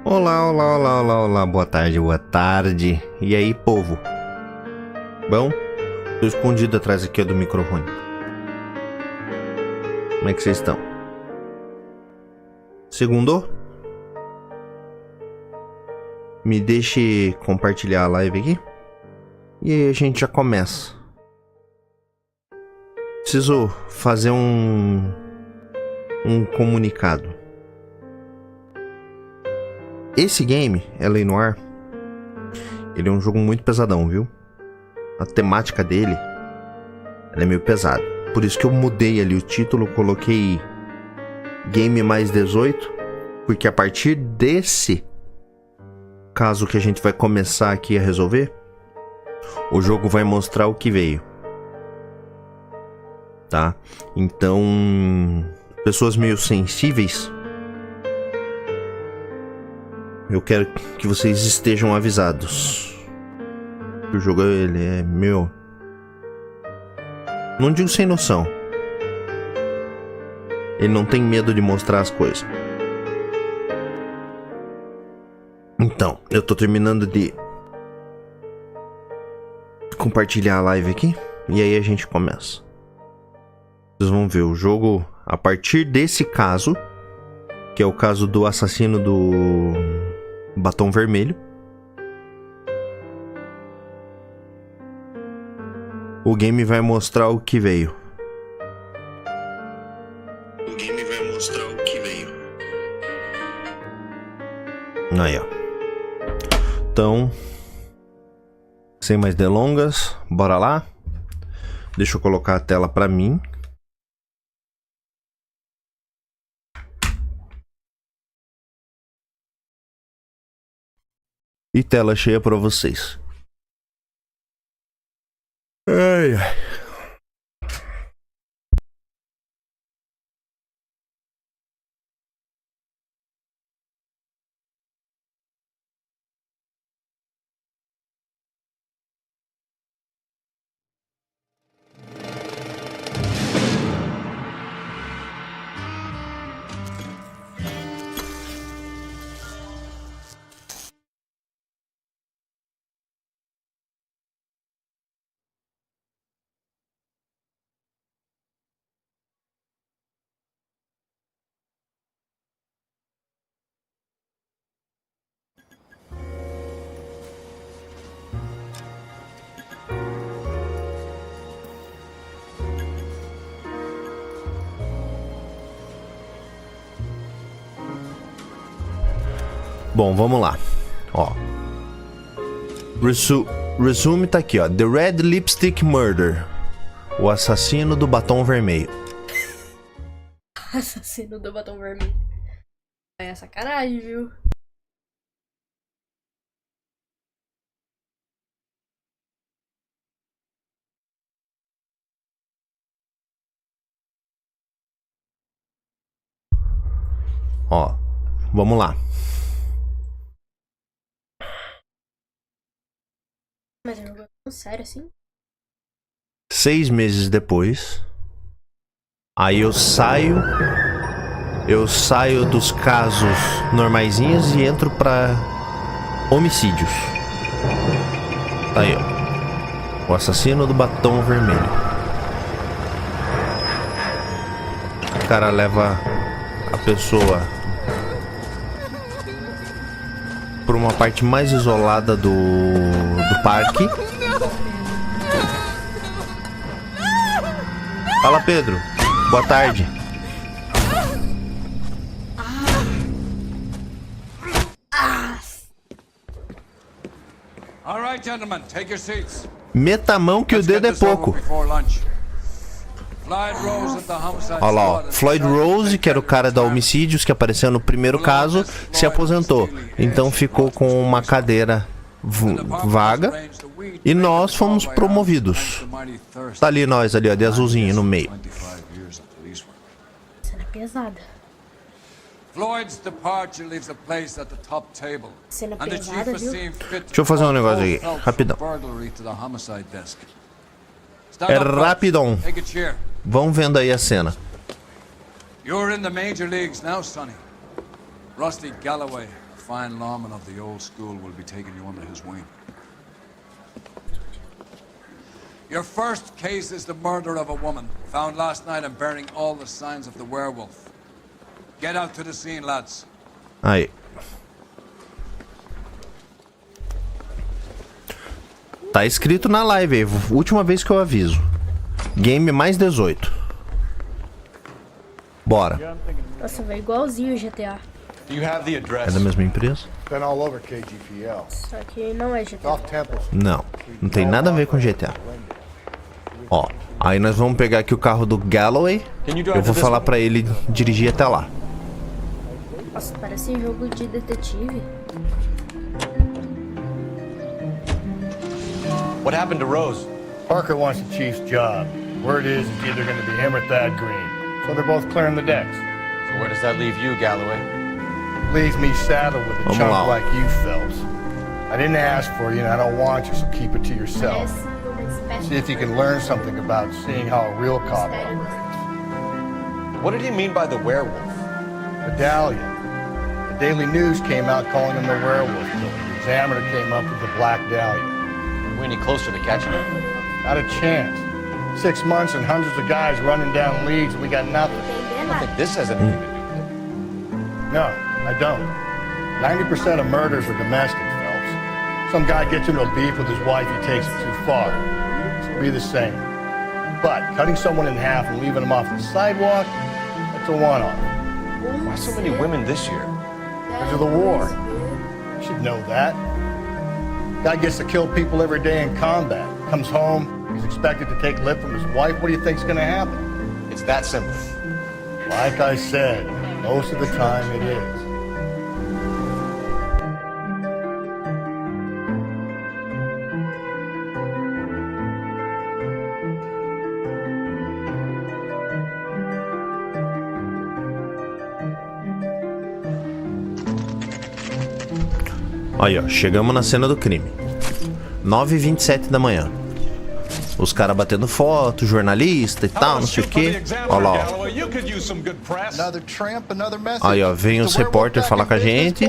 Olá, olá, olá, olá, olá, boa tarde, boa tarde. E aí, povo? Bom? Tô escondido atrás aqui do microfone. Como é que vocês estão? Segundou? Me deixe compartilhar a live aqui. E aí a gente já começa. Preciso fazer um comunicado. Esse game, Noire, ele é um jogo muito pesadão, viu? A temática dele, ela é meio pesada. Por isso que eu mudei ali o título, coloquei Game mais 18, porque a partir desse caso que a gente vai começar aqui a resolver, o jogo vai mostrar o que veio. Tá? Então, pessoas meio sensíveis, eu quero que vocês estejam avisados. O jogo, ele é meu... Não digo sem noção. Ele não tem medo de mostrar as coisas. Então, eu tô terminando de compartilhar a live aqui. E aí a gente começa. Vocês vão ver o jogo a partir desse caso, que é o caso do assassino do batom vermelho. O game vai mostrar o que veio. O game vai mostrar o que veio. Aí, ó. Então, sem mais delongas, bora lá. Deixa eu colocar a tela pra mim. E tela cheia pra vocês. Ai, ai. Bom, vamos lá. Ó. Resume tá aqui, ó. The Red Lipstick Murder. O assassino do batom vermelho. Assassino do batom vermelho. É sacanagem, viu? Ó. Vamos lá. Mas é um jogo tão sério assim? 6 meses depois. Aí eu saio dos casos normaizinhos e entro pra homicídios. Tá aí, ó. O assassino do batom vermelho. O cara leva a pessoa por uma parte mais isolada do parque. Fala, Pedro. Boa tarde. All right, gentlemen, take your seats. Meta a mão que o dedo é pouco. Olha lá, ó. Floyd Rose, que era o cara da Homicídios, que apareceu no primeiro caso, se aposentou. Então ficou com uma cadeira vaga e nós fomos promovidos. Tá ali nós, ali, ó, de azulzinho no meio. Cena pesada. Cena pesada, viu? Deixa eu fazer um negócio aqui, rapidão. É rapidão. Vão vendo aí a cena. You're in the major leagues now, Sonny. Rusty Galloway, a fine lawman of the old school, will be taking you under his wing. Your first case is the murder of a woman, found last night and bearing all the signs of the werewolf. Get out to the scene, lads. Aí. Tá escrito na live aí, última vez que eu aviso. Game mais 18. Bora. Nossa, vai igualzinho o GTA. É da mesma empresa? Been all over KGPL. Só que não é GTA. Off Temple. Não, não tem nada a ver com GTA. Ó, aí nós vamos pegar aqui o carro do Galloway. Eu vou falar pra ele dirigir até lá. Nossa, parece um jogo de detetive. What happened to Rose? Parker wants the chief's job. Word is it's either going to be him or Thad Green. So they're both clearing the decks. So where does that leave you, Galloway? Leaves me saddled with a Vamos chump lá. like you, Phelps. I didn't ask for you and I don't want you, so keep it to yourself. See if you can learn something about seeing how a real cop operates. What did he mean by the werewolf? Medallion. The Daily News came out calling him the werewolf killer. The Examiner came up with the Black Dahlia. Are we any closer to catching him? Not a chance. 6 months and hundreds of guys running down leads and we got nothing. I don't think this has anything to do with it. No, I don't. 90% of murders are domestic, Phelps. Some guy gets into a beef with his wife, he takes it too far. So be the same. But cutting someone in half and leaving them off the sidewalk, that's a one-off. Why so many women this year? Because of the war. You should know that. Guy gets to kill people every day in combat. Comes home, he's expected to take lip from his wife. What do you think's gonna happen? It's that simple. Like I said, most of the time it is. Aí, ó, chegamos na cena do crime. 9h27 da manhã. Os caras batendo foto, jornalista e tal, não sei o que. Olha lá, ó. Aí, ó, vem os repórteres falar com a gente.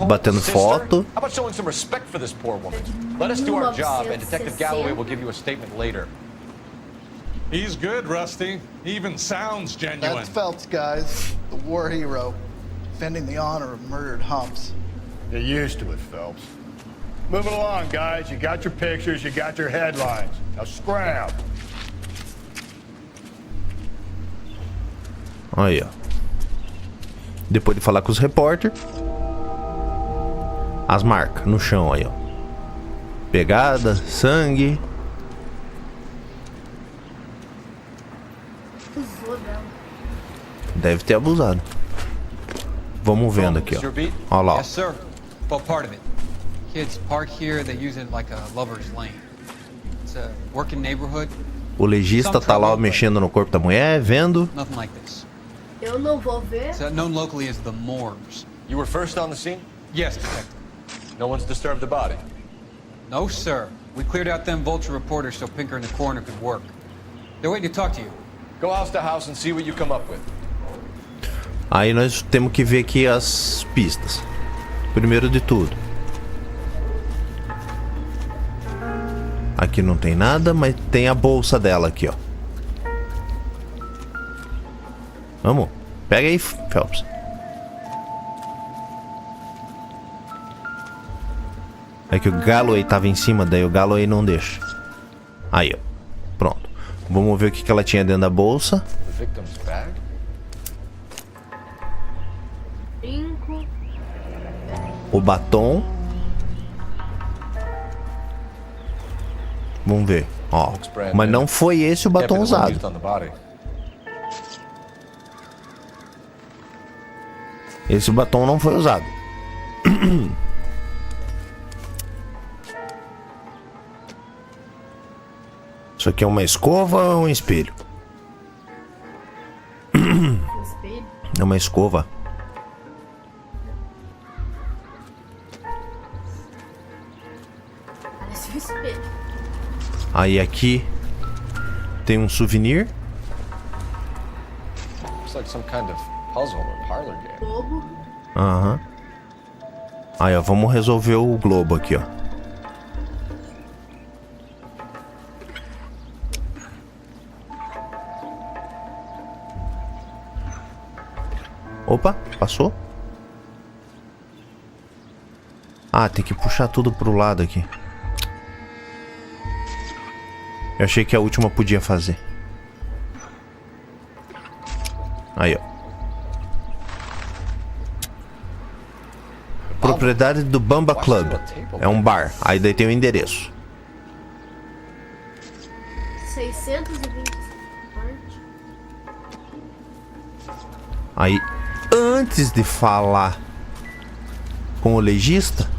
Batendo foto. How about showing some respect for this poor woman? Let us do our job and Detective Galloway will give you a statement later. He's good, Rusty. He even sounds genuine. That's Phelps, guys. The war hero. Defending the honor of murdered humps. Get used to it, Phelps. Moving along, guys. You got your pictures, you got your headlines. Now scram. Aí, ó. Depois de falar com os repórteres. As marcas no chão, aí, ó. Pegada, sangue. Deve ter abusado. Vamos vendo aqui, ó. Olha lá, ó. Yes, sir. Well, part of it. Kids park here, they use it like a lover's lane. It's a working neighborhood. O legista tá lá mexendo no corpo da mulher, vendo. Nothing like this. Eu não vou ver. It's known locally as the morgues. You were first on the scene? Yes, detective. No one's disturbed the body? No, sir. We cleared out them vulture reporters so Pinker and the coroner could work. They're waiting to talk to you. Go house to house and see what you come up with. Aí nós temos que ver aqui as pistas. Primeiro de tudo. Aqui não tem nada, mas tem a bolsa dela aqui, ó. Vamos. Pega aí, Phelps. É que o Galloway tava em cima, daí o Galloway não deixa. Aí, ó. Pronto. Vamos ver o que ela tinha dentro da bolsa. The victim's bag? Brinco. O batom. Vamos ver. Ó. Mas não foi esse o batom usado. Esse batom não foi usado. Isso aqui é uma escova ou um espelho? Espelho. É uma escova. Parece um espelho. Aí aqui tem um souvenir. Looks like some kind of puzzle or parlor game. Bobo. Aham. Aí, ó, vamos resolver o globo aqui, ó. Opa, passou? Ah, tem que puxar tudo pro lado aqui. Eu achei que a última podia fazer. Aí, ó. Propriedade do Bamba Club. É um bar. Aí daí tem o endereço. 620. Aí, antes de falar com o legista...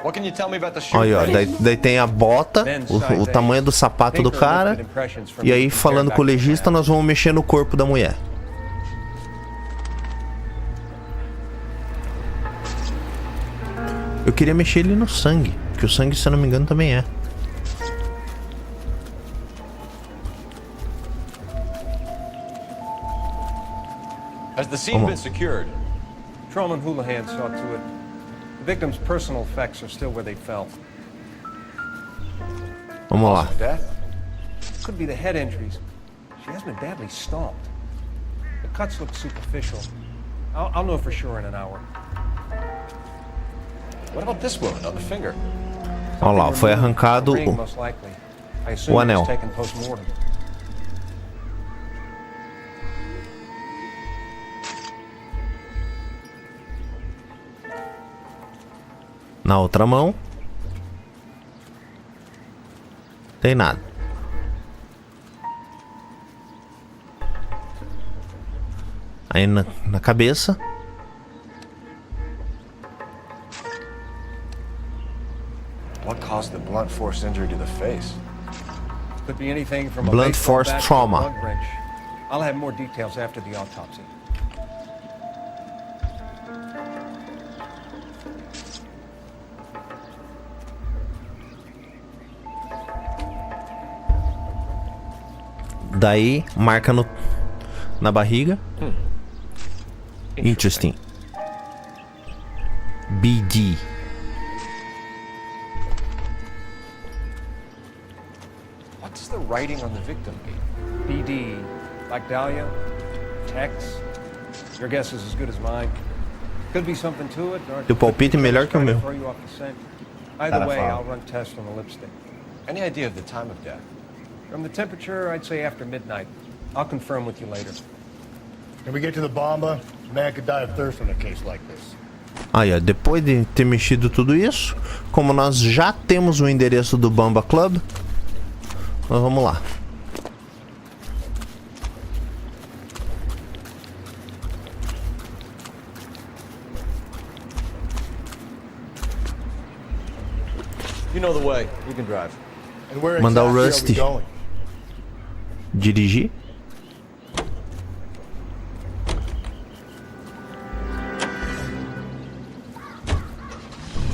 What can you tell me about the shoe? Aí, ó, daí tem a bota, o tamanho do sapato do cara. E aí, falando com o legista, nós vamos mexer no corpo da mulher. Eu queria mexer ele no sangue, que o sangue, se eu não me engano, também é. Has the scene been secured? Traum and Houlihan saw to it. The victim's personal effects are still where they fell. Vamos lá. Death? Could be the head injuries. She has been badly stomped. The cuts look superficial. I'll know for sure in an hour. What about this wound on the finger? Olha lá, foi arrancado Ring, most likely. I assume o it anel. was taken post-mortem. Na outra mão. Tem nada. Aí na cabeça. What caused the blunt force injury to the face? Could be anything from a Blunt baseball force bat to a trauma. lug wrench. I'll have more details after the autopsy. Daí marca na barriga. Interesting. BD. What does the writing on the victim mean? BD, like Dahlia, Tex. Your guess is as good as mine. Could be something to it. Or Teu palpite é melhor que o meu. throw you off the scent. Either way, I'll run tests on the lipstick. Any idea of the time of death? From the temperature, I'd say after midnight. I'll confirm with you later. Can we get to the bomba? A man could die of thirst in a case like this. Aí, ó, depois de ter mexido tudo isso, como nós já temos o endereço do Bamba Club, nós vamos lá. You know the way. You can drive. And where Mandar o exactly Rusty are we going? dirigir.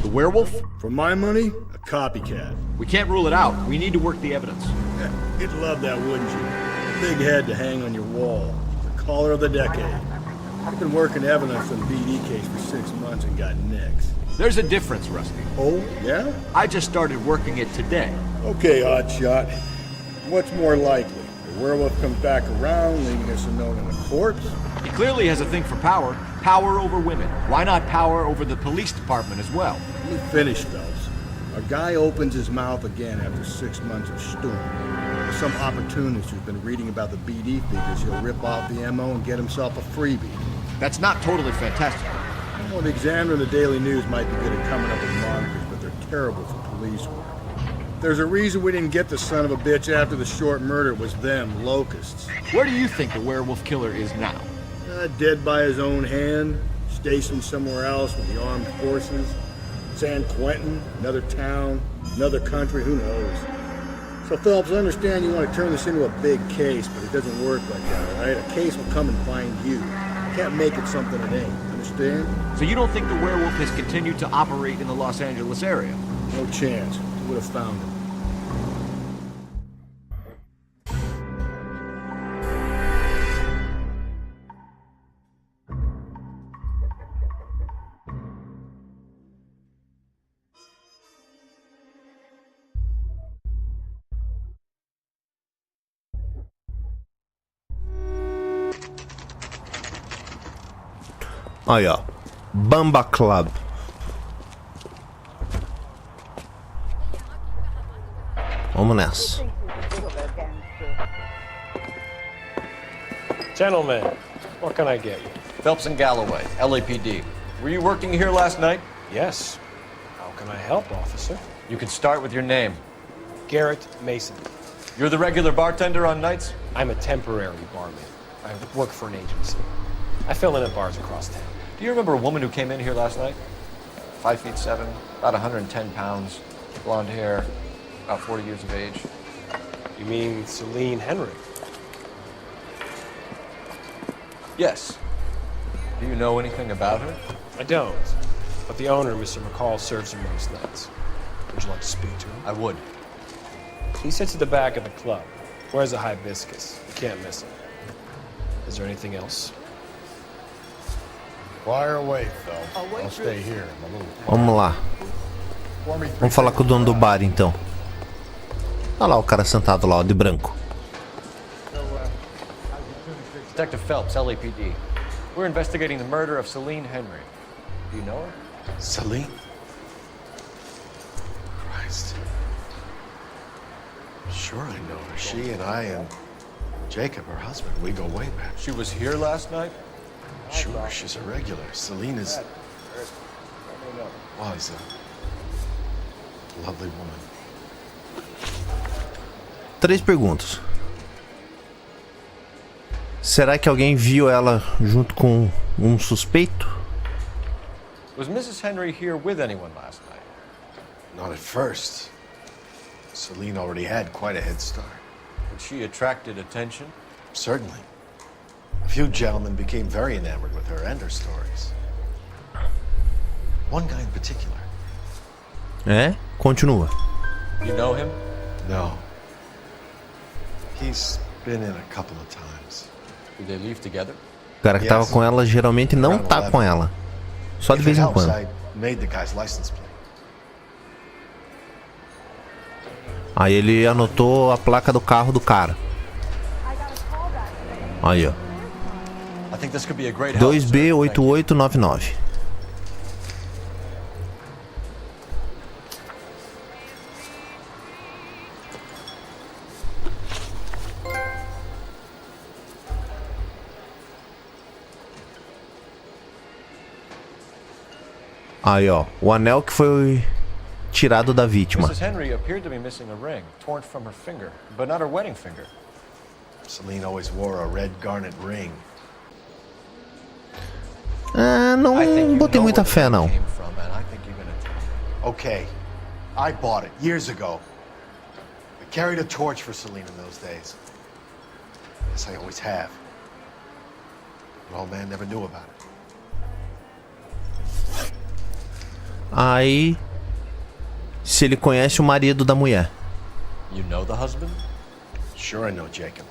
The werewolf? For my money, a copycat. We can't rule it out. We need to work the evidence. You'd love that, wouldn't you? Big head to hang on your wall. The caller of the decade. I've been working evidence on the BD case for 6 months and got nicks. There's a difference, Rusty. Oh, yeah? I just started working it today. Okay, Oddshot. What's more likely? The werewolf comes back around, leaving us a note on a corpse? He clearly has a thing for power. Power over women. Why not power over the police department as well? Let me finish, fellas. A guy opens his mouth again after 6 months of stewing. There's some opportunist who's been reading about the BD figures. He'll rip off the MO and get himself a freebie. That's not totally fantastic. Well, the Examiner and the Daily News might be good at coming up with monikers, but they're terrible for police work. There's a reason we didn't get the son of a bitch after the short murder. It was them, locusts. Where do you think the werewolf killer is now? Dead by his own hand, stationed somewhere else with the armed forces. San Quentin, another town, another country, who knows? So, Phelps, I understand you want to turn this into a big case, but it doesn't work like that, all right? A case will come and find you. You can't make it something it ain't, understand? So you don't think the werewolf has continued to operate in the Los Angeles area? No chance. We would have found him. Aí, ó. Bamba Club. Vamos nessa. Gentlemen, what can I get you? Phelps and Galloway, LAPD. Were you working here last night? Yes. How can I help, officer? You can start with your name. Garrett Mason. You're the regular bartender on nights? I'm a temporary barman. I work for an agency. I fill in at bars across town. Do you remember a woman who came in here last night? 5'7", about 110 pounds, blonde hair, about 40 years of age. You mean Celine Henry? Yes. Do you know anything about her? I don't. But the owner, Mr. McCall, serves her most nights. Would you like to speak to him? I would. He sits at the back of the club. Wears a hibiscus. You can't miss him. Is there anything else? Fire away, Phil. I'll stay here. I'm a little... Vamos lá. Vamos falar com o dono do bar, então. Olha lá o cara sentado lá, ó, de branco. Detective Phelps, LAPD. We're investigating the murder of Celine Henry. Do you know her? Celine? Christ. Sure I know her. She and I and Jacob, her husband, we go way back. She was here last night? Sure, she's a regular. Celine is... was a lovely woman. 3 perguntas. Será que alguém viu ela junto com um suspeito? Was Mrs. Henry here with anyone last night? Not at first. Celine already had quite a head start. But she attracted attention? Certainly. A few gentlemen became very enamored with her and her stories. One guy in particular. É? Continua. You know him? No. He's been in a couple of times. Do they leave together? O cara que tava com ela geralmente não tá com ela. Só de vez em quando. I made the guy's license plate. Aí ele anotou a placa do carro do cara. Aí, ó. I think this could be a great help, 2B8899. Aí, ó, o anel que foi tirado da vítima. Mrs. Henry appeared to be missing a ring, torn from her finger, but not her wedding finger. Celine always wore a red garnet ring. Ah, não botei muita fé, não. Okay, I bought it years ago. I carried a torch for Celine in those days. Yes, I always have. The old man never knew about it. Aí, se ele conhece o marido da mulher. You know the husband? Sure I know Jacob.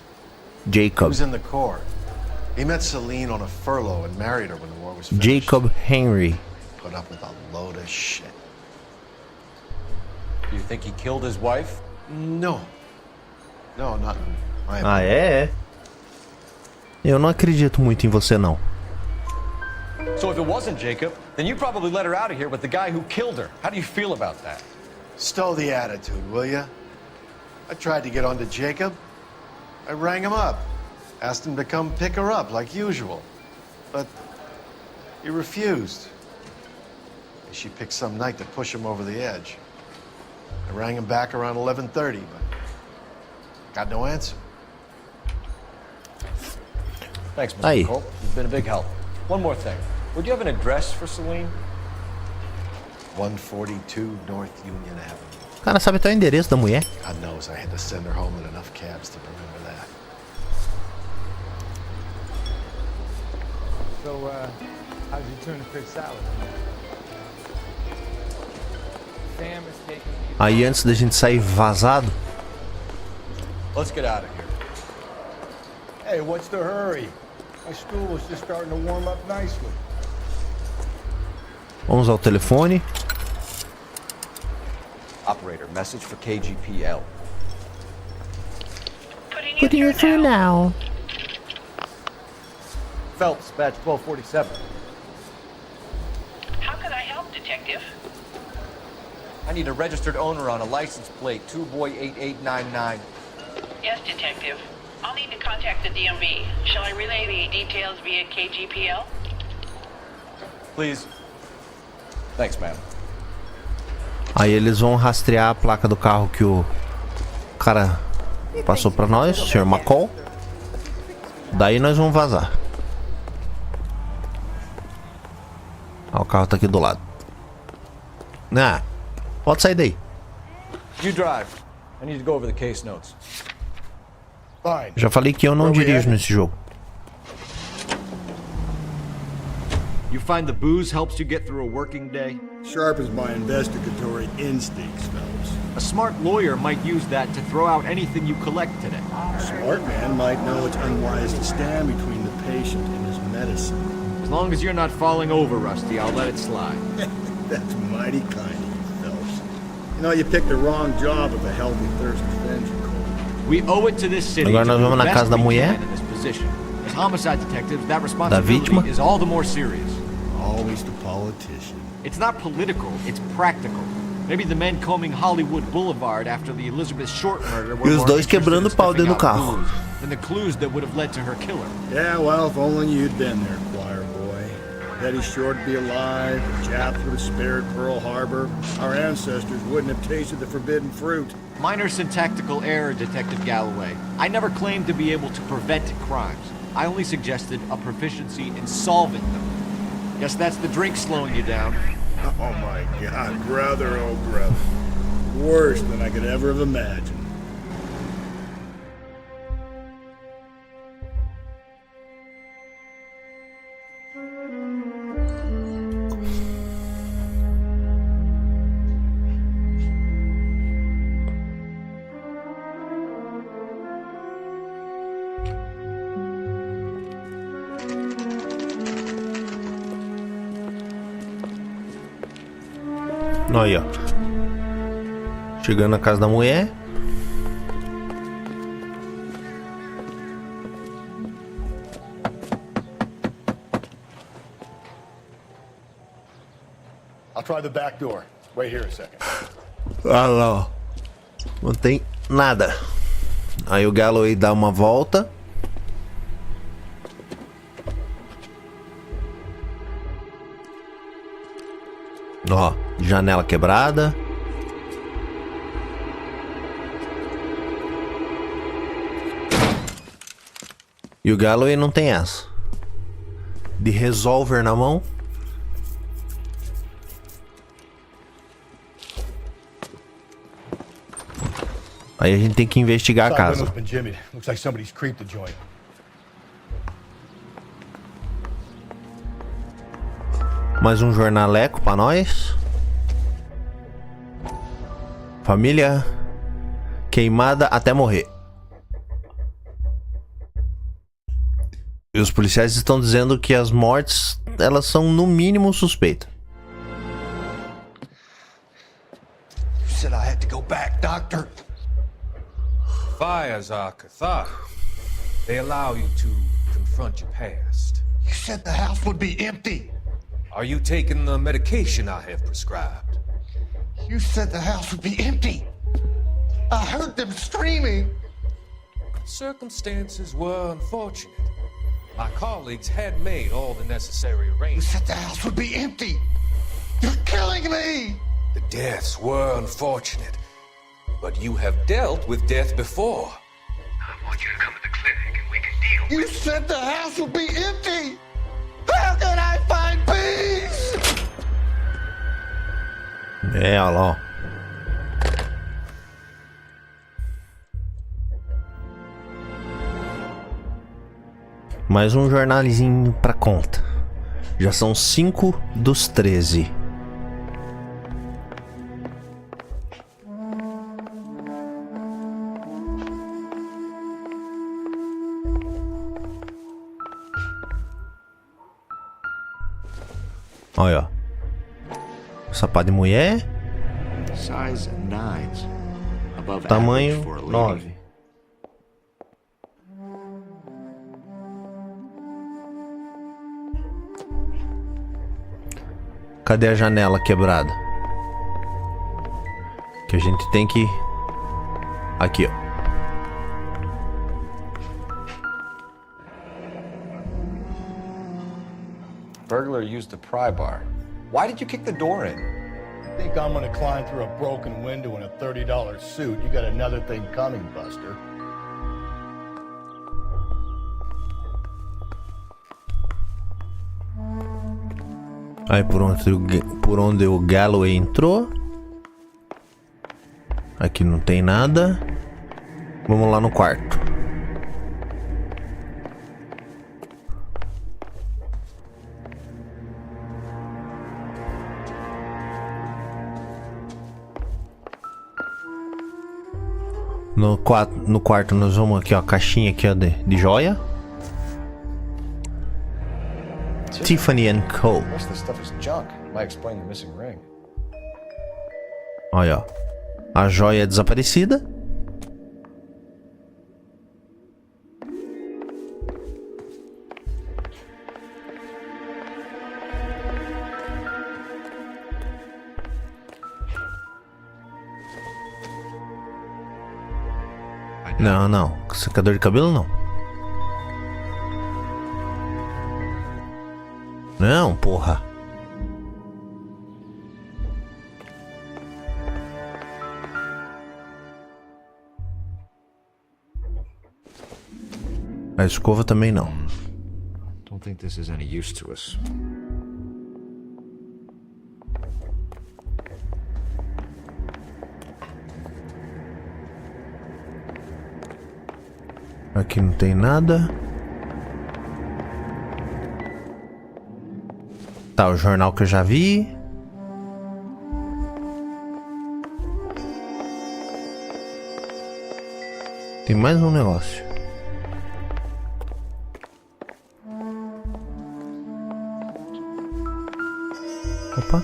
Jacob. He was in the Corps. He met Celine on a furlough and married her when the war was finished. Jacob Henry. Put up with a load of shit. Do you think he killed his wife? No. No, not in my opinion. Ah, é? Eu não acredito muito em você, não. So if it wasn't Jacob, then you probably let her out of here with the guy who killed her. How do you feel about that? Stow the attitude, will ya? I tried to get onto Jacob. I rang him up. Asked him to come pick her up like usual. But he refused. She picked some night to push him over the edge. I rang him back around 11:30, but got no answer. Thanks, Mr. McCall. You've been a big help. One more thing. Would you have an address for Celine? 142 North Union Avenue. O cara sabe até o endereço da mulher. God knows I had to send her home in enough cabs to remember that. So, how'd you turn the fish salad? Sam is taking me. Aí antes da gente sair vazado. Let's get out of here. Hey, what's the hurry? My stool was just starting to warm up nicely. Vamos ao telefone. Operator, message for KGPL. Putting you through now. Phelps, batch 1247. detective? I need a registered owner on a license plate, 2boy8899. Yes, detective. I'll need to contact the DMV. Shall I relay the details via KGPL? Please. Thanks, ma'am. Aí eles vão rastrear a placa do carro que o cara passou pra nós, o Sr. McCall. Daí nós vamos vazar. Ah, o carro tá aqui do lado. Ah, pode sair daí. You drive. I need to go over the case notes. Fine. Já falei que eu não dirijo nesse jogo. You find the booze helps you get through a working day? Sharpens my investigatory instincts, Phelps. A smart lawyer might use that to throw out anything you collect today. A smart man might know it's unwise to stand between the patient and his medicine. As long as you're not falling over, Rusty, I'll let it slide. That's mighty kind of you, Phelps. You know, you picked the wrong job of a healthy thirst avenger, Cole. We owe it to this city Agora to nós do vamos the na best casa da we mulher. can in this position. As homicide detectives, that Da responsibility vítima. is all the more serious. Always the politician. It's not political, it's practical. Maybe the men combing Hollywood Boulevard after the Elizabeth Short murder were E os more dois interested quebrando in o pau sniffing dentro do out carro. booze than the clues that would have led to her killer. Yeah, well, if only you'd been there, choir boy. Betty Short would be alive, the Japs would have spared Pearl Harbor, our ancestors wouldn't have tasted the forbidden fruit. Minor syntactical error, Detective Galloway. I never claimed to be able to prevent crimes. I only suggested a proficiency in solving them. Guess that's the drink slowing you down. Oh my God, brother, oh brother. Worse than I could ever have imagined. Aí, ó. Chegando na casa da mulher. I'll try the back door. Wait here a second. Olha lá, ó. Não tem nada. Aí o Galloway dá uma volta. Ó, janela quebrada. E o Galloway não tem essa. De revólver na mão. Aí a gente tem que investigar a casa. Looks like somebody's creeped the joint. Mais um jornaleco pra nós. Família queimada até morrer. E os policiais estão dizendo que as mortes, elas são no mínimo suspeitas. You said I had to go back, Doctor. Fires are cathartic. They allow you to confront your past. You said the house would be empty. Are you taking the medication I have prescribed? You said the house would be empty. I heard them screaming. Circumstances were unfortunate. My colleagues had made all the necessary You arrangements. said the house would be empty. You're killing me. The deaths were unfortunate, but you have dealt with death before. I want you to come to the clinic and we can deal You said the house would be empty. How can I find peace? É, olha lá, ó. Mais um jornalzinho pra conta. Já são 5 dos 13. Olha, ó. Sapato de mulher. Size 9s. Above Tamanho average for a lady. 9. Cadê a janela quebrada? Que a gente tem que... Aqui, ó. Burglar used the pry bar. Why did you kick the door in? You think I'm gonna climb through a broken window in a $30 suit? You got another thing coming, Buster. Aí por onde o Galloway entrou. Aqui não tem nada. Vamos lá no quarto. No quarto nós vamos aqui, ó, caixinha aqui, ó, de joia. Tiffany & Co. Most of this stuff is junk. Might explain the missing ring. Olha, ó. A joia é desaparecida. Não, não. Secador de cabelo, não. Não, porra. A escova também não. Don't think this is any use to us. Aqui não tem nada. Tá, o jornal que eu já vi. Tem mais um negócio. Opa.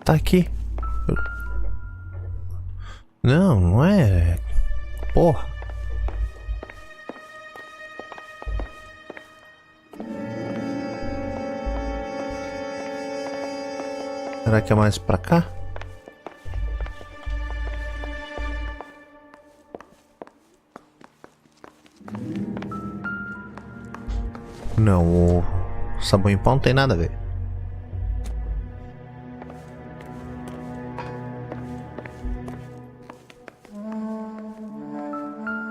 Tá aqui. Não, não é. Porra. Será que é mais pra cá? Não, o sabão em pó não tem nada a ver.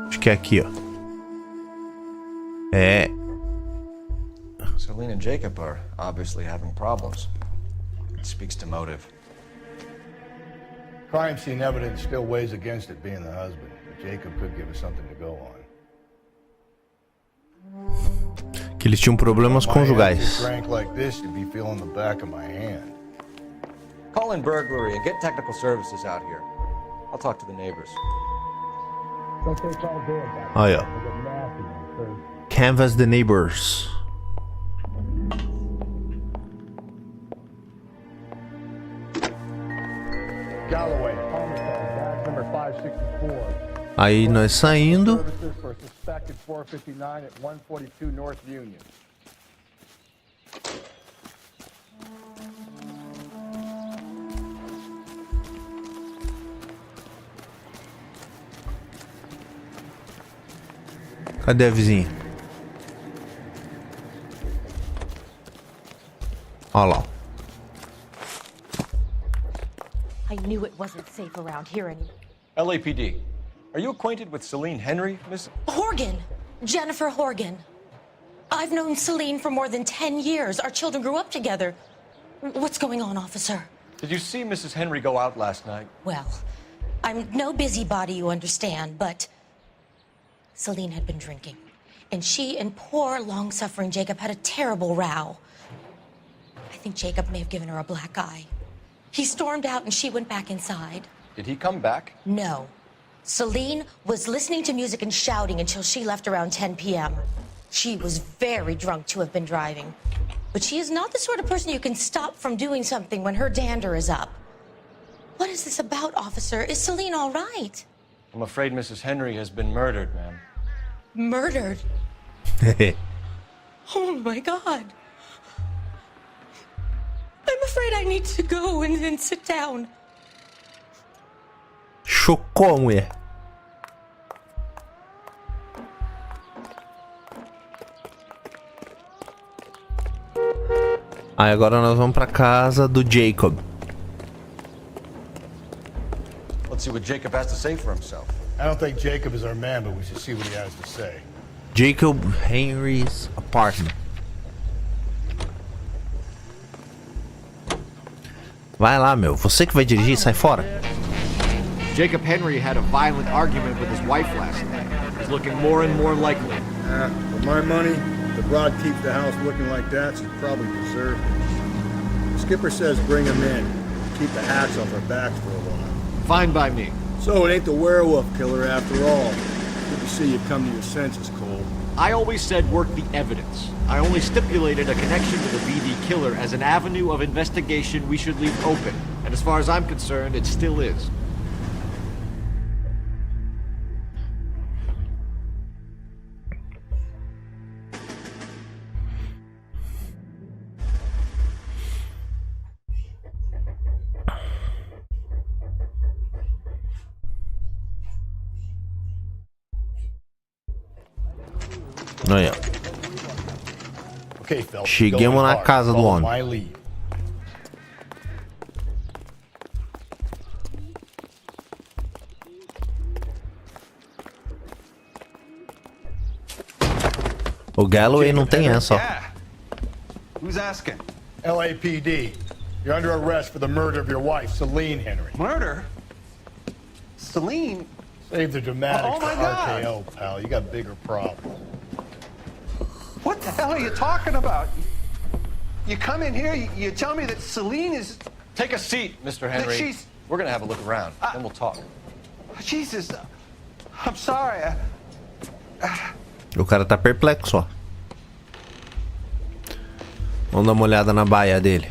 Acho que é aqui, ó. É. Celine and Jacob are obviously having problems. It speaks to motive. Crime scene evidence still weighs against it being the husband, but Jacob could give us something to go on. Que eles tinham problemas conjugais. Drank like this, you'd be feeling the back of my hand. Call in burglary and get technical services out here. I'll talk to the neighbors. Aí, ó. Canvas the neighbors. Galloway, Homicide, badge number 564. Aí nós saindo. Services for suspected 459 at 142 North Union. Cadê a vizinha? Olha lá. I knew it wasn't safe around here anymore. LAPD. Are you acquainted with Celine Henry, Miss? Horgan! Jennifer Horgan. I've known Celine for more than 10 years. Our children grew up together. What's going on, officer? Did you see Mrs. Henry go out last night? Well, I'm no busybody, you understand, but Celine had been drinking. And she and poor, long-suffering Jacob had a terrible row. I think Jacob may have given her a black eye. He stormed out and she went back inside. Did he come back? No. Celine was listening to music and shouting until she left around 10 p.m. She was very drunk to have been driving. But she is not the sort of person you can stop from doing something when her dander is up. What is this about, officer? Is Celine all right? I'm afraid Mrs. Henry has been murdered, ma'am. Murdered? Oh my God. I'm afraid I need to go and sit down. Chocou a mulher. Aí agora nós vamos pra casa do Jacob. Let's see what Jacob has to say for himself. I don't think Jacob is our man, but we should see what he has to say. Jacob Henry's apartment. Vai lá, meu. Você que vai dirigir, sai fora. Jacob Henry had a violent argument with his wife last night. He's looking more and more likely. For my money, if the broad keeps the house looking like that, she probably deserved it. The skipper says bring him in. Keep the hats off our backs for a while. Fine by me. So it ain't the werewolf killer after all. Good to see you come to your senses, Cole. I always said work the evidence. I only stipulated a connection to the BD killer as an avenue of investigation we should leave open. And as far as I'm concerned, it still is. Olha. Okay, Phelps. Cheguemos na casa do homem. My lead. O Galloway não tem essa, ó. Who's asking? LAPD. You're under arrest for the murder of your wife, Celine Henry. Murder? Celine? Save the dramatics Oh, my for God. RKO, pal. You got bigger problems. What the hell are you talking about? You come in here, you tell me that Celine is... Take a seat, Mr. Henry. she's- We're gonna have a look around, then we'll talk. Jesus, I'm sorry. O cara tá perplexo, ó. Vamos dar uma olhada na baia dele.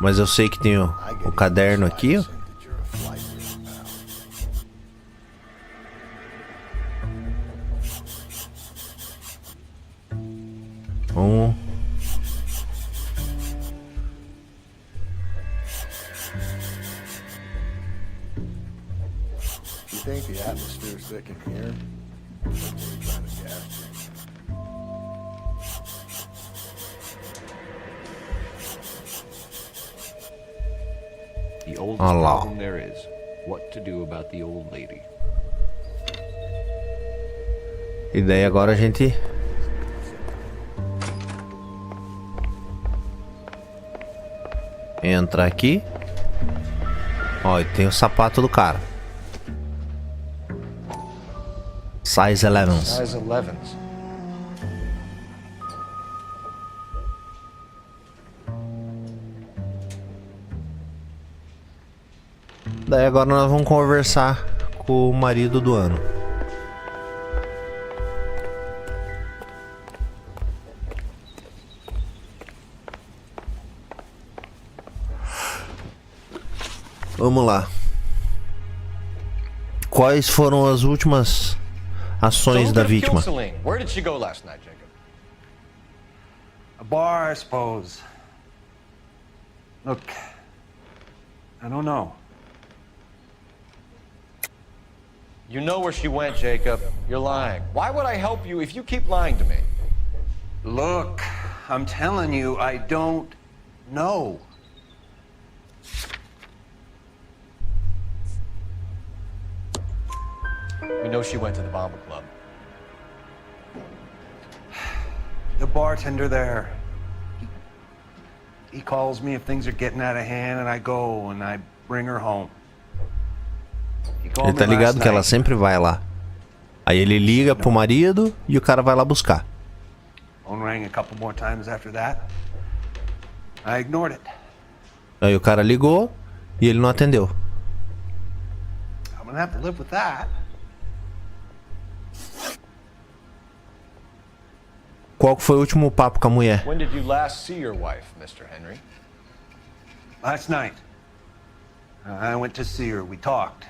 Mas eu sei que tem o caderno aqui, ó. Vamos. You think the atmosphere's thick in here? What are you trying to gas? The oldest Allah. problem there is, what to do about the old lady. E daí agora a gente entra aqui. Ó, e tem o sapato do cara. Size 11s. Size 11s. Daí agora nós vamos conversar com o marido do ano. Vamos lá. Quais foram as últimas ações da vítima? Where did she go last night, Jacob? A bar, I suppose. Look, I don't know. You know where she went, Jacob. You're lying. Why would I help you if you keep lying to me? Look, I'm telling you, I don't know. We know she went to the Bomber Club. The bartender there, he calls me if things are getting out of hand, and I go and I bring her home. He called Ele tá me last ligado que ela night. sempre vai lá. Aí ele liga pro marido e o cara vai lá buscar. Phone rang a couple more times after that. I ignored it. Aí o cara ligou e ele não atendeu. I'm gonna have to live with that. Qual foi o último papo com a mulher? When did you last see your wife, Mr. Henry? Last night. I went to see her. We talked.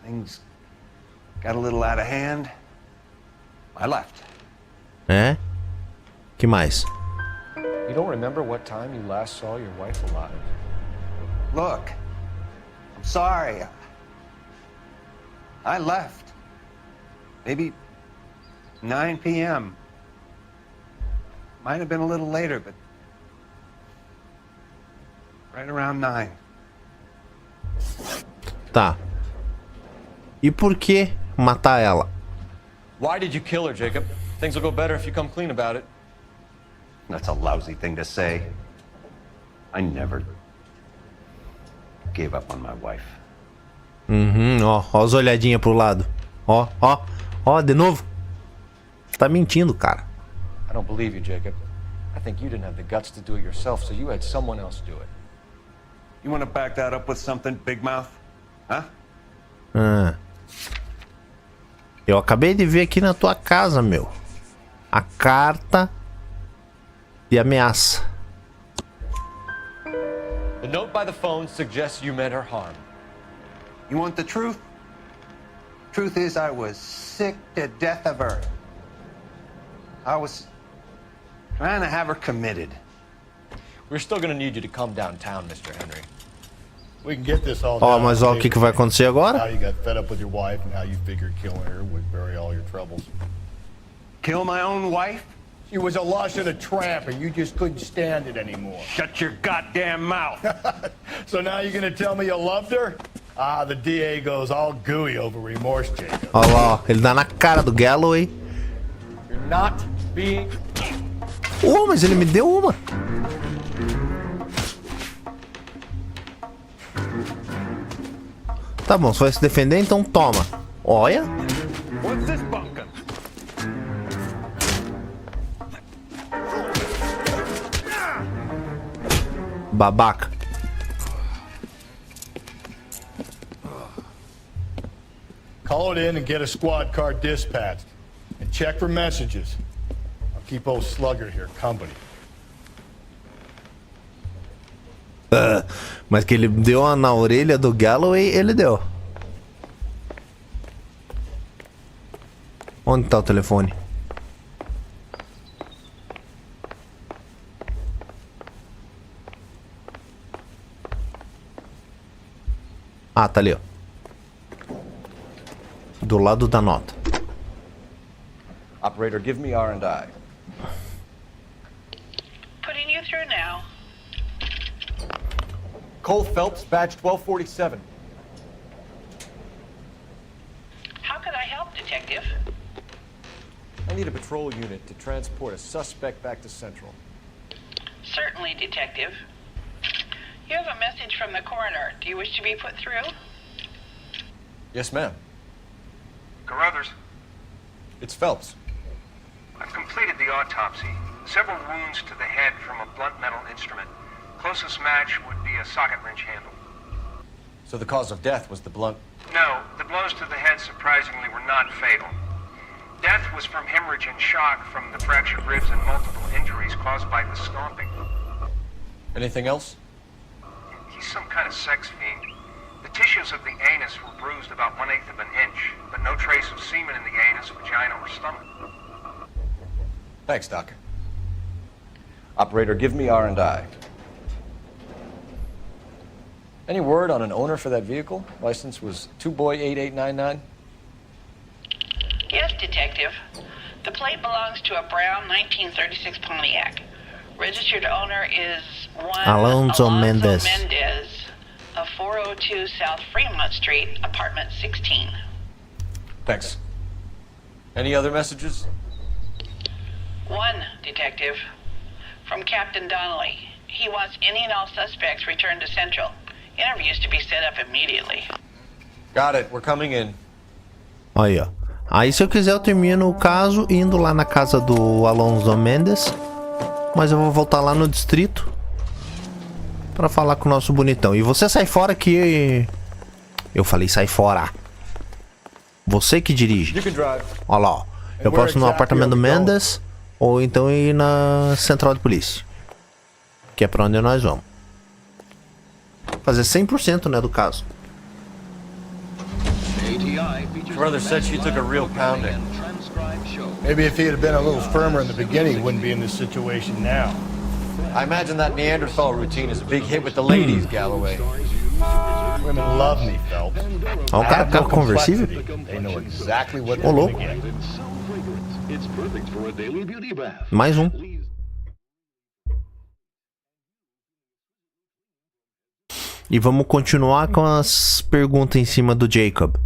Things got a little out of hand. I left. É? Que mais? You don't remember what time you last saw your wife alive? Look, I'm sorry. I left. Maybe 9 p.m. Might have been a little later, but right around 9. Tá. E por que matar ela? Why did you kill her, Jacob? Things will go better if you come clean about it. That's a lousy thing to say. I never gave up on my wife. Ó as olhadinhas pro lado. Ó, de novo. Tá mentindo, cara. I don't believe you, Jacob. I think you didn't have the guts to do it yourself, so you had someone else do it. You want to back that up with something, Big Mouth? Huh? Eu acabei de ver aqui na tua casa, meu. A carta de ameaça. The note by the phone suggests you meant her harm. You want the truth? Truth is, I was sick to death of her. I was trying to have her committed. We're still gonna need you to come downtown, Mr. Henry. We can get this all Ó, mas ó o que vai acontecer agora? How you got fed up with your wife and how you figured killing her would bury all your troubles. Kill my own wife? She was a lush and a tramp, and you just couldn't stand it anymore. Shut your goddamn mouth. So now you're gonna tell me you loved her? Ah, the DA goes all gooey over remorse, Jacob. Ó lá, ó. Ele dá na cara do Galloway. You're not being... Oh, mas ele me deu uma. Tá bom, você vai se defender, então toma. Olha. What's this bunkin'? Babaca. Call it in and get a squad car dispatched. And check for messages. I'll keep old Slugger here company. Mas que ele deu uma na orelha do Galloway, ele deu. Onde tá o telefone? Ah, tá ali, ó. Do lado da nota. Operator, give me R&I. Putting you through now. Cole Phelps, badge 1247. How could I help, Detective? I need a patrol unit to transport a suspect back to Central. Certainly, Detective. You have a message from the coroner. Do you wish to be put through? Yes, ma'am. Carruthers, It's Phelps. I've completed the autopsy. Several wounds to the head from a blunt metal instrument. Closest match would be a socket wrench handle. So the cause of death was the blunt... No, the blows to the head surprisingly were not fatal. Death was from hemorrhage and shock from the fractured ribs and multiple injuries caused by the stomping. Anything else? He's some kind of sex fiend. The tissues of the anus were bruised about 1/8 of an inch, but no trace of semen in the anus, vagina, or stomach. Thanks, Doc. Operator, give me R&I. Any word on an owner for that vehicle? License was 2boy8899. Yes, Detective. The plate belongs to a brown 1936 Pontiac. Registered owner is one Alonso Mendez. of 402 South Fremont Street, apartment 16. Thanks. Any other messages? One, Detective. From Captain Donnelly. He wants any and all suspects returned to Central. Interviews to be set up immediately. Got it. We're coming in. Aí, ó. Aí, se eu quiser, eu termino o caso indo lá na casa do Alonso Mendes. Mas eu vou voltar lá no distrito pra falar com o nosso bonitão. E você sai fora que... Eu falei sai fora. Você que dirige. Olha lá, ó. Eu posso ir no apartamento do Mendes ou então ir na central de polícia, que é pra onde nós vamos. Fazer 100%, né, do caso. Your brother said she took a real pounding. Maybe if he had been a little firmer in the beginning, he wouldn't be in this situation now. I imagine that Neanderthal routine is a big hit with the ladies, Galloway. Women love me, Phelps. Ó, o cara conversível. They know exactly what they're louco. gonna get. Mais um. E vamos continuar com as perguntas em cima do Jacob.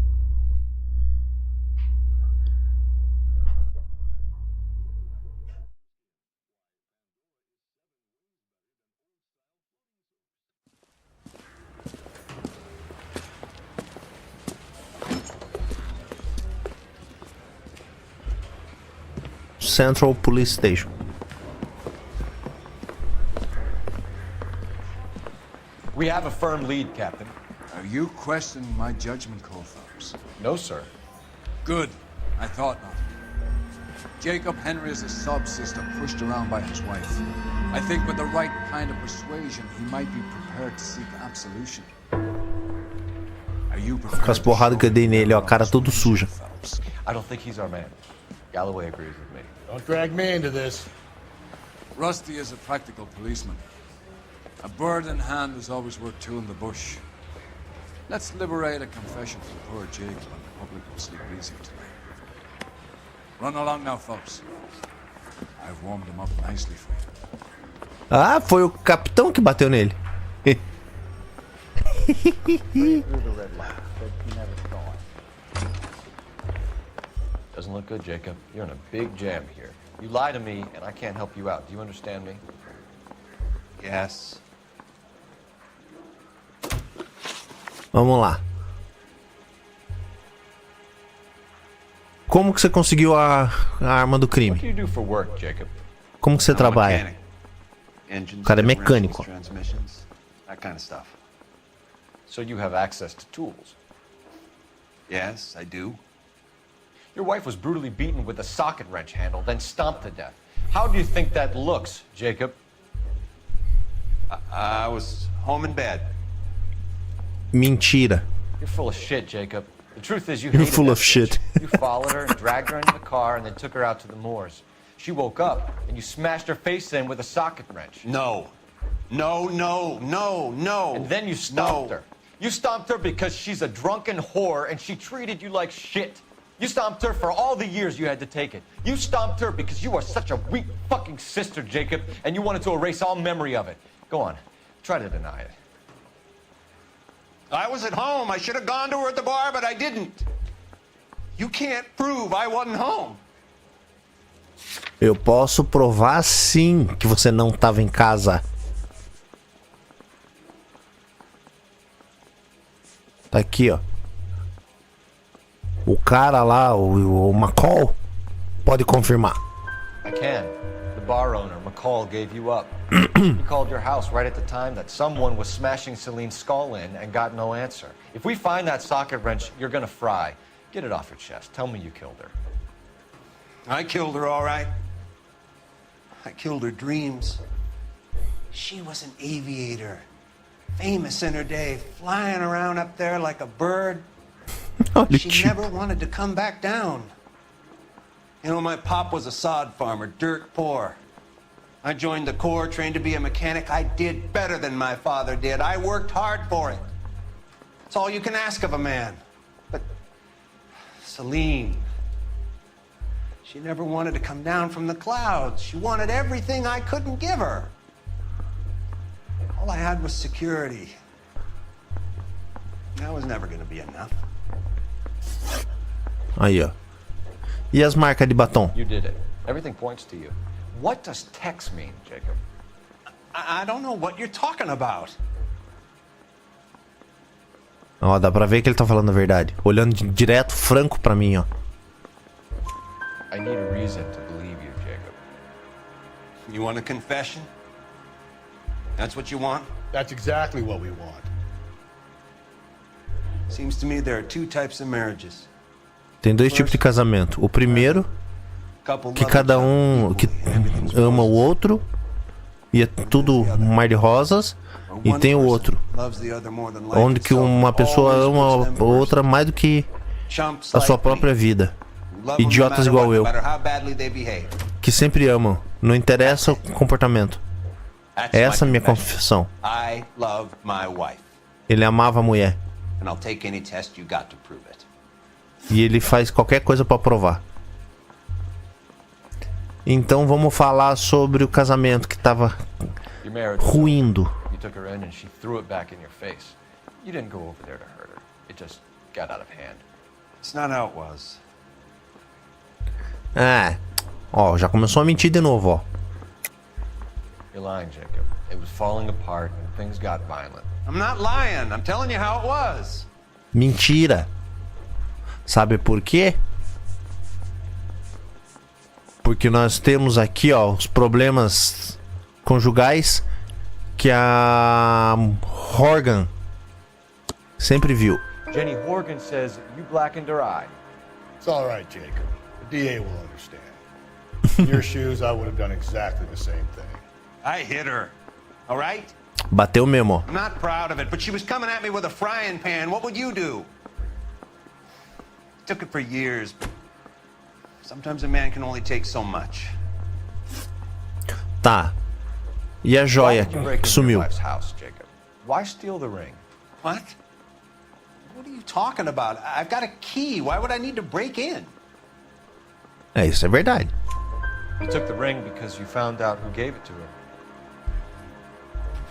Central Police Station. We have a firm lead, Captain. Are you questioning my judgment call, Phelps? No, sir. Good. I thought not. Jacob Henry is a sub-sister pushed around by his wife. I think with the right kind of persuasion, he might be prepared to seek absolution. Are you prepared Com as porradas que eu dei nele, ó, a cara todo suja. I don't think he's our man. Galloway agrees with me. Don't drag me into this. Rusty is a practical policeman. A bird in hand is always worth two in the bush. Let's liberate a confession for poor Jacob, and the public will sleep easy tonight. Run along now, folks. I've warmed him up nicely for you. Ah, foi o capitão que bateu nele. Doesn't look good, Jacob. You're in a big jam here. You lie to me, and I can't help you out. Do you understand me? Yes. Vamos lá. Como que você conseguiu a arma do What do crime? you do for work, Jacob? Como que você trabalha? O cara é mecânico. Transmissions, that kind of stuff. So you have access to tools. Yes, I do. Your wife was brutally beaten with a socket wrench handle, then stomped to death. How do you think that looks, Jacob? I was home in bed. Mentira. You're full of shit, Jacob. The truth is you You're hated full that of shit. bitch. You followed her and dragged her into the car and then took her out to the moors. She woke up and you smashed her face in with a socket wrench. No. No. And then you stomped her. You stomped her because she's a drunken whore and she treated you like shit. You stomped her for all the years you had to take it. You stomped her because you are such a weak fucking sister, Jacob, and you wanted to erase all memory of it. Go on. Try to deny it. I was at home. I should have gone to her at the bar, but I didn't. You can't prove I wasn't home. Eu posso provar sim que você não estava em casa. Tá aqui, ó. O cara lá, o McCall, pode confirmar. I can. The bar owner, McCall, gave you up. He called your house right at the time that someone was smashing Celine's skull in and got no answer. If we find that socket wrench, you're gonna fry. Get it off your chest. Tell me you killed her. I killed her, all right. I killed her dreams. She was an aviator. Famous in her day, flying around up there like a bird. She never wanted to come back down. You know, my pop was a sod farmer, dirt poor. I joined the Corps, trained to be a mechanic. I did better than my father did. I worked hard for it. It's all you can ask of a man. But Celine, she never wanted to come down from the clouds. She wanted everything I couldn't give her. All I had was security. That was never going to be enough. Aí, ó. E as marcas de batom? You did it. Everything points to you. What does Tex mean, Jacob? I don't know what you're talking about. Ó, dá pra ver que ele tá falando a verdade. Olhando direto, franco pra mim, ó. I need a reason to believe you, Jacob. You want a confession? That's what you want? That's exactly what we want. Seems to me there are two types of marriages. Tem dois tipos de casamento. O primeiro que cada um que ama o outro e é tudo um mar de rosas, e tem o outro, onde que uma pessoa ama a outra mais do que a sua própria vida. Idiotas igual eu, que sempre amam, não interessa o comportamento. Essa é a minha confissão. Ele amava a mulher. E ele faz qualquer coisa para provar. Então vamos falar sobre o casamento que estava ruindo. Ó, já começou a mentir de novo, ó. You're lying, Jacob. It was falling apart and things got violent. I'm not lying. I'm telling you how it was. Mentira. Sabe por quê? Porque nós temos aqui, ó, os problemas conjugais que a Horgan sempre viu. Jenny Horgan says you blackened her eye. It's all right, Jacob. The DA will understand. In your shoes, I would have done exactly the same thing. I hit her. All right? Bateu mesmo. I'm not proud of it, but she was coming at me with a frying pan. What would you do? Took it for years. Sometimes a man can only take so much. Tá. E a joia que sumiu? Why steal the ring? What? What are you talking about? I've got a key. Why would I need to break in? É, isso é verdade. You took the ring because you found out who gave it to her.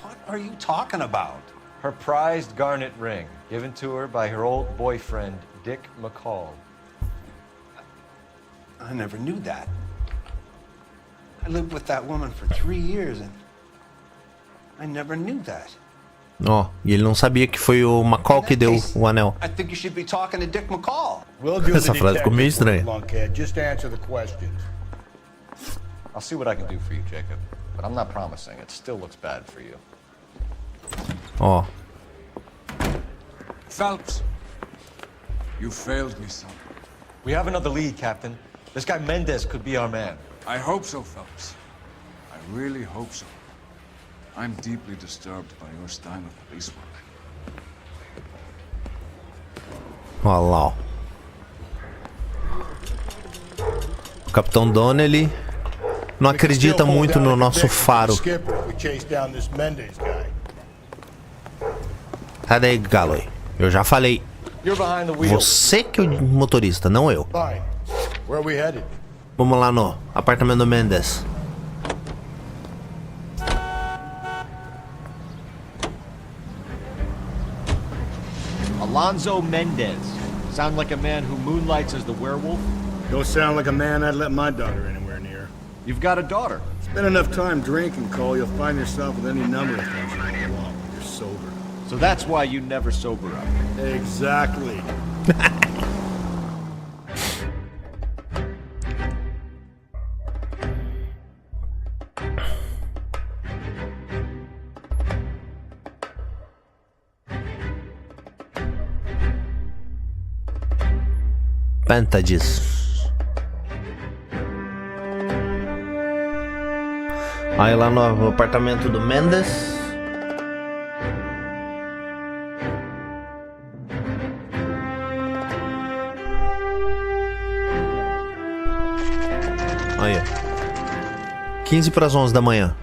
What are you talking about? Her prized garnet ring, given to her by her old boyfriend, Dick McCall. I never knew that. I lived with that woman for 3 years and I never knew that. Ó, e ele não sabia que foi o McCall que deu o anel. I think you should be talking to Dick McCall. Essa frase ficou meio estranha. Just answer the questions. I'll see what I can do for you, Jacob, but I'm not promising. It still looks bad for you. Ó. Phelps, you failed me, son. We have another lead, Captain. This guy Mendez could be our man. I hope so, Phelps. I really hope so. I'm deeply disturbed by your style of police work. Olha lá, ó. O Capitão Donnelly não acredita muito no nosso faro. Sai daí, Galloway. Eu já falei. Você que é o motorista, não eu. Vamos lá no apartamento do Mendes. Alonzo Mendez. Sound like a man who moonlights as the werewolf? Don't sound like a man I'd let my daughter anywhere near. You've got a daughter. Spend enough time drinking, Cole, you'll find yourself with any number of things you don't want when you're sober. So that's why you never sober up. Exactly. Pentadis. Aí lá no apartamento do Mendes. Aí, ó. 15 para as 11 da manhã.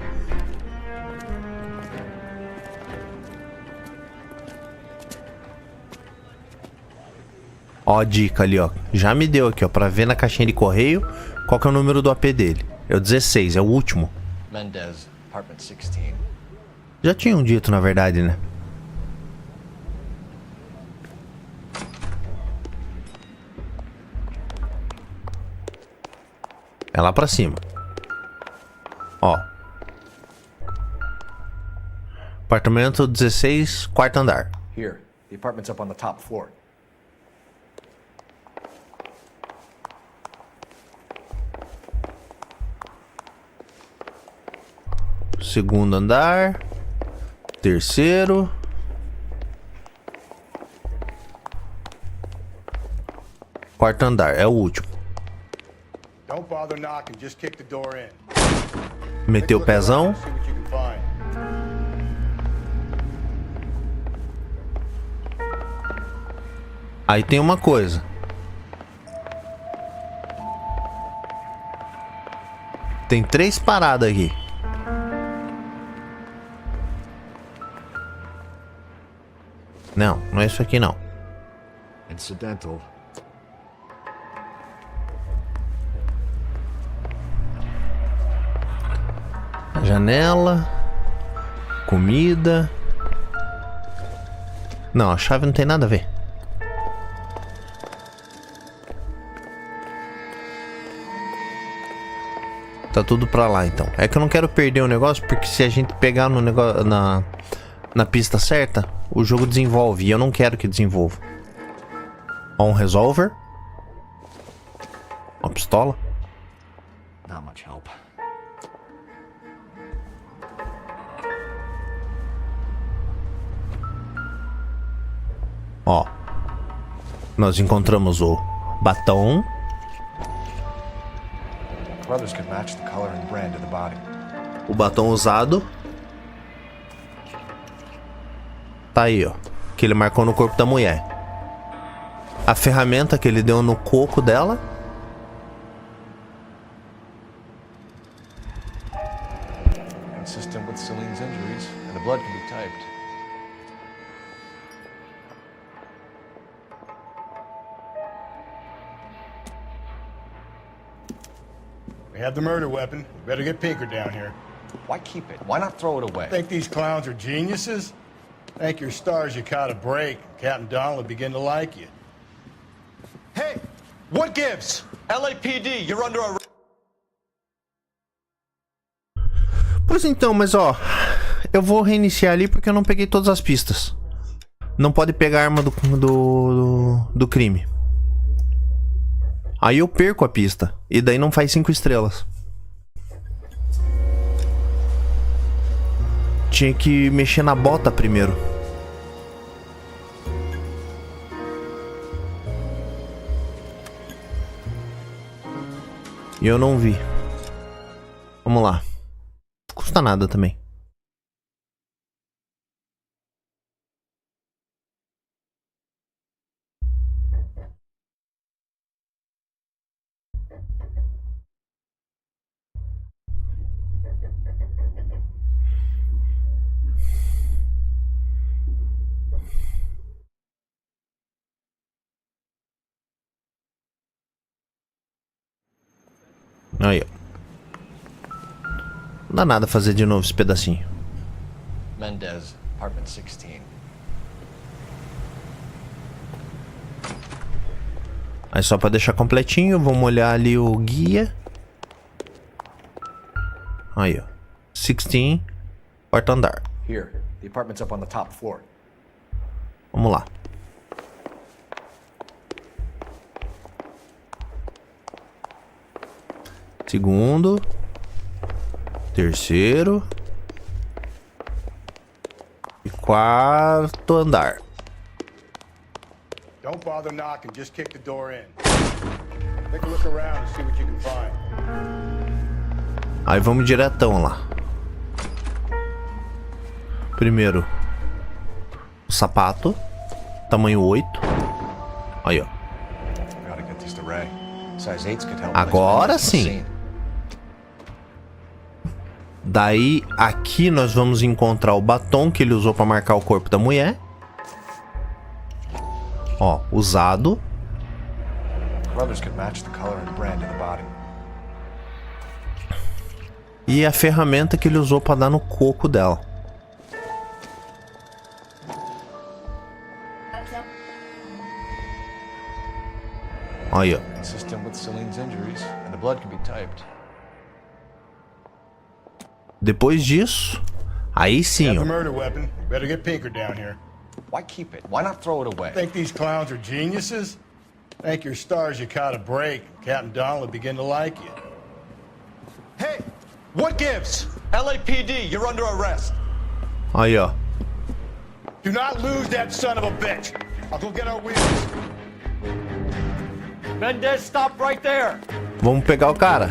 Ó a dica ali, ó. Já me deu aqui, ó, pra ver na caixinha de correio qual que é o número do AP dele. É o 16, é o último. Mendez, apartment 16. Já tinham dito, na verdade, né? É lá pra cima. Ó. Apartamento 16, quarto andar. Here, the apartment's up on the top floor. Segundo andar. Terceiro. Quarto andar, é o último. Don't bother knocking, just kick the door in. Meteu o pezão. See what you can find. Aí tem uma coisa. Tem 3 paradas aqui. Não, não é isso aqui não. Incidental. Janela. Comida. Não, a chave não tem nada a ver. Tá tudo pra lá então. É que eu não quero perder o negócio, porque se a gente pegar no negócio na pista certa, o jogo desenvolve. E eu não quero que desenvolva. Ó, um revolver. Uma pistola. Not much help. Ó. Nós encontramos o batom. Brothers could match the color and brand of the body. O batom usado. Tá aí, ó. Que ele marcou no corpo da mulher. A ferramenta que ele deu no coco dela. Consistent with Celine's injuries, and the blood can be typed. We have the murder weapon. We better get Pinker down here. Why keep it? Why not throw it away? Think these clowns are geniuses? Thank your stars you caught a break. Captain Donald will begin to like you. Hey, what gives? LAPD, you're under arrest. Pois então, mas ó, eu vou reiniciar ali porque eu não peguei todas as pistas. Não pode pegar a arma do crime. Aí eu perco a pista. E daí não faz 5 estrelas. Tinha que mexer na bota primeiro. E eu não vi. Vamos lá. Não custa nada também. Aí, ó. Não dá nada fazer de novo esse pedacinho. Mendez, apartment 16. Aí só pra deixar completinho, vamos olhar ali o guia. Aí, ó. 16, quarto andar. Here, the apartment's up on the top floor. Vamos lá. Segundo. Terceiro. E quarto andar. Don't bother knocking, just kick the door in. Take a look around and see what you can find. Aí vamos diretão lá. Primeiro, o sapato, tamanho 8. Aí, ó. Agora sim. Daí, aqui nós vamos encontrar o batom que ele usou para marcar o corpo da mulher. Ó, usado. E a ferramenta que ele usou para dar no coco dela. Aí, ó. Consistent with Celine's injuries, and the blood can be typed. Depois disso, aí sim, ó. Better get Pinker down here. Why keep it? Why not throw it away? Think these clowns are geniuses? Thank your stars you caught a break. Captain Donald will begin to like you. Hey, what gives? LAPD, you're under arrest. Aí, ó. Do not lose that son of a bitch. I'll go get our wheels. Mendez, stop right there. Vamos pegar o cara.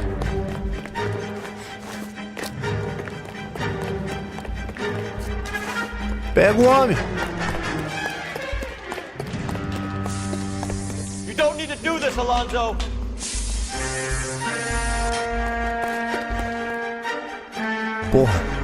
Pega o homem. You don't need to do this, Alonzo. Porra.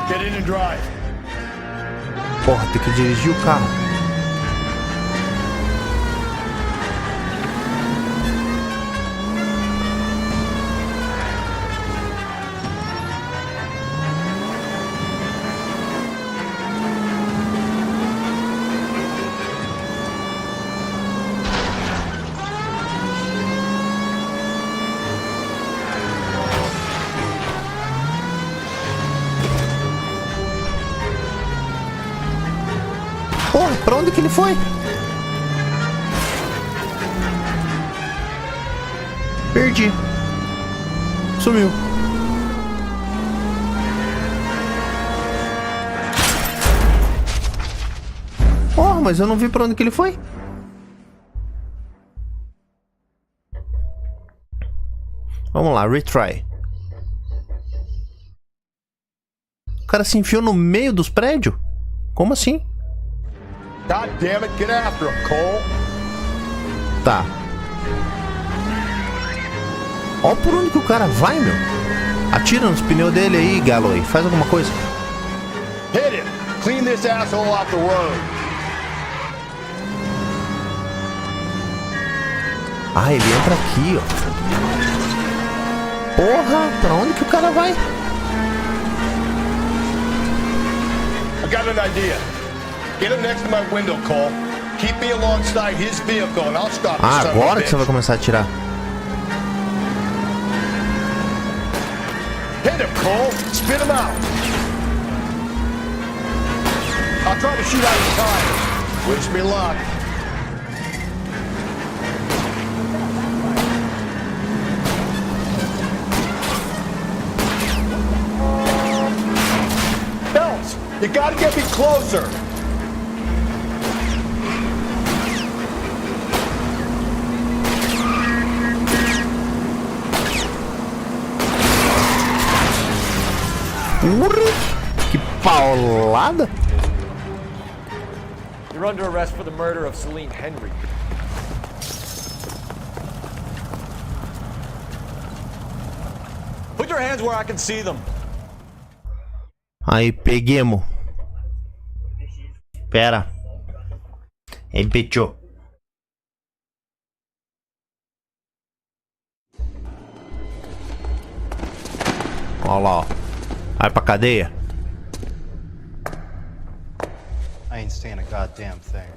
Get in and drive. Porra, tem que dirigir o carro. Porra, pra onde que ele foi? Perdi. Sumiu. Porra, mas eu não vi pra onde que ele foi. Vamos lá, retry. O cara se enfiou no meio dos prédios? Como assim? God damn it, get after him, Cole. Tá. Ó por onde que o cara vai, meu. Atira nos pneus dele aí, Galloway. Faz alguma coisa. Hit him. Clean this asshole off the road. Ah, ele entra aqui, ó. Porra, pra onde que o cara vai? I got an idea. Get him next to my window, Cole. Keep me alongside his vehicle and I'll stop this son of a Agora que você vai bitch. começar a atirar. Hit him, Cole. Spit him out. I'll try to shoot out his tires. Wish me luck. Phelps, you gotta get me closer. Que paulada! You're under arrest for the murder of Celine Henry. Put your hands where I can see them. Aí, peguemos. Pera. Aí, bicho. Olha lá, ó. Vai pra cadeia. I ain't saying a goddamn thing.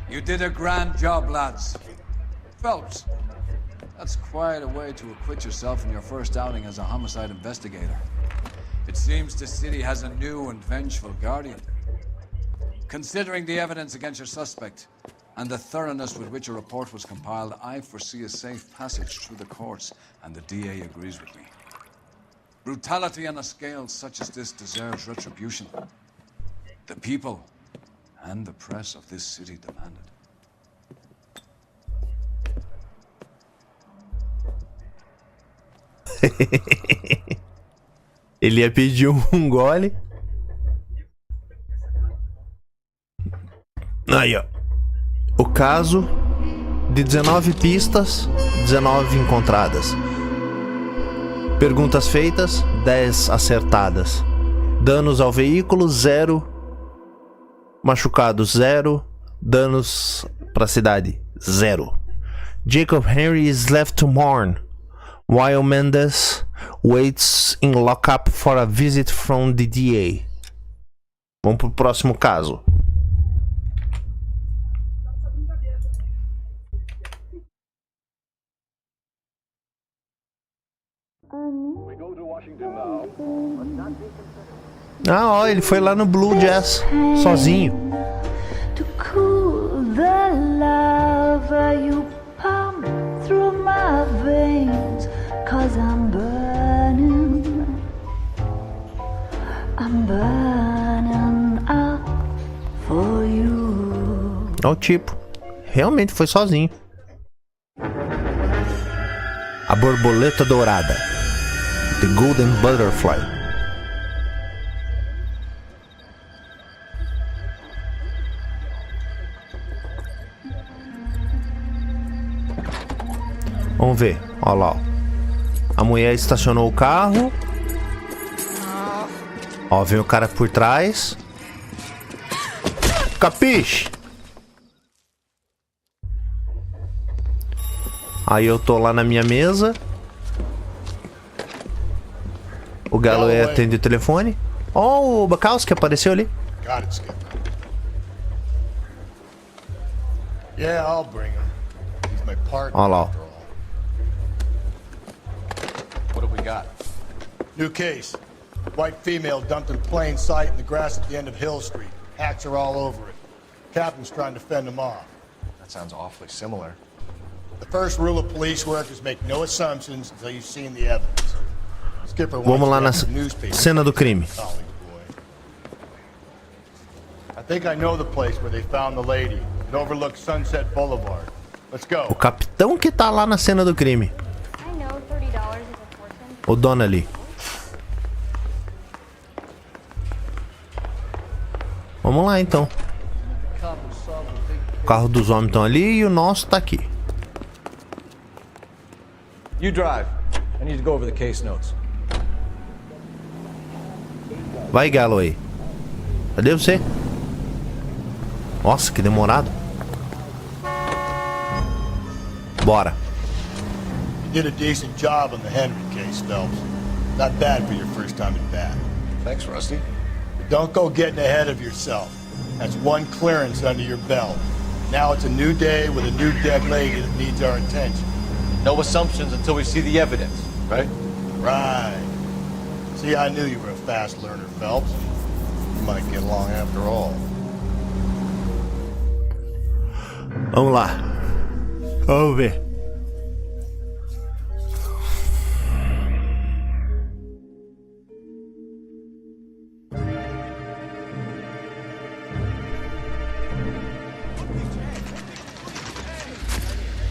You did a grand job, lads. Phelps, that's quite a way to acquit yourself in your first outing as a homicide investigator. It seems the city has a new and vengeful guardian. Considering the evidence against your suspect and the thoroughness with which a report was compiled, I foresee a safe passage through the courts, and the DA agrees with me. Brutality on a scale such as this deserves retribution. The people and the press of this city demand it. Ele ia pedir um gole. Aí, ó. O caso de 19 pistas, 19 encontradas. Perguntas feitas, 10 acertadas. Danos ao veículo, 0. Machucados, 0. Danos para a cidade, 0. Jacob Henry is left to mourn, while Mendes waits in lockup for a visit from the DA. Vamos pro próximo caso. We go to Washington now. Ah, ó, ele foi lá no Blue Jazz, sozinho. To cool the lava you pump through my veins, 'cause I'm burning up for you. Ó o tipo, realmente foi sozinho. A borboleta dourada, The Golden Butterfly. Vamos ver, olha lá, ó. A mulher estacionou o carro. Ó, vem o cara por trás. Capiche? Aí eu tô lá na minha mesa. O Galloway atende o telefone. Ó, o Bukowski apareceu ali. Got it, Skipper. Yeah, I'll bring him. He's my partner. Olha lá, ó. What do we got? New case. White female dumped in plain sight in the grass at the end of Hill Street. Hacks are all over it. Captain's trying to fend them off. That sounds awfully similar. The first rule of police work is make no assumptions until you've seen the evidence. Skipper Vamos lá na wants to have the newspaper. cena do crime. Golly, boy. I think I know the place where they found the lady. It overlooks Sunset Boulevard. Let's go. O capitão que tá lá na cena do crime. I know $30 is a fortune. O Donnelly. Vamos lá então. O carro dos homens estão ali e o nosso tá aqui. You drive. I need to go over the case notes. Vai, Galloway. Cadê você? Nossa, que demorado. Bora. You did a decent job on the Henry case, Phelps. Not bad for your first time at bat. Thanks, Rusty. But don't go getting ahead of yourself. That's one clearance under your belt. Now it's a new day with a new dead lady that needs our attention. No assumptions until we see the evidence, right? Right. See, I knew you were a fast learner, Phelps. You might get along after all. Vamos lá. Vamos ver.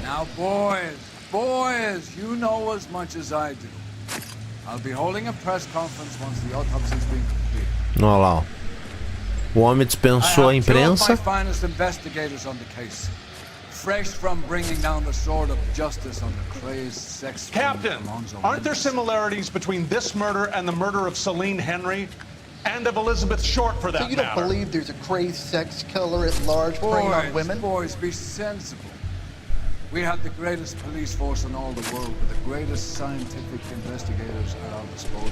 Now, boys, you know as much as I do. I'll be holding a press conference once the autopsy's been completed. Olha lá, ó. O homem dispensou a imprensa. I have two of my finest investigators on the case. Fresh from bringing down the sword of justice on the crazed sex... Captain, aren't there similarities between this murder and the murder of Celine Henry? And of Elizabeth Short, for that So you don't matter? believe there's a crazed sex killer at large preying on women? Boys, be sensible. We have the greatest police force in all the world with the greatest scientific investigators at our disposal.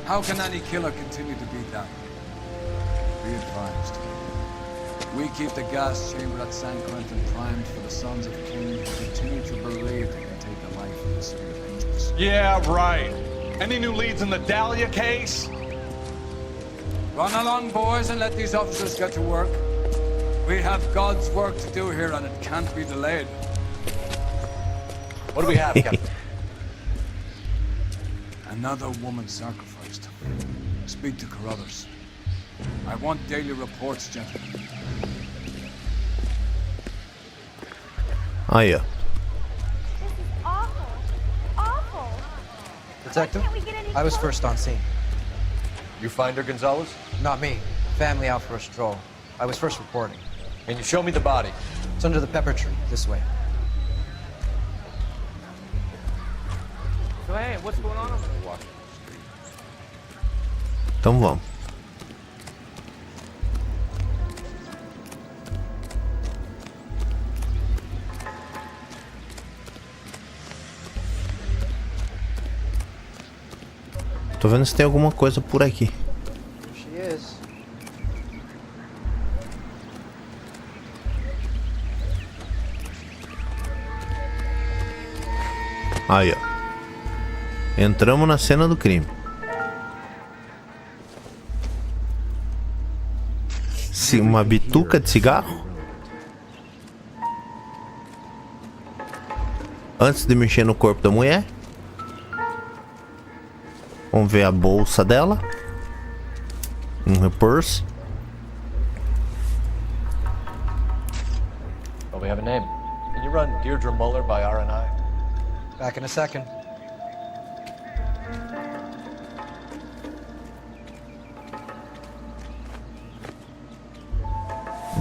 How can any killer continue to beat that? Be advised. We keep the gas chamber at San Quentin primed for the sons of King who continue to believe they can take the life of the city of angels. Yeah, right. Any new leads in the Dahlia case? Run along, boys, and let these officers get to work. We have God's work to do here, and it can't be delayed. What do we have, Captain? Another woman sacrificed. Speak to Carruthers. I want daily reports, gentlemen. Aí, ó. Awful. Awful. Detective, I was first on scene. You find her, Gonzalez? Not me. Family out for a stroll. I was first reporting. Can you show me the body? It's under the pepper tree, this way. So hey, what's going on over there? Então vamos. Tô vendo se tem alguma coisa por aqui. She is. Aí, ó. Entramos na cena do crime. Uma bituca de cigarro? Antes de mexer no corpo da mulher. Vamos ver a bolsa dela. Purse. Oh, we have a name. Can you run Deirdre Muller by R&I? Back in a second.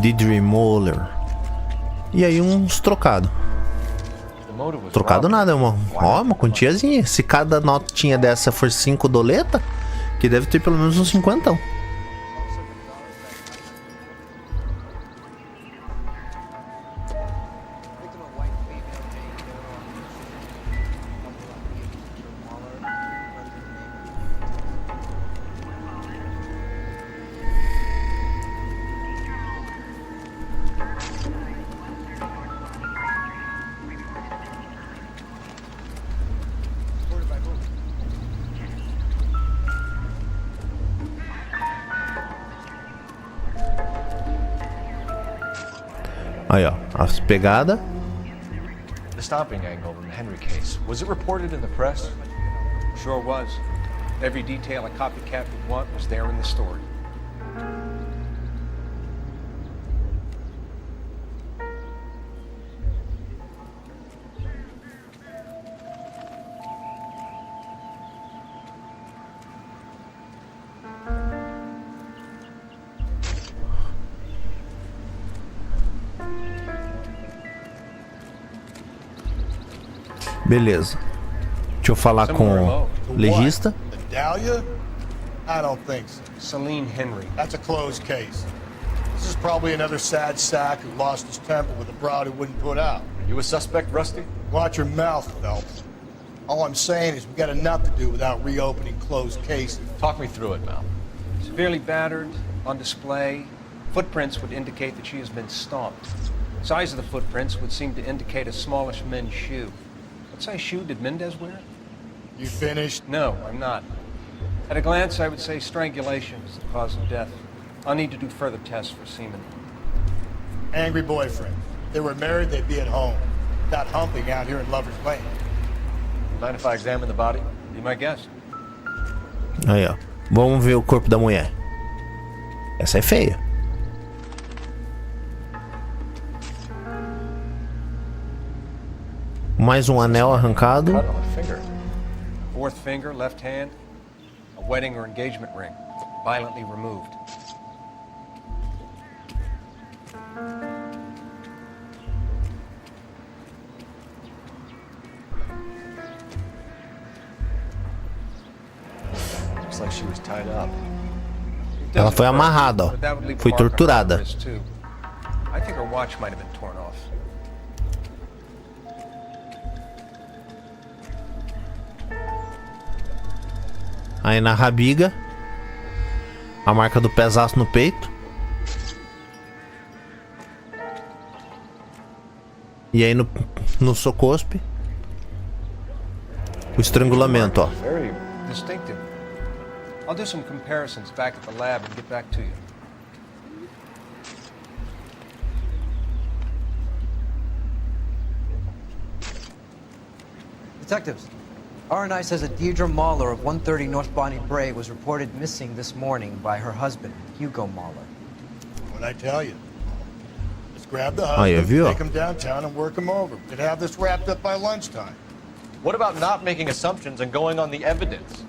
Deirdre Muller. E aí uns trocados. Trocado nada, é uma quantiazinha. Se cada notinha dessa for 5 doleta, que deve ter pelo menos uns 50. Aí, ó, as pegadas. The stomping angle in the Henry case, was it reported in the press? Sure was. Every detail a copycat would want was there in the story. Beleza. Deixa eu falar com o legista. Dahlia? I don't think so. Celine Henry. That's a closed case. This is probably another sad sack who lost his temper with a broad who wouldn't put out. You a suspect, Rusty? Watch your mouth, Phelps. All I'm saying is we got enough to do without reopening closed cases. Talk me through it, Mal. Severely battered, on display. Footprints would indicate that she has been stomped. Size of the footprints would seem to indicate a smallish men's shoe. What size shoe did Mendez wear? You finished? No, I'm not. At a glance, I would say strangulation is the cause of death. I'll need to do further tests for semen. Angry boyfriend. If they were married, they'd be at home. Not humping out here in Lover's Lane. Mind if I examine the body? Be my guest. Aí, ó. Vamos ver o corpo da mulher. Essa é feia. Mais um anel arrancado. Fourth finger, left hand. A wedding or engagement ring. Violently removed. Looks like she was tied up. Ela foi amarrada, ó. Foi torturada. I think her watch might have been torn off. Aí na rabiga, a marca do pesaço no peito. E aí no socospe, o estrangulamento, ó. Very distinctive. I'll do some comparisons back at the lab and get back to you. Detectives, R&I says that Deirdre Mahler of 130 North Bonnie Bray was reported missing this morning by her husband, Hugo Mahler. What'd I tell you? Let's grab the husband, take him downtown and work him over. We'd have this wrapped up by lunchtime. What about not making assumptions and going on the evidence?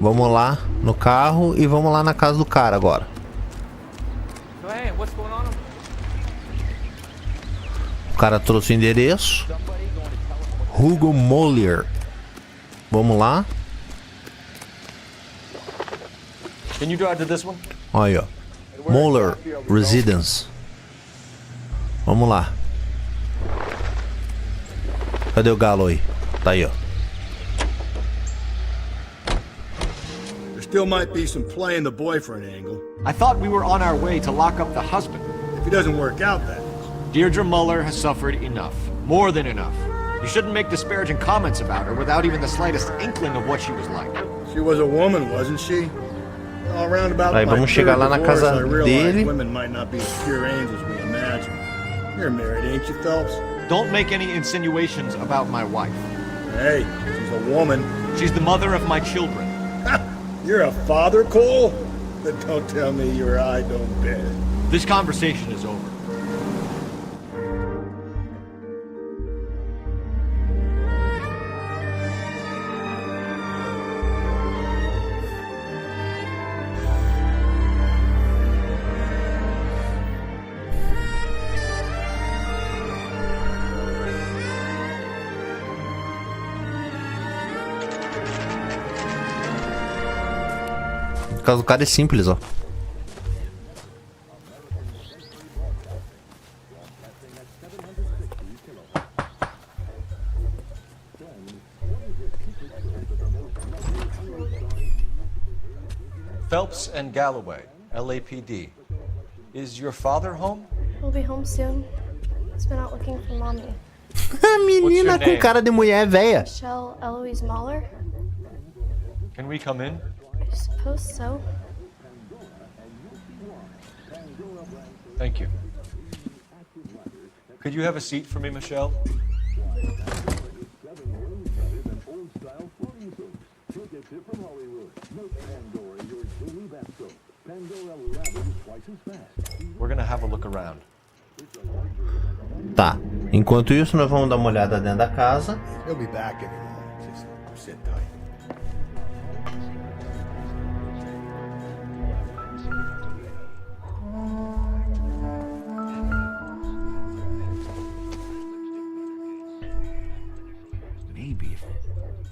Vamos lá no carro e vamos lá na casa do cara agora. So, hey, what's going on? O cara trouxe o endereço. Hugo Mahler. Vamos lá. Can you drive to this one? Olha, ó. Mahler Residence. Vamos lá. Cadê o galo aí? Tá aí, ó. There still might be some play in the boyfriend angle. I thought we were on our way to lock up the husband. If he doesn't work out, that is. Deirdre Muller has suffered enough. More than enough. You shouldn't make disparaging comments about her without even the slightest inkling of what she was like. She was a woman, wasn't she? Aí vamos chegar lá na casa dele. Women might not be as pure angels we imagine. You're married, ain't you, Phelps? Don't make any insinuations about my wife. Hey, she's a woman. She's the mother of my children. You're a father, Cole? Then don't tell me your eye don't bend. This conversation is over. O caso do cara é simples, ó. Phelps and Galloway, LAPD. Is your father home? He'll be home soon. He's been out looking for mommy. A menina com cara de mulher velha. Michelle Eloise Mahler? Can we come in? I suppose so. Thank you. Could you have a seat for me, Michelle? We're gonna have a look around. Tá. Enquanto isso, nós vamos dar uma olhada dentro da casa. He'll be back any moment. Just sit tight. Maybe.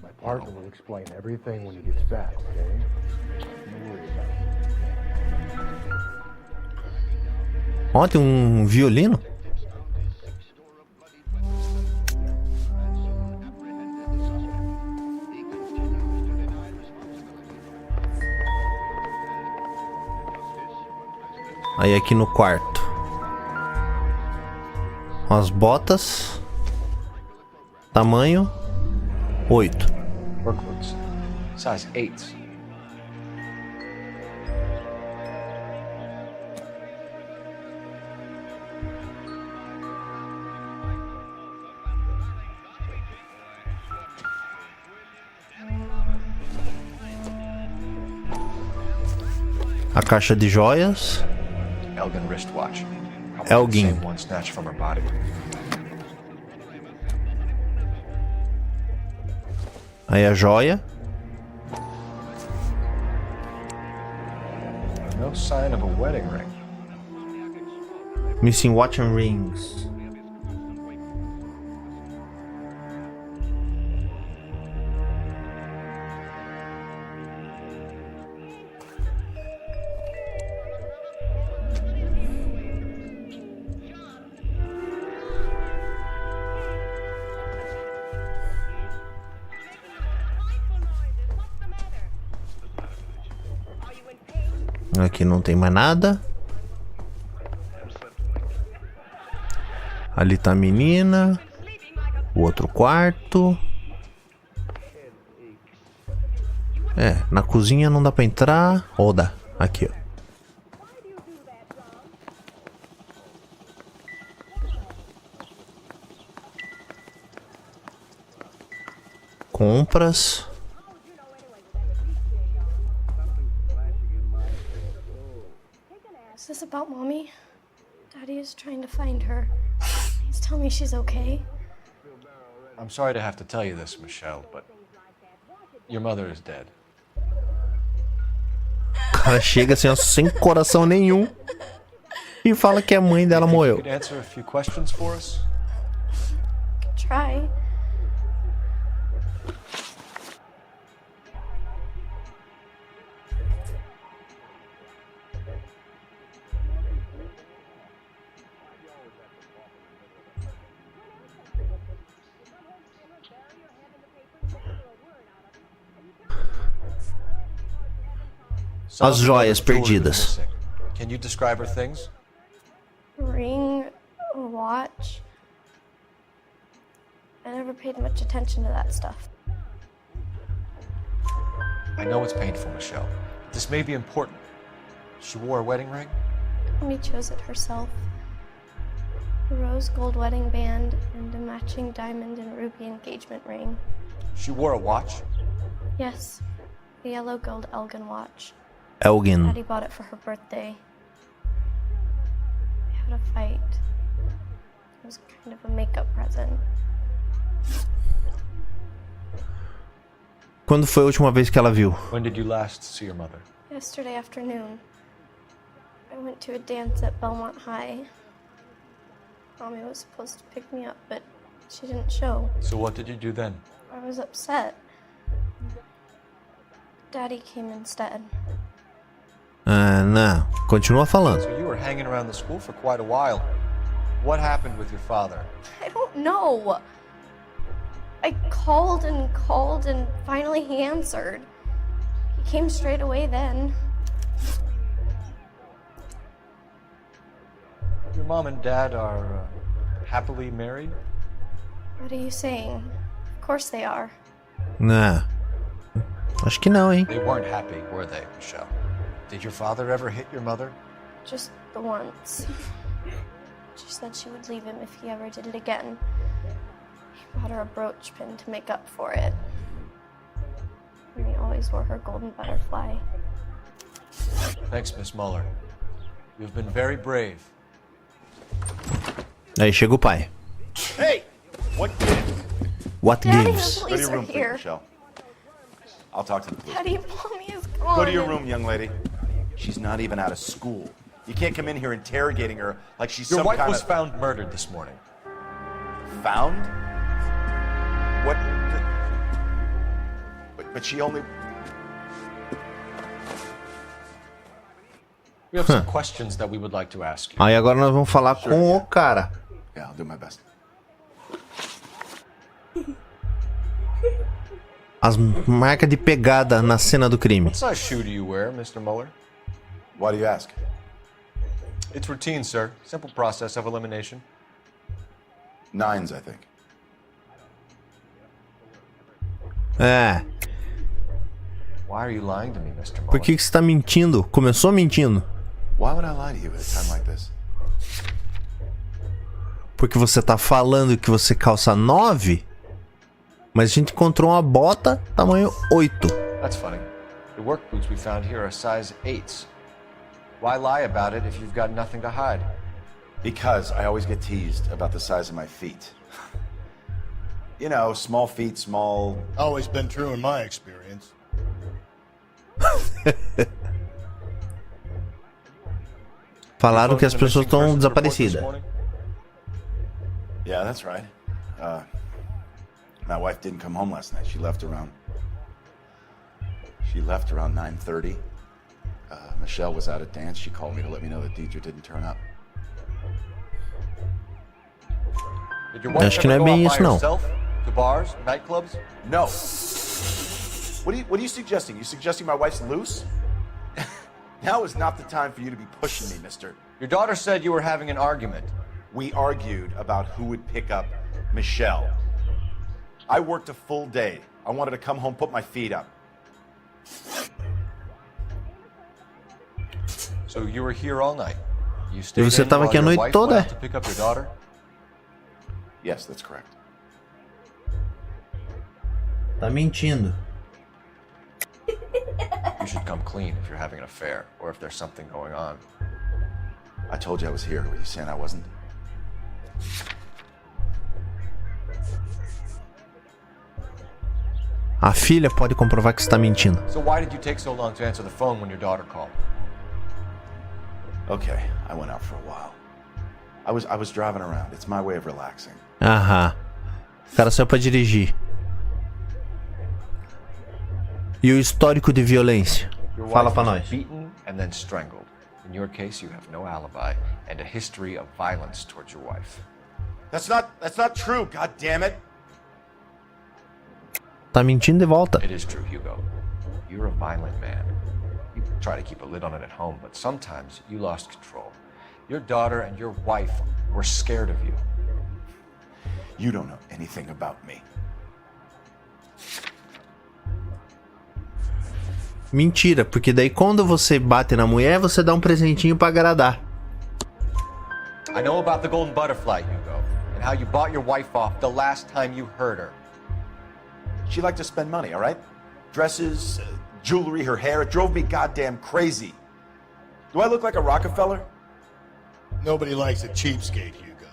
My partner will explain everything when he gets back, okay? Don't worry about it. Ó, tem um violino. Aí aqui no quarto. As botas. Tamanho 8. Workbooks. Size 8. A caixa de joias. Elgin wristwatch. Elgin. Same one snatched from her body. Aí a joia. No sign of a wedding ring. Missing watch and rings. Aqui não tem mais nada. Ali tá a menina. O outro quarto. É, na cozinha não dá pra entrar. Ou dá. Aqui, ó. Compras. Is this about mommy? Daddy is trying to find her. Please tell me she's okay. I'm sorry to have to tell you this, Michelle, but your mother is dead. O cara chega assim, ó, sem coração nenhum. E fala que a mãe dela morreu. Could answer a few questions for us? Try. As joias perdidas. Can you describe her things? Ring, watch. I never paid much attention to that stuff. I know it's painful, Michelle. This may be important. She wore a wedding ring? Mommy chose it herself. A rose gold wedding band and a matching diamond and ruby engagement ring. She wore a watch? Yes, a yellow gold Elgin watch. Elgin. Daddy bought it for her birthday. We had a fight. It was kind of a makeup present. Quando foi a última vez que ela viu? When did you last see your mother? Yesterday afternoon, I went to a dance at Belmont High. Mommy was supposed to pick me up, but she didn't show. So what did you do then? I was upset. Daddy came instead. Ah, não. Continua falando. So you were hanging around the school for quite a while. What happened with your father? I don't know. I called and finally he answered. He came straight away then. Your mom and dad are happily married? What are you saying? Of course they are. Nah. Acho que não, hein? They weren't happy, were they, Michelle? Did your father ever hit your mother? Just the once. She said she would leave him if he ever did it again. He bought her a brooch pin to make up for it. And he always wore her golden butterfly. Thanks, Miss Muller. You've been very brave. Aí chega o pai. Hey! What gives? What Daddy, gives? the Go to police your are room, please, here. Michelle. I'll talk to the police. Daddy, Mommy is gone. Go to your room, young lady. She's not even out of school. You can't come in here interrogating her like she's Your some wife kind was of... found murdered this morning. Found? What? But she only... We have some questions that we would like to ask you. Aí agora nós vamos falar com o cara. Yeah, I'll do my best. As marcas de pegada na cena do crime. What size shoe do you wear, Mr. Muller? Why do you ask? It's routine, sir. Simple process of elimination. 9s, I think. É. Why are you lying to me, Mr. Muller? Por que você tá mentindo? Começou mentindo. Why would I lie to you at a time like this? Porque você tá falando que você calça 9, mas a gente encontrou uma bota tamanho 8. That's funny. The work boots we found here are size 8s. Why lie about it if you've got nothing to hide? Because I always get teased about the size of my feet. You know, small feet, small... Always been true in my experience. Falaram que as pessoas estão desaparecidas. Yeah, that's right. My wife didn't come home last night. She left around 9:30. Michelle was out at dance. She called me to let me know that Deidre didn't turn up. Did your wife ever go out by herself? To bars, nightclubs? No. What are you suggesting? You suggesting my wife's loose? Now is not the time for you to be pushing me, mister. Your daughter said you were having an argument. We argued about who would pick up Michelle. I worked a full day. I wanted to come home, put my feet up. So you were here all night. You E stayed você in tava while aqui a your noite wife toda? went out to pick up your daughter? Yes, that's correct. Tá mentindo. You should come clean if you're having an affair or if there's something going on. I told you I was here. Were you saying I wasn't? A filha pode comprovar que você tá mentindo. So why did you take so long to answer the phone when your daughter called? Okay, I went out for a while. I was driving around. It's my way of relaxing. Aham. O cara saiu pra dirigir. E o histórico de violência? Your Fala wife pra was nós. beaten and then strangled. In your case, you have no alibi and a history of violence towards your wife. That's not true, god damn it. Tá mentindo de volta. It is true, Hugo. You're a violent man. You try to keep a lid on it at home, but sometimes you lost control. Your daughter and your wife were scared of you. You don't know anything about me. Mentira, porque daí quando você bate na mulher, você dá um presentinho pra agradar. I know about the golden butterfly, Hugo, and how you bought your wife off the last time you hurt her. She liked to spend money, all right? Dresses, jewelry, her hair. It drove me goddamn crazy. Do I look like a Rockefeller? Nobody likes a cheapskate, Hugo.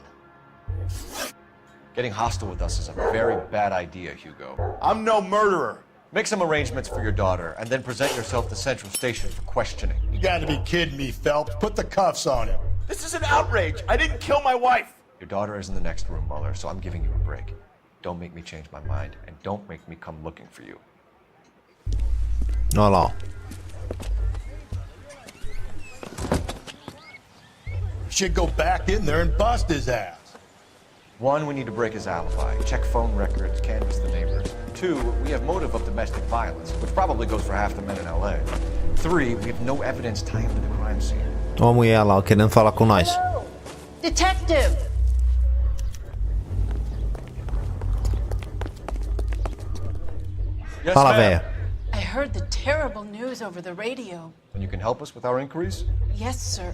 Getting hostile with us is a very bad idea, Hugo. I'm no murderer. Make some arrangements for your daughter, and then present yourself to Central Station for questioning. You gotta be kidding me, Phelps. Put the cuffs on him. This is an outrage. I didn't kill my wife. Your daughter is in the next room, Mueller, so I'm giving you a break. Don't make me change my mind, and don't make me come looking for you. Olha lá, ó. Should go back in there and bust his ass. One, we need to break his alibi. Check phone records, canvass the neighbors. Two, we have motive of domestic violence, which probably goes for half the men in LA. Three, we have no evidence tying him to the crime scene. Ó a mulher lá, ó, querendo falar com nós. Detective! Yes, Fala, ma'am. véia. I heard the terrible news over the radio. And you can help us with our inquiries? Yes, sir.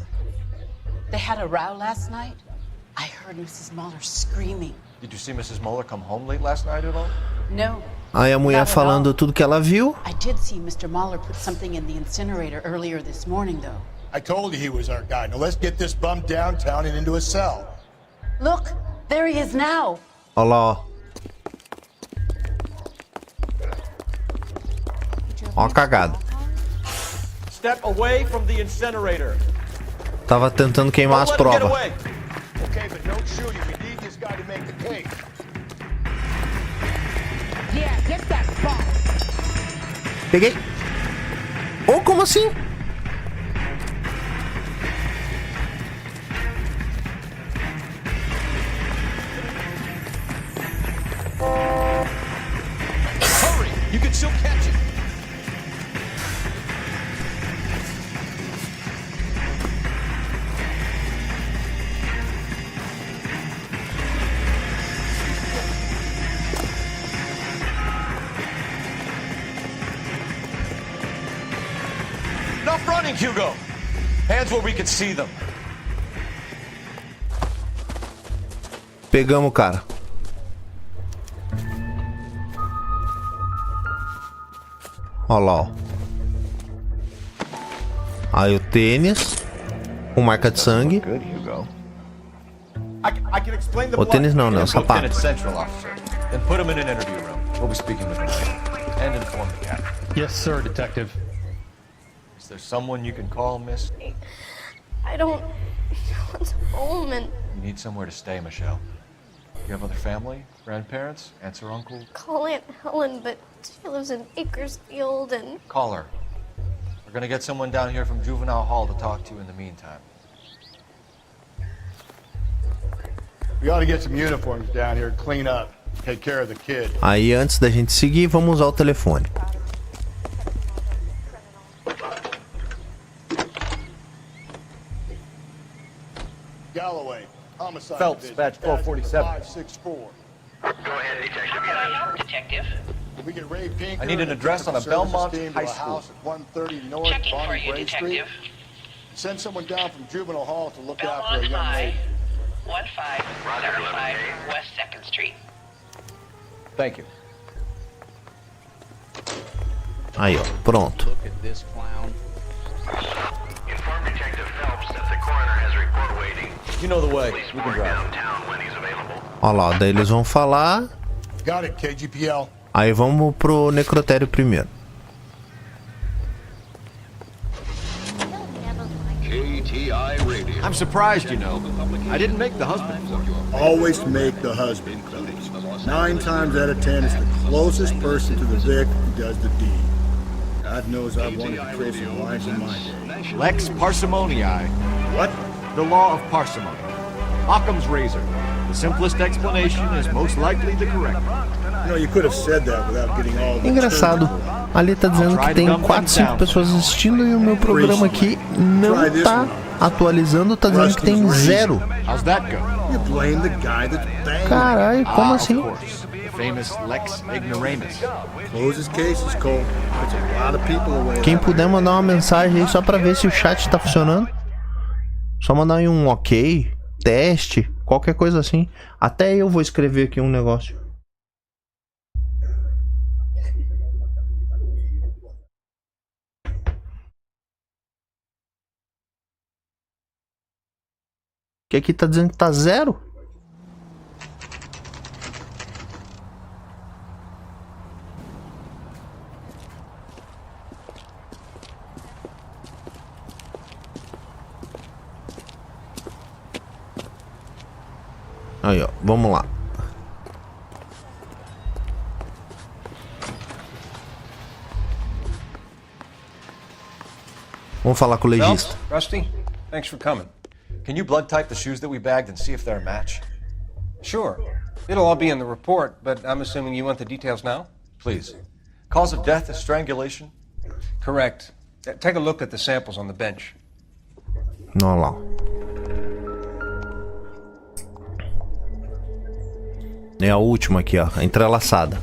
They had a row last night. I heard Mrs. Mueller screaming. Did you see Mrs. Mueller come home late last night at all? No. Aí a mulher falando tudo que ela viu. I did see Mr. Mueller put something in the incinerator earlier this morning, though. I told you he was our guy. Now let's get this bum downtown and into a cell. Look, there he is now. Olha lá, ó. Ó a cagada. Step away from the incinerator. Tava tentando queimar as provas. Okay, but don't shoot him. We need this guy to make the case. Yeah, get that spot. Peguei. Ou como assim? Hurry! You can still catch it. Enough running, Hugo. Hands where we can see them. Pegamos o cara. Olha lá, ó. Aí o tênis. Com marca de sangue. O tênis não, né? O sapato. Central officer. Then put him in an interview room. We'll be speaking with him later. And inform the captain. Yes, sir, Detective. Is there someone you can call, miss? I don't want home and You need somewhere to stay, Michelle. You have other family? Grandparents? Aunts or uncles? call Aunt Helen, but she lives in Bakersfield and Call her. We're gonna get someone down here from Juvenile Hall to talk to you in the meantime. We ought to get some uniforms down here, clean up, take care of the kid. Aí antes da gente seguir, vamos usar o telefone. Galloway, homicide. Phelps, division, badge 1247. 564. Go ahead, Detective. Can I help, Detective? We get Ray Pinker. I need an address on a Services Belmont team to High a School. house at 130 North Checking for Bonnie you, Bray Street. Detective. Send someone down from Juvenile Hall to look after a Belmont young High, lady. 1575 West 2nd Street. Thank you. Aí, ó. Pronto. Look at this clown. Inform Detective Phelps that the coroner has a report waiting. You know the way. Police We can report drive. downtown when he's available. Olha lá, daí eles vão falar. Got it, KGPL. Aí vamos pro necrotério primeiro. KTI Radio. I'm surprised, you know. I didn't make the husband for you. Always make the husband, Phelps. 9 times out of 10, it's the closest person to the victim who does the deed. God knows I've wanted to create some lives in my day. Lex parsimoniae. What? The law of parsimony. Occam's razor. The simplest explanation is most likely the correct. You know, you could have said that without getting all the Engraçado. Ali tá dizendo que tem 4, 5 pessoas assistindo e o meu programa aqui não tá Atualizando, tá dizendo que tem 0. How's that go? You blame the guy that's banged. Caralho, como assim? Of course. The famous Lex Ignoramus. Close his cases, Cole. Puts a lot of people away. Quem puder mandar uma mensagem aí só pra ver se o chat tá funcionando. Só mandar aí um ok, teste, qualquer coisa assim. Até eu vou escrever aqui um negócio. Que aqui tá dizendo que tá 0. Aí, ó, vamos lá. Vamos falar com o legista. Rusty, thanks for coming. Can you blood type the shoes that we bagged and see if they're a match? Sure. It'll all be in the report, but I'm assuming you want the details now? Please. Cause of death is strangulation? Correct. Take a look at the samples on the bench. Não, lá. É a última aqui, ó, a entrelaçada.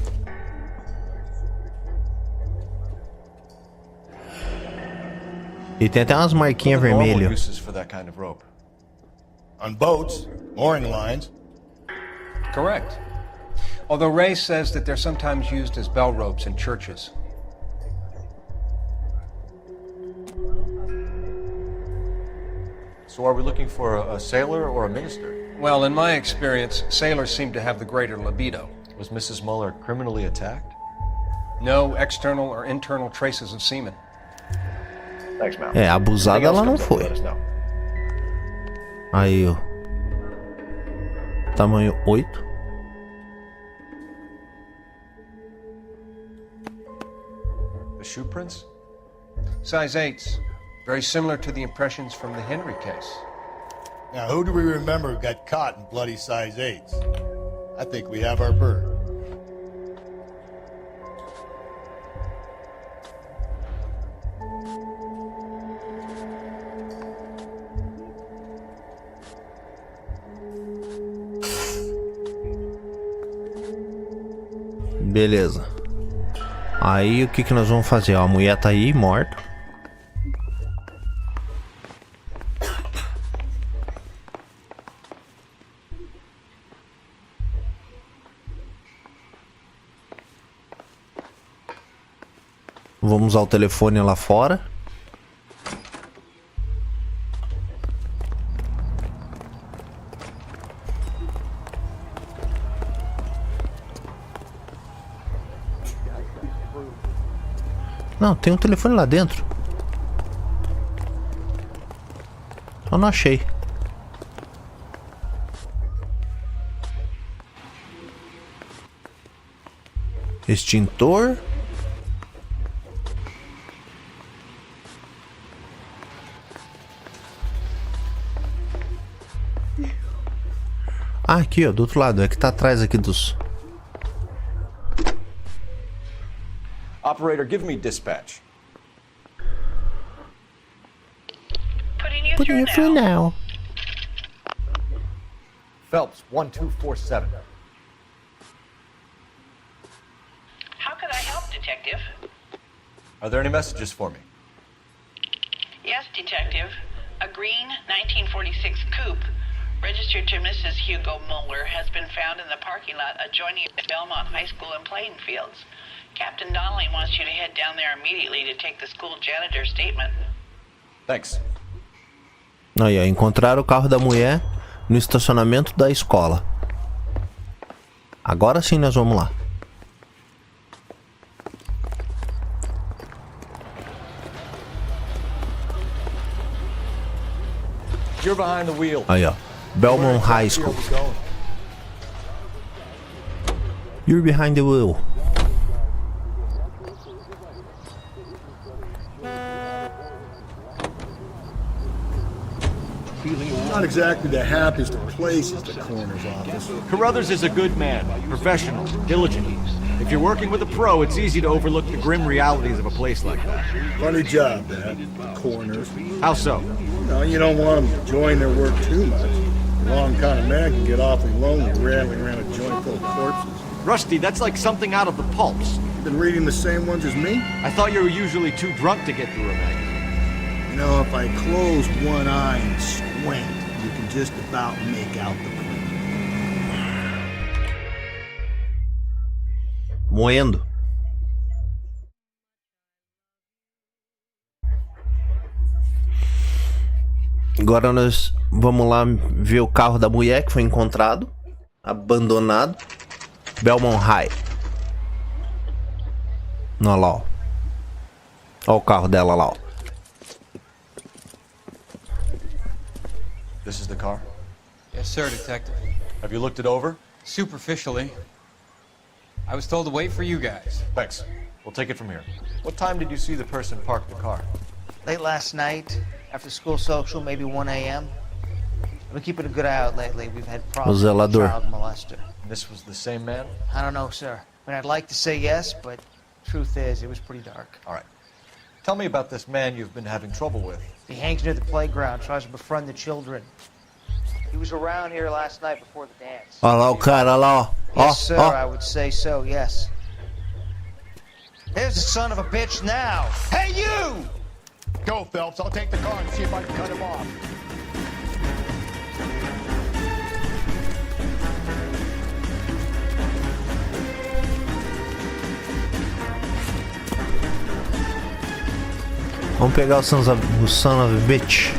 E tem até umas marquinhas vermelhas. On boats, mooring lines. Correct. Although Ray says that they're sometimes used as bell ropes in churches. So are we looking for a sailor or a minister? Well, in my experience, sailors seem to have the greater libido. Was Mrs. Muller criminally attacked? No external or internal traces of semen. Thanks, Mal. É, abusada ela não foi. Aí, ó. Tamanho 8. The shoe prints? Size 8s. Very similar to the impressions from the Henry case. Now, who do we remember got caught in bloody size 8s? I think we have our bird. Beleza. Aí o que nós vamos fazer? Ó, a mulher tá aí, morta. Vamos usar o telefone lá fora. Não, tem um telefone lá dentro. Só não achei. Extintor. Ah, aqui, ó, do outro lado. É que tá atrás aqui dos... Operator, give me dispatch. Putting you through now. Phelps, 1247. How could I help, Detective? Are there any messages for me? Yes, Detective. A green 1946 coupe, registered to Mrs. Hugo Muller, has been found in the parking lot adjoining Belmont High School and playing fields. Captain Donnelly wants you to head down there immediately to take the school janitor's statement. Thanks. Aí, ó, encontraram o carro da mulher no estacionamento da escola. Agora sim nós vamos lá. You're behind the wheel. Aí, ó. Belmont High School. You're behind the wheel. Not exactly the happiest of places, the coroner's office. Carruthers is a good man, professional, diligent. If you're working with a pro, it's easy to overlook the grim realities of a place like that. Funny job, that. Corners. How so? No, you don't want them to join their work too much. The wrong kind of man can get awfully lonely rattling around a joint full of corpses. Rusty, that's like something out of the pulps. You been reading the same ones as me? I thought you were usually too drunk to get through a magazine. You know, if I close one eye and squint, you can just about make out the print. Moendo. Agora nós vamos lá ver o carro da mulher que foi encontrado, abandonado. Belmont High. Olha lá, ó. Olha o carro dela lá, ó. This is the car? Yes, sir, Detective. Have you looked it over? Superficially. I was told to wait for you guys. Thanks. We'll take it from here. What time did you see the person park the car? Late last night, after school social, maybe 1 a.m. I've been keeping a good eye out lately. We've had problems with a child molester. And this was the same man? I don't know, sir. I mean, I'd like to say yes, but truth is, it was pretty dark. All right. Tell me about this man you've been having trouble with. He hangs near the playground, tries to befriend the children. He was around here last night before the dance. Olha lá o cara, olha lá, ó. Yes, sir, I would say so, yes. There's the son of a bitch now. Hey, you! Go, Phelps. I'll take the car and see if I can cut him off. Vamos pegar o son of a bitch.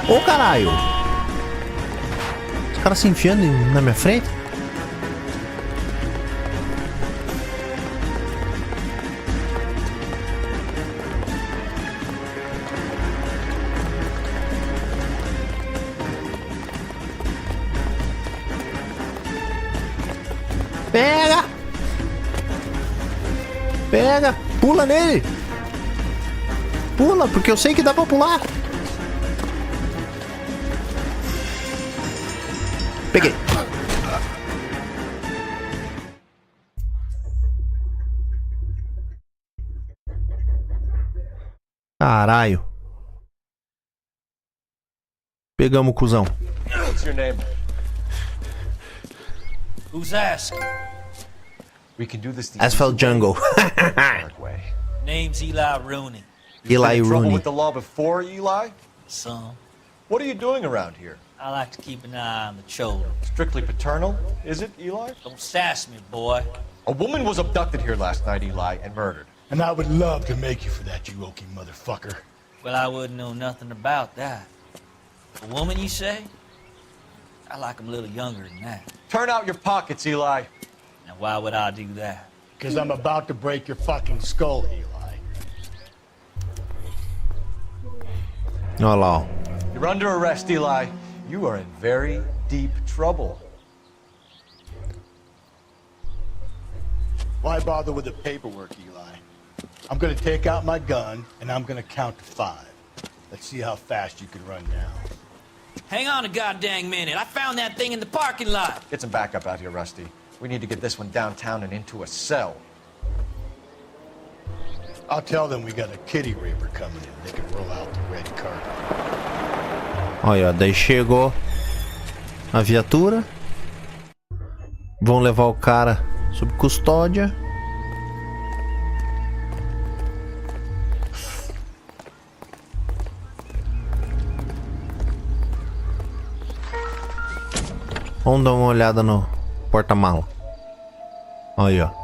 Ô caralho! Os caras se enfiando na minha frente? Pega! Pega! Pula nele! Pula, porque eu sei que dá pra pular! Peguei! Caralho! Pegamos o cuzão. What's your name? Who's asking? We can do this the Asphalt Jungle. way. Name's Eli Rooney. Eli Trouble Rooney. with the law before, Eli? Some. What are you doing around here? I like to keep an eye on the children. Strictly paternal, is it, Eli? Don't sass me, boy. A woman was abducted here last night, Eli, and murdered. And I would love to make you for that, you oaky motherfucker. Well, I wouldn't know nothing about that. A woman, you say? I like them a little younger than that. Turn out your pockets, Eli. Now, why would I do that? Because I'm about to break your fucking skull, Eli. Olha lá, ó. You're under arrest, Eli. You are in very deep trouble. Why bother with the paperwork, Eli? I'm gonna take out my gun, and I'm gonna count to 5. Let's see how fast you can run now. Hang on a goddamn minute. I found that thing in the parking lot. Get some backup out here, Rusty. We need to get this one downtown and into a cell. I'll tell them we got a kitty raper coming in. They can roll out the red carpet. Olha, daí chegou a viatura. Vão levar o cara sob custódia. Vamos dar uma olhada no porta-mala. Olha, ó.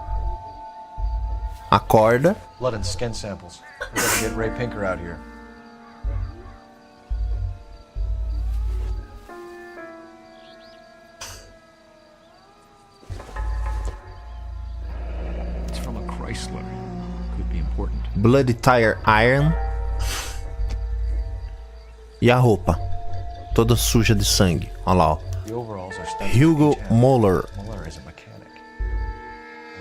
A corda. Blood and skin samples. We gotta get Ray Pinker out here. It's from a Chrysler. Could be important. Bloody tire iron. E a roupa. Toda suja de sangue. Olha lá, ó. The overalls are Hugo Moller. Muller is a mechanic.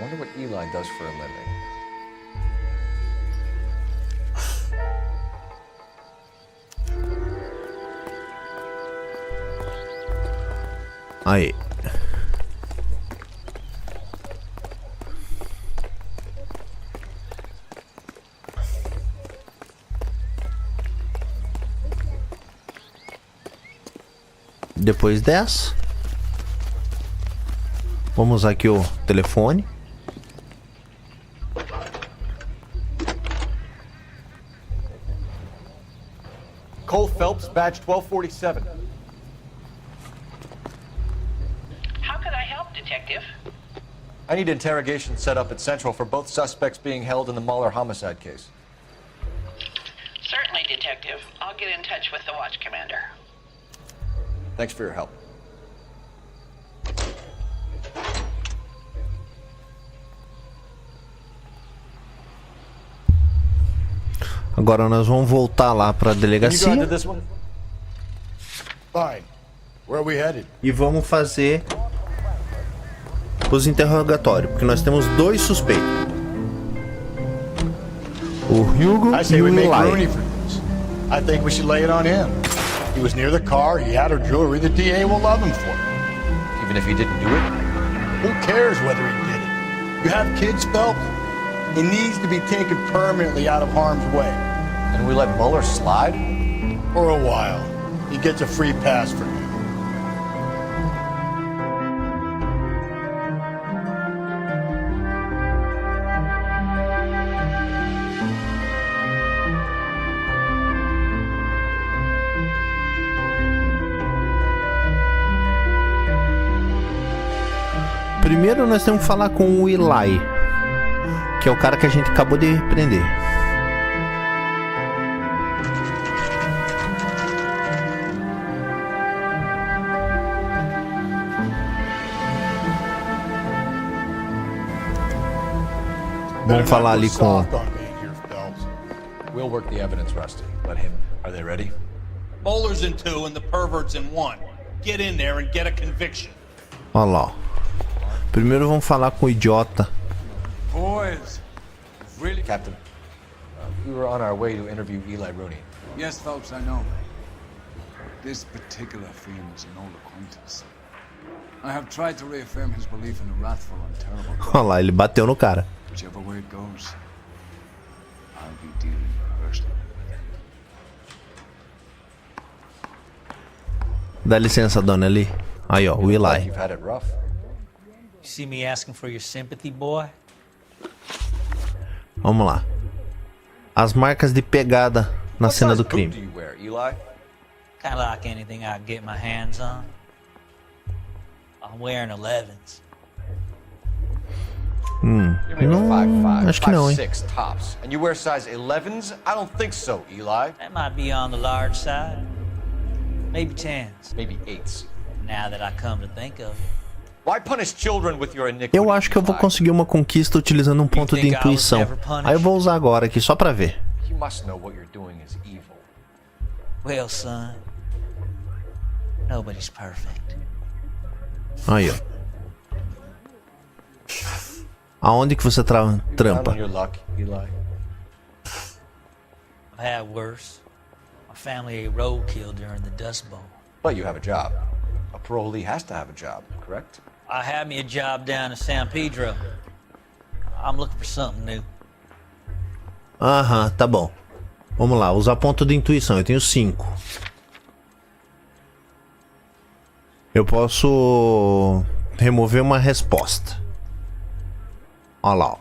Wonder what Eli does for a living. Aí. Depois dessa, vamos usar aqui o telefone. Cole Phelps, badge 1247. How could I help, Detective? I need interrogation set up at Central for both suspects being held in the Muller homicide case. Certainly, Detective. I'll get in touch with the watch commander. Thanks for your help. Agora nós vamos voltar lá para a delegacia. Fine. Where are we headed? E vamos fazer os interrogatórios, porque nós temos dois suspeitos. O Hugo e o Eli. I think we should lay it on him. He was near the car, he had her jewelry, the DA will love him for it. Even if he didn't do it? Who cares whether he did it? You have kids, Phelps? He needs to be taken permanently out of harm's way. And we let Muller slide? For a while. He gets a free pass for now. Primeiro nós temos que falar com o Eli, que é o cara que a gente acabou de prender. Vamos falar ali com... We'll work the evidence, Rusty. Let him. Are they ready? Bowlers in 2 and the perverts in 1. Get in there and get a conviction. Olha lá. Primeiro vamos falar com o idiota. Boys, really? Captain, we were on our way to interview Eli Rooney. Yes, Phelps, I know. This particular fiend is an old acquaintance. I have tried to reaffirm his belief in the wrathful and terrible God. Olha lá, ele bateu no cara. Whichever way it goes, I'll be dealing personally with it. Dá licença, dona ali. Aí, ó, o Eli. You've had it rough. See me asking for your sympathy, boy? Vamos lá. As marcas de pegada na cena do crime. What size boot do you wear, Eli? Kind of like anything I can get my hands on. I'm wearing 11s. Não, acho que não, hein? 5'6" tops. And you wear size 11s? I don't think so, Eli. That might be on the large side. Maybe 10s. Maybe 8s. Now that I come to think of it. Why punish children with your iniquity? Eu acho que eu vou conseguir uma conquista utilizando um ponto de intuição. Aí eu vou usar agora aqui só pra ver. You must know what you're doing is evil. Well, son, nobody's perfect. Aí, ó. Aonde que você trampa? Your luck, Eli. I've had worse. My family ate roadkill during the Dust Bowl. But you have a job. A parolee has to have a job, correct? I had me a job down in San Pedro. I'm looking for something new. Aham, tá bom. Vamos lá, usar ponto de intuição. Eu tenho 5. Eu posso remover uma resposta. Olha lá, ó.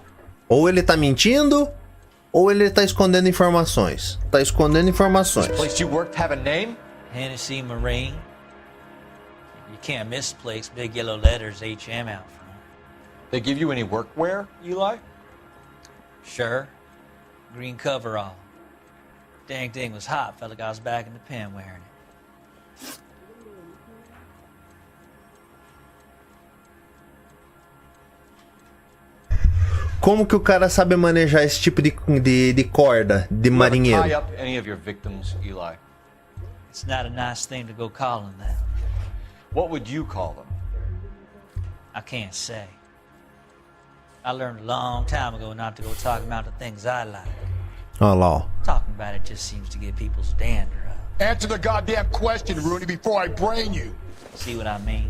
Ou ele tá mentindo, ou ele tá escondendo informações. Tá escondendo informações. This place you worked have a name? Hennessy Marine. You can't misplace big yellow letters HM out front. They give you any workwear, Eli? Sure. Green coverall. Dang thing was hot. Felt like I was back in the pen wearing it. Como que o cara sabe manejar esse tipo de corda de marinheiro? Tie up any of your victims, Eli? It's not a nice thing to go calling them. What would you call them? I can't say. I learned a long time ago not to go talking about the things I like. Olha lá, ó. Talking about it just seems to get people's dander up. Answer the goddamn question, Rooney, before I brain you. See what I mean?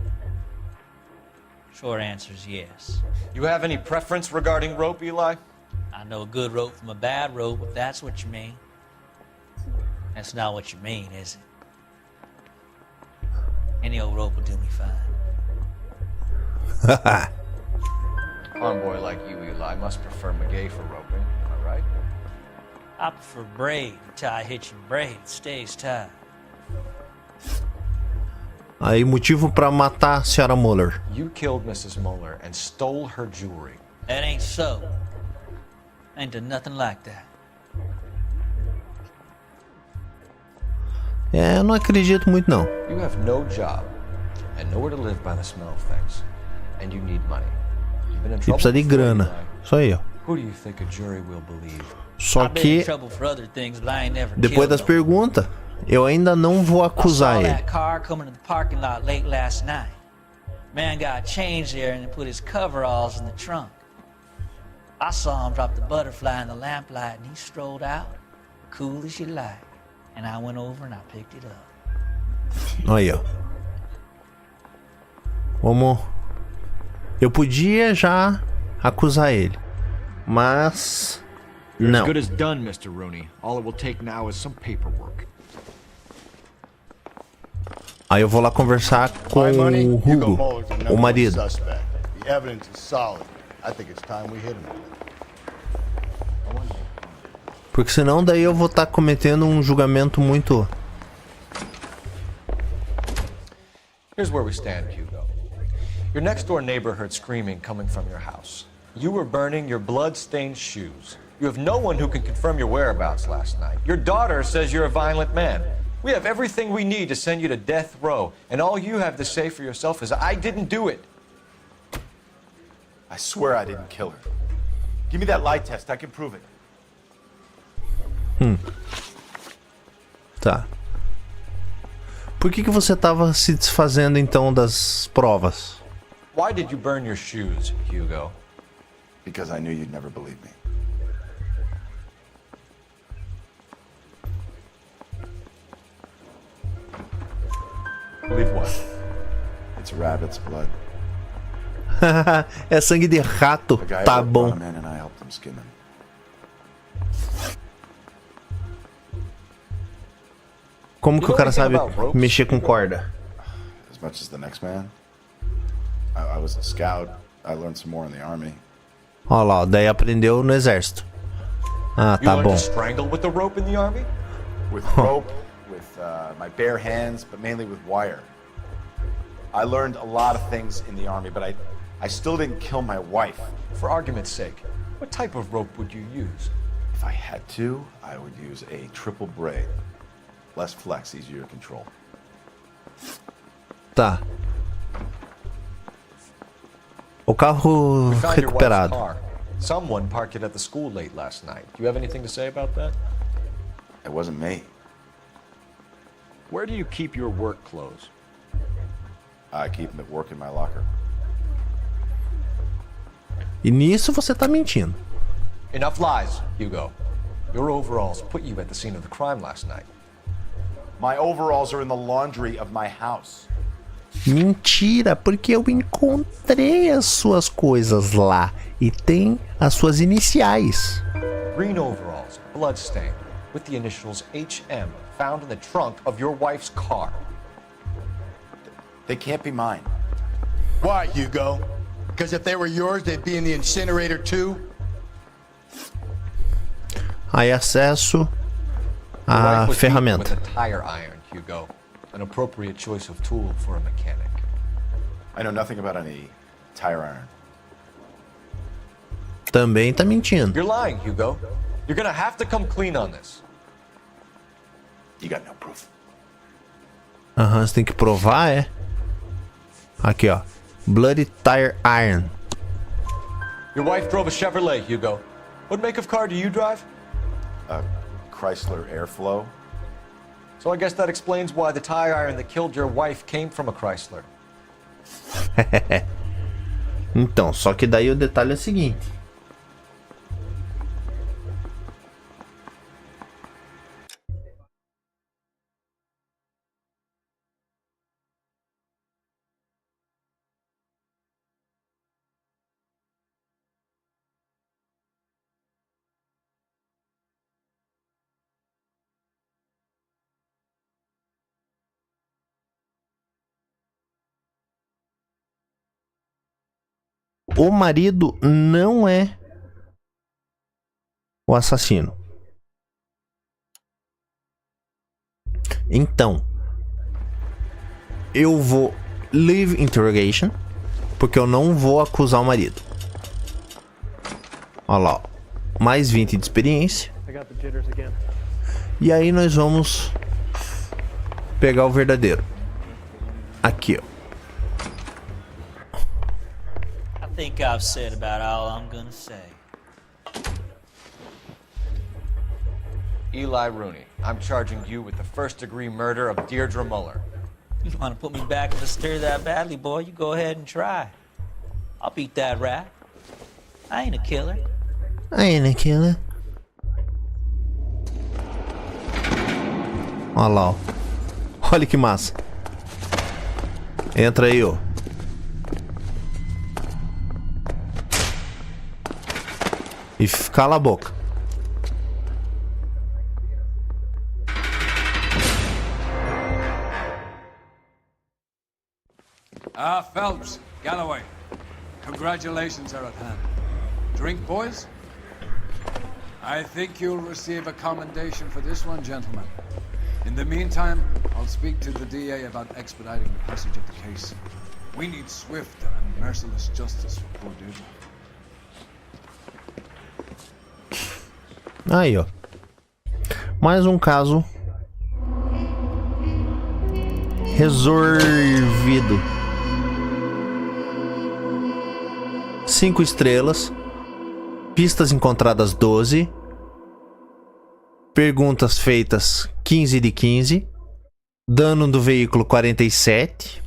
Short answer is yes. You have any preference regarding rope, Eli? I know a good rope from a bad rope, if that's what you mean. That's not what you mean, is it? Any old rope will do me fine. Convoy like you, Eli, must prefer McGay for roping. Am I right? I prefer braid. You tie a hitching braid, it stays tied. Aí, motivo pra matar a senhora Muller. You killed Mrs. Muller and stole her jewelry. That ain't so. I ain't done nothing like that. É, eu não acredito muito não. You have no job and nowhere to live by the smell of things. And you need money. You've been in E trouble precisa de before, grana. Eli. Isso aí, ó. Who do you think a jury will believe? Só I've been in que, trouble for other things, but I ain't never depois killed das nobody. perguntas, eu ainda não vou I acusar saw ele. that car coming to the parking lot late last night. Man got changed there and put his coveralls in the trunk. I saw him drop the butterfly in the lamplight and he strolled out, cool as you like. And I went over and I picked it up. Aí, ó. Vamos. Eu podia já acusar ele, mas You're não. as good as done, Mr. Rooney. All it will take now is some paperwork. Aí eu vou lá conversar com My money, o Hugo Hugo, Muller's the number o one marido. suspect. The evidence is solid. I think it's time we hit him. Porque senão daí eu vou estar cometendo um julgamento muito... Here's where we stand, Hugo. Your next door neighbor heard screaming coming from your house. You were burning your blood-stained shoes. You have no one who can confirm your whereabouts last night. Your daughter says you're a violent man. We have everything we need to send you to death row, and all you have to say for yourself is, I didn't do it. I swear I didn't kill her. Give me that lie test. I can prove it. Tá. Por que você tava se desfazendo então das provas? Why did you burn your shoes, Hugo? Because I knew you'd never believe me. Believe what? It's rabbit's blood. É sangue de rato, The guy tá brought bom. him in and I helped him skin him. Como que o cara sabe mexer com corda? As much as the next man. I was a scout. I learned some more in the army. Ó lá, daí aprendeu no exército. Ah, You tá learned bom. to strangle with the rope in the army? With rope, with my bare hands, but mainly with wire. I learned a lot of things in the army, but I still didn't kill my wife. For argument's sake, what type of rope would you use? If I had to, I would use a triple braid. Less flex, easier to control. Tá. O carro We found your wife's recuperado. car. Someone parked it at the school late last night. Do you have anything to say about that? It wasn't me. Where do you keep your work clothes? I keep them at work in my locker. E nisso você tá mentindo. Enough lies, Hugo. Your overalls put you at the scene of the crime last night. My overalls are in the laundry of my house. Mentira, porque eu encontrei as suas coisas lá e tem as suas iniciais. Green overalls, bloodstained, with the initials HM found in the trunk of your wife's car. They can't be mine. Why, Hugo? Because if they were yours, they'd be in the incinerator too? Aí acesso Your à wife was beaten ferramenta. with a tire iron, Hugo. An appropriate choice of tool for a mechanic. I know nothing about any tire iron. Também tá mentindo. You're lying, Hugo. You're gonna have to come clean on this. You got no proof. Aham, você tem que provar, é? Aqui, ó. Bloody Tire Iron. Your wife drove a Chevrolet, Hugo. What make of car do you drive? A Chrysler Airflow. So I guess that explains why the tire iron that killed your wife came from a Chrysler. Então, só que daí o detalhe é o seguinte. O marido não é o assassino. Então, eu vou leave interrogation, porque eu não vou acusar o marido. Olha lá, ó. Mais 20 de experiência. E aí nós vamos pegar o verdadeiro. Aqui, ó. I think I've said about all I'm gonna say. Eli Rooney, I'm charging you with the first-degree murder of Deirdre Muller. You want to put me back in the stir that badly, boy? You go ahead and try. I'll beat that rap. I ain't a killer. I ain't a killer. Olha lá, ó. Olha que massa. Entra aí, ó. E cala a boca. Phelps, Galloway. Congratulations are at hand. Drink, boys? I think you'll receive a commendation for this one, gentlemen. In the meantime, I'll speak to the DA about expediting the passage of the case. We need swift and merciless justice for poor Deirdre. Aí, ó. Mais um caso resolvido. 5 estrelas. Pistas encontradas 12. Perguntas feitas 15 de 15. Dano do veículo 47.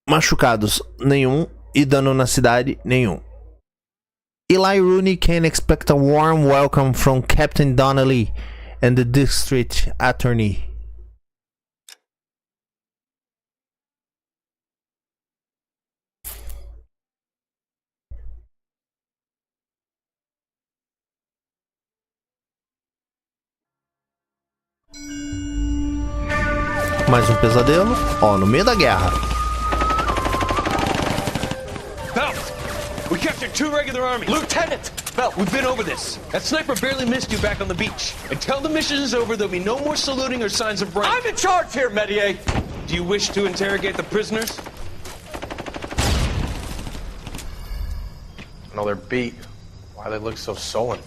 Machucados nenhum. E dano na cidade nenhum. Eli Rooney can expect a warm welcome from Captain Donnelly and the District Attorney. Mais um pesadelo, ó, no meio da guerra. We captured 2 regular army. Lieutenant! Belt, we've been over this. That sniper barely missed you back on the beach. Until the mission is over, there'll be no more saluting or signs of rank. I'm in charge here, Medier! Do you wish to interrogate the prisoners? No, they're beat. Why they look so sullen?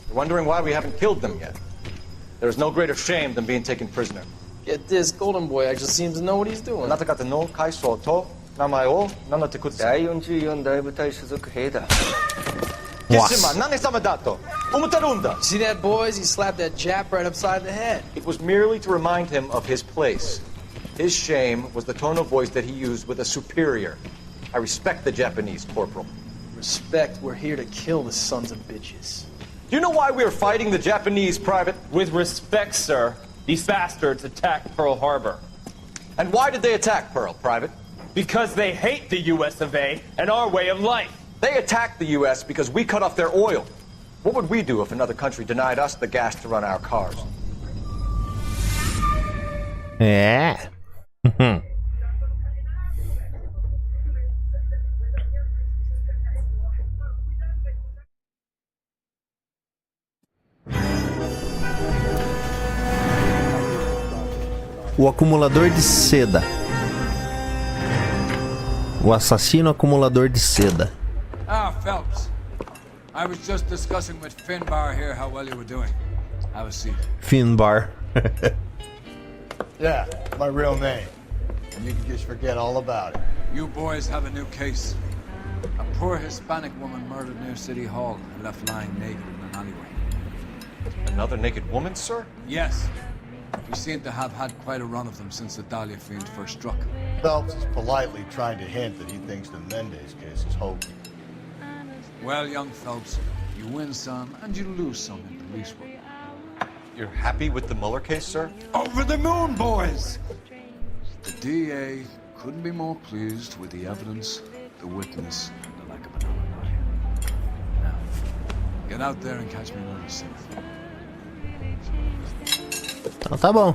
You're wondering why we haven't killed them yet. There's no greater shame than being taken prisoner. Get this, Golden Boy actually seems to know what he's doing. あなた方の会社と名前を名乗ってください。第44大部隊所属兵だ。Kisima, 何様だと思ってるんだ。 See that, boys? He slapped that Jap right upside the head. It was merely to remind him of his place. His shame was the tone of voice that he used with a superior. I respect the Japanese, Corporal. Respect, we're here to kill the sons of bitches. Do you know why we're fighting the Japanese, Private? With respect, sir, these bastards attacked Pearl Harbor. And why did they attack Pearl, Private? Because they hate the US of A and our way of life. They attacked the US because we cut off their oil. What would we do if another country denied us the gas to run our cars? É. O acumulador de seda. O assassino acumulador de seda. Phelps. I was just discussing with Finbar here how well you were doing. Have a seat. Finbar. Yeah, my real name. And you can just forget all about it. You boys have a new case. A poor Hispanic woman murdered near City Hall and left lying naked in an alleyway. Another naked woman, sir? Yes. We seem to have had quite a run of them since the Dahlia fiend first struck. Phelps is politely trying to hint that he thinks the Mendez case is hokey. Well, young Phelps, you win some and you lose some in police work. You're happy with the Mueller case, sir? Over the moon, boys! The DA couldn't be more pleased with the evidence, the witness, and the lack of an alibi. Now, get out there and catch me another safe. Então tá bom.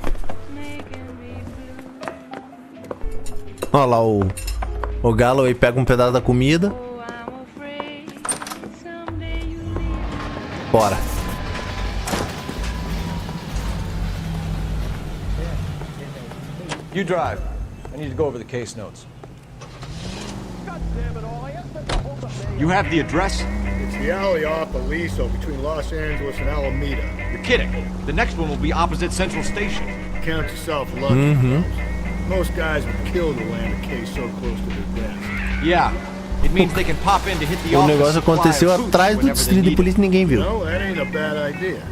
Olha lá o Galloway pega um pedaço da comida. Bora. You drive. I need to go over the case notes. You have the address? It's the alley off Aliso between Los Angeles and Alameda. You're kidding. The next one will be opposite Central Station. Count yourself lucky. Most guys would kill to land a case so close to their desk. Yeah. It means they can pop in to hit the O office. negócio aconteceu atrás do distrito de polícia e ninguém viu. No, that ain't a bad idea.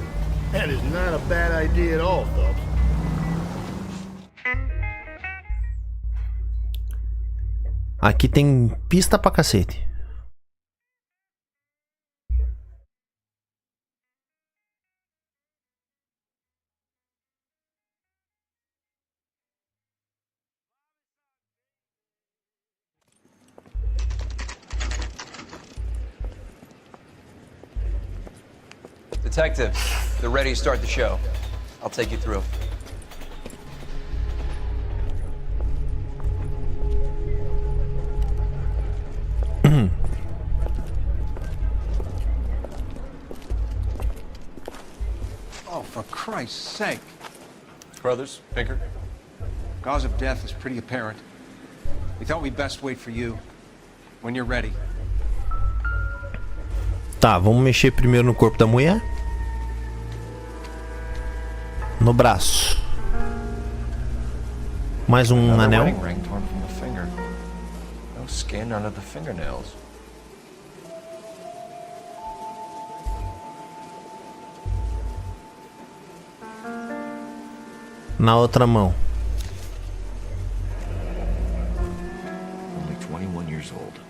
That is not a bad idea at all, Phelps. Aqui tem pista pra cacete. Detective, they're ready to start the show. I'll take you through. Oh, for Christ's sake. Brothers, Pinker? Cause of death is pretty apparent. We thought we'd best wait for you. When you're ready. Tá, vamos mexer primeiro no corpo da mulher. No braço. Mais um anel. Wedding ring torn from the finger. No skin under the fingernails. Na outra mão. Only 21 years old.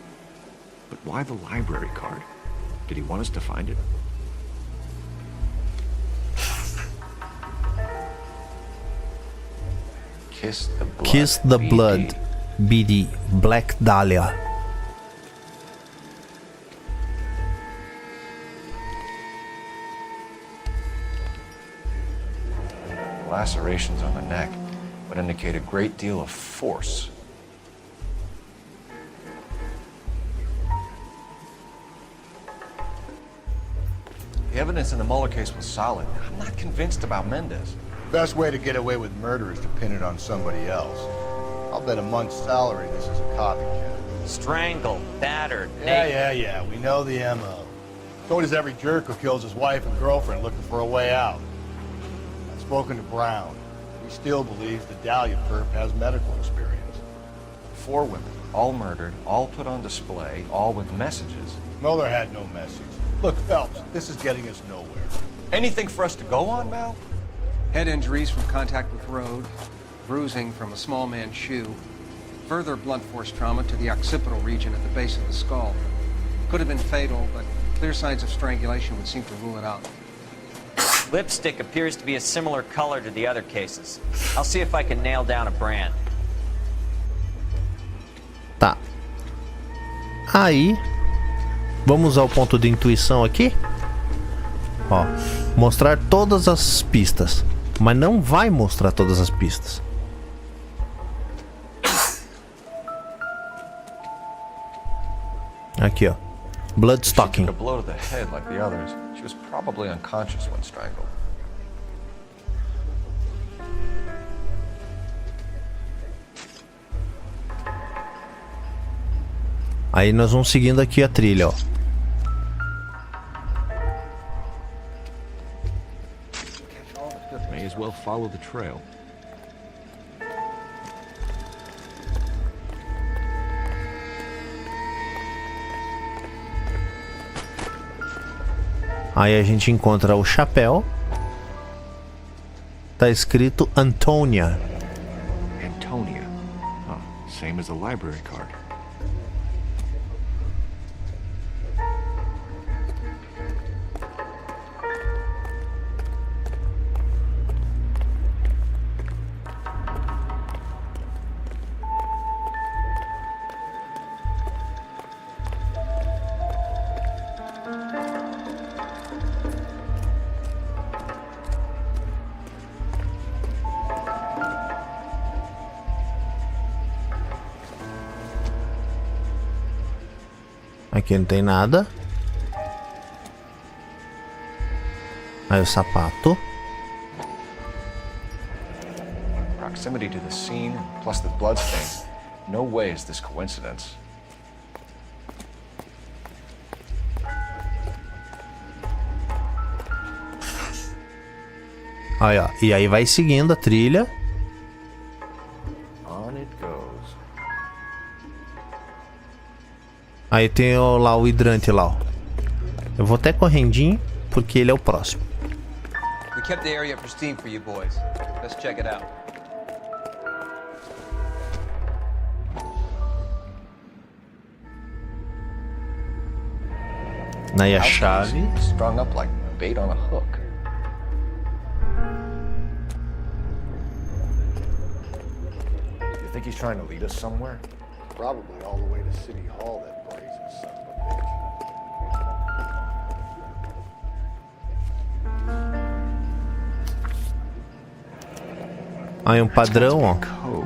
But why the library card? Did he want us to find it? Kiss the blood. Kiss the BD. blood. BD. Black Dahlia. Lacerations on the neck would indicate a great deal of force. The evidence in the Mueller case was solid. I'm not convinced about Mendez. Best way to get away with murder is to pin it on somebody else. I'll bet a month's salary this is a copycat. Strangled, battered, Yeah, we know the MO. So does every jerk who kills his wife and girlfriend looking for a way out. I've spoken to Brown. He still believes the Dahlia perp has medical experience. 4 women, all murdered, all put on display, all with messages. Mueller had no message. Look, Phelps, this is getting us nowhere. Anything for us to go on, Mal? Head injuries from contact with road, bruising from a small man's shoe, further blunt force trauma to the occipital region at the base of the skull. Could have been fatal, but clear signs of strangulation would seem to rule it out. Lipstick appears to be a similar color to the other cases. I'll see if I can nail down a brand. Tá. Aí, vamos ao ponto de intuição aqui. Ó, mostrar todas as pistas, mas não vai mostrar todas as pistas. Aqui, ó. Blood stocking. She took a blow to the head like the others. She was probably unconscious when strangled. Aí nós vamos seguindo aqui a trilha, ó. May as well follow the trail. Aí a gente encontra o chapéu. Tá escrito Antônia. Antonia. Oh, same as a library card. Aqui não tem nada. Aí o sapato. Proximity to the scene, plus the bloodstain. No way is this coincidence. Aí, ó. E aí vai seguindo a trilha. On it goes. Aí tem lá o hidrante lá, ó. Eu vou até correndinho, porque ele é o próximo. We kept the area pristine for you boys. Let's check it out. Aí a chave. Strung up like bait on a hook. You think he's trying to lead us somewhere? Probably all the way to City Hall, that brazen son of a bitch. Aí um padrão, ó.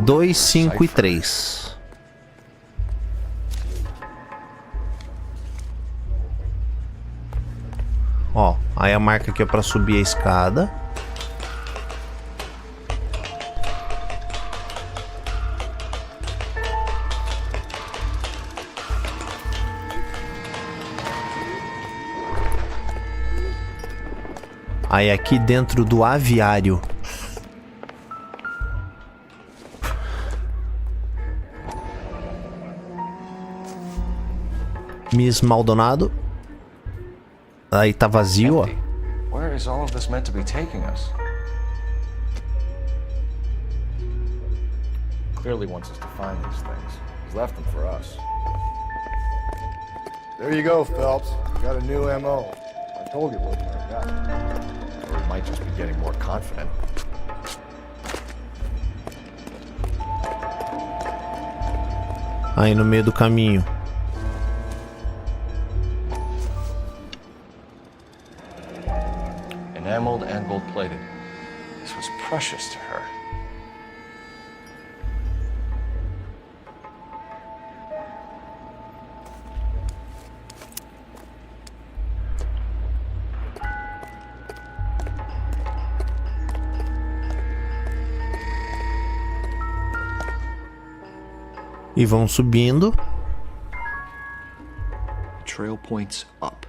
2, 5 e 3. Ó, aí a marca aqui é pra subir a escada. Aí aqui dentro do aviário. Miss Maldonado. Aí tá vazio, ó. Where is all of this meant to be taking us? Clearly wants us to find these things. He's left them for us. There you go, Phelps. You got a new M.O. I told you it wasn't our guy. Or he might just be getting more confident. Aí no meio do caminho. Enameled and gold-plated. This was precious to her. E vão subindo. Trail points up.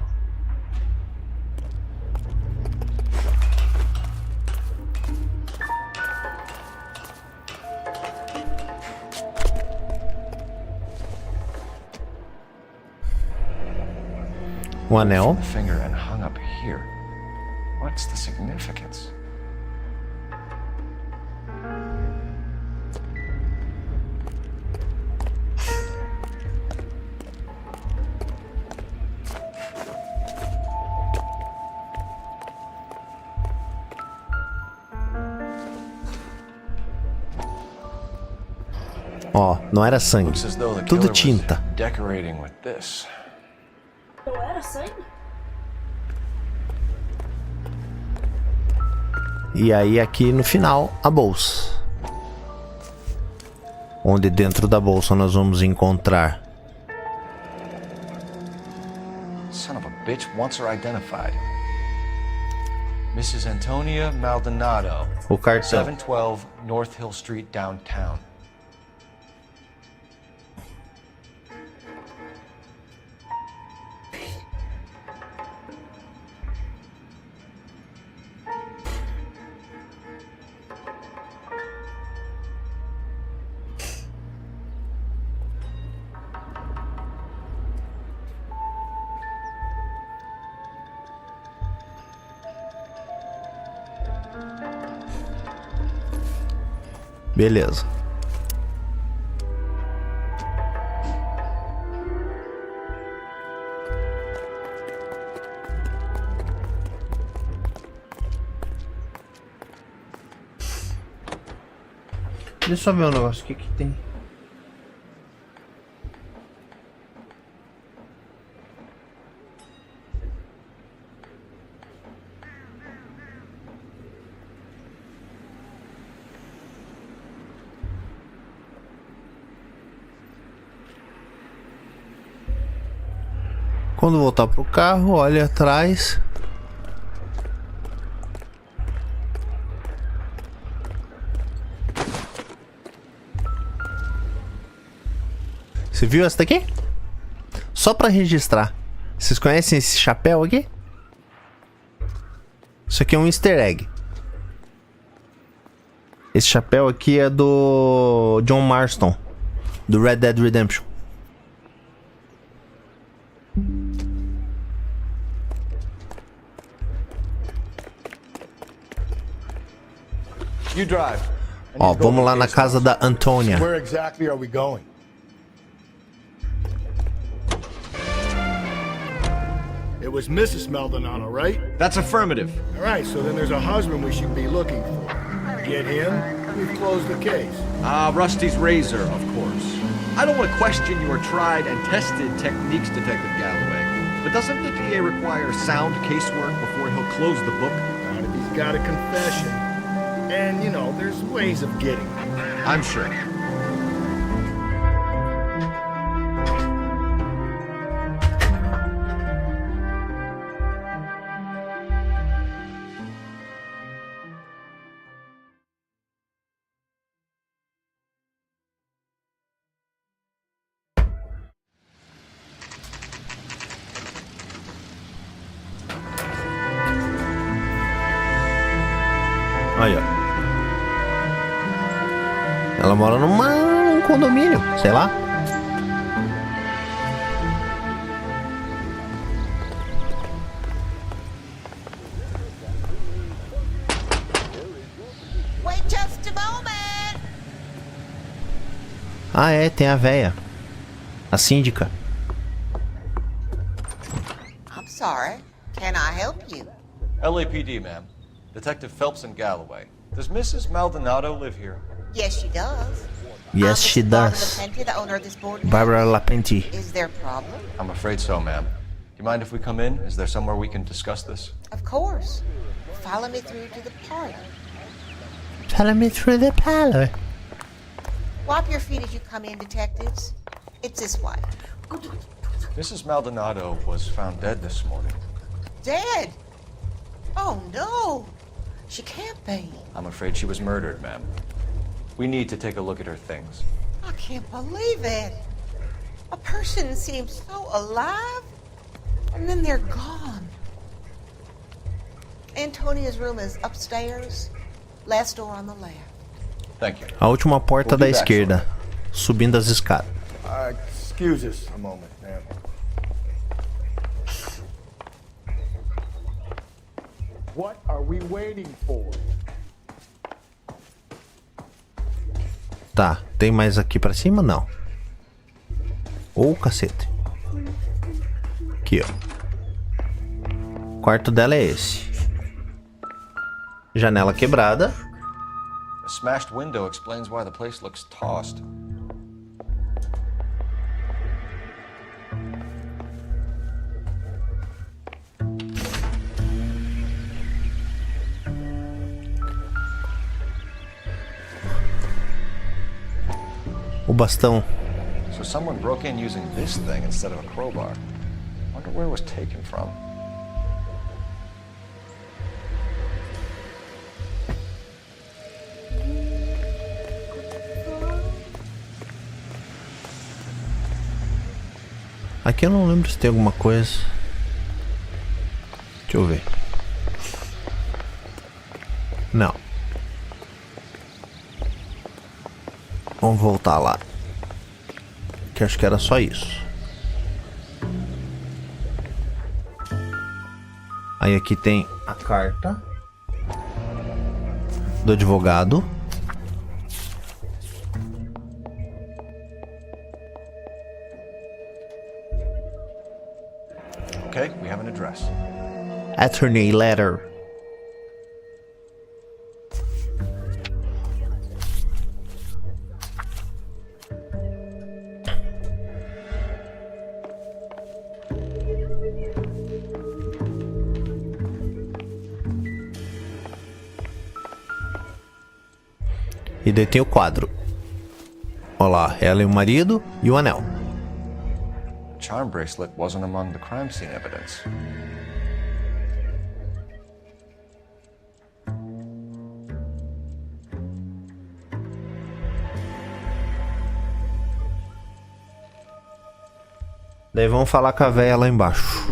O anel. The finger and hung up here. What's the significance? Ó, não era sangue. Looks as though the Tudo killer was tinta. decorating with this. Não era sangue? E aí aqui no final, a bolsa. Onde dentro da bolsa nós vamos encontrar Son of a bitch wants her identified. Mrs. Antonia Maldonado. o cartão. 712 North Hill Street, downtown. Beleza. Deixa eu ver um negócio. O que que tem? Quando voltar pro carro, olha atrás. Você viu essa daqui? Só pra registrar. Vocês conhecem esse chapéu aqui? Isso aqui é um easter egg. Esse chapéu aqui é do John Marston, do Red Dead Redemption. You drive. Ó, vamos lá na casa da Antônia. Where exactly are we going? It was Mrs. Maldonado, right? That's affirmative. All right, so then there's a husband we should be looking for. Get him, we've closed the case. Rusty's razor, of course. I don't want to question your tried and tested techniques, Detective Galloway, but doesn't the DA require sound casework before he'll close the book? Not if he's got a confession. And, you know, there's ways of getting it. I'm sure. Aí, ó. Ela mora num condomínio, sei lá. Wait just a moment. Ah, é, tem a véia. A síndica. I'm sorry. Can I help you? LAPD, ma'am. Detective Phelps and Galloway. Does Mrs. Maldonado live here? Yes, she does. Yes, she does. Lapenti, the owner of this boarding Barbara Lapenti. Is there a problem? I'm afraid so, ma'am. Do you mind if we come in? Is there somewhere we can discuss this? Of course. Follow me through to the parlor. Follow me through the parlor. Wipe your feet as you come in, detectives. It's this way. Mrs. Maldonado was found dead this morning. Dead? Oh, no. She can't be. I'm afraid she was murdered, ma'am. We need to take a look at her things. I can't believe it. A person seems so alive, and then they're gone. Antonia's room is upstairs, last door on the left. Thank you. A última porta da esquerda, subindo as escadas. Excuse us a moment, ma'am. What are we waiting for? Tá, tem mais aqui pra cima? Não. Ô, cacete. Aqui, ó. O quarto dela é esse. Janela quebrada. A smashed window explains why the place looks tossed. O bastão. So someone broke in using this thing instead of a crowbar. Wonder where it was taken from. Aqui eu não lembro se tem alguma coisa. Deixa eu ver. Não. Vamos voltar lá. Que acho que era só isso. Aí aqui tem a carta do advogado. Okay, we have an address. Attorney letter. E daí tem o quadro. Olha lá, ela e o marido e o anel. Charm bracelet wasn't among the crime scene evidence. Daí vamos falar com a véia lá embaixo.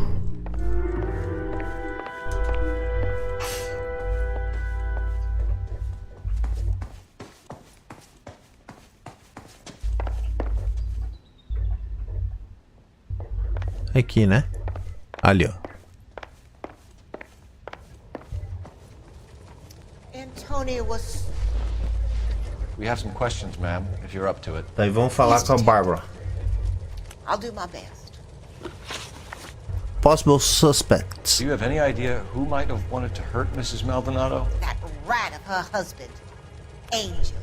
Aqui, né? Ali, ó. Antonia was... We have some questions, ma'am, if you're up to it. Daí vamos falar com a Barbara. I'll do my best. Possible suspects. Do you have any idea who might have wanted to hurt Mrs. Maldonado? That rat of her husband, Angel.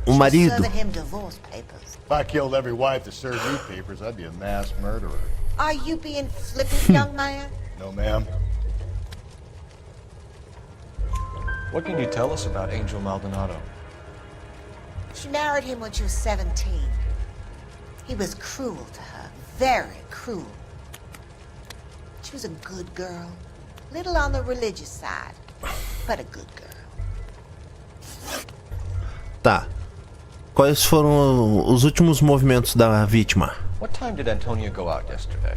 O marido. Serving him divorce papers. If I killed every wife to serve you papers, I'd be a mass murderer. Are you being flippant, young man? No, ma'am. What can you tell us about Angel Maldonado? She married him when she was 17. He was cruel to her, very cruel. She was a good girl, little on the religious side, but a good girl. Tá. Quais foram os últimos movimentos da vítima? What time did Antonia go out yesterday?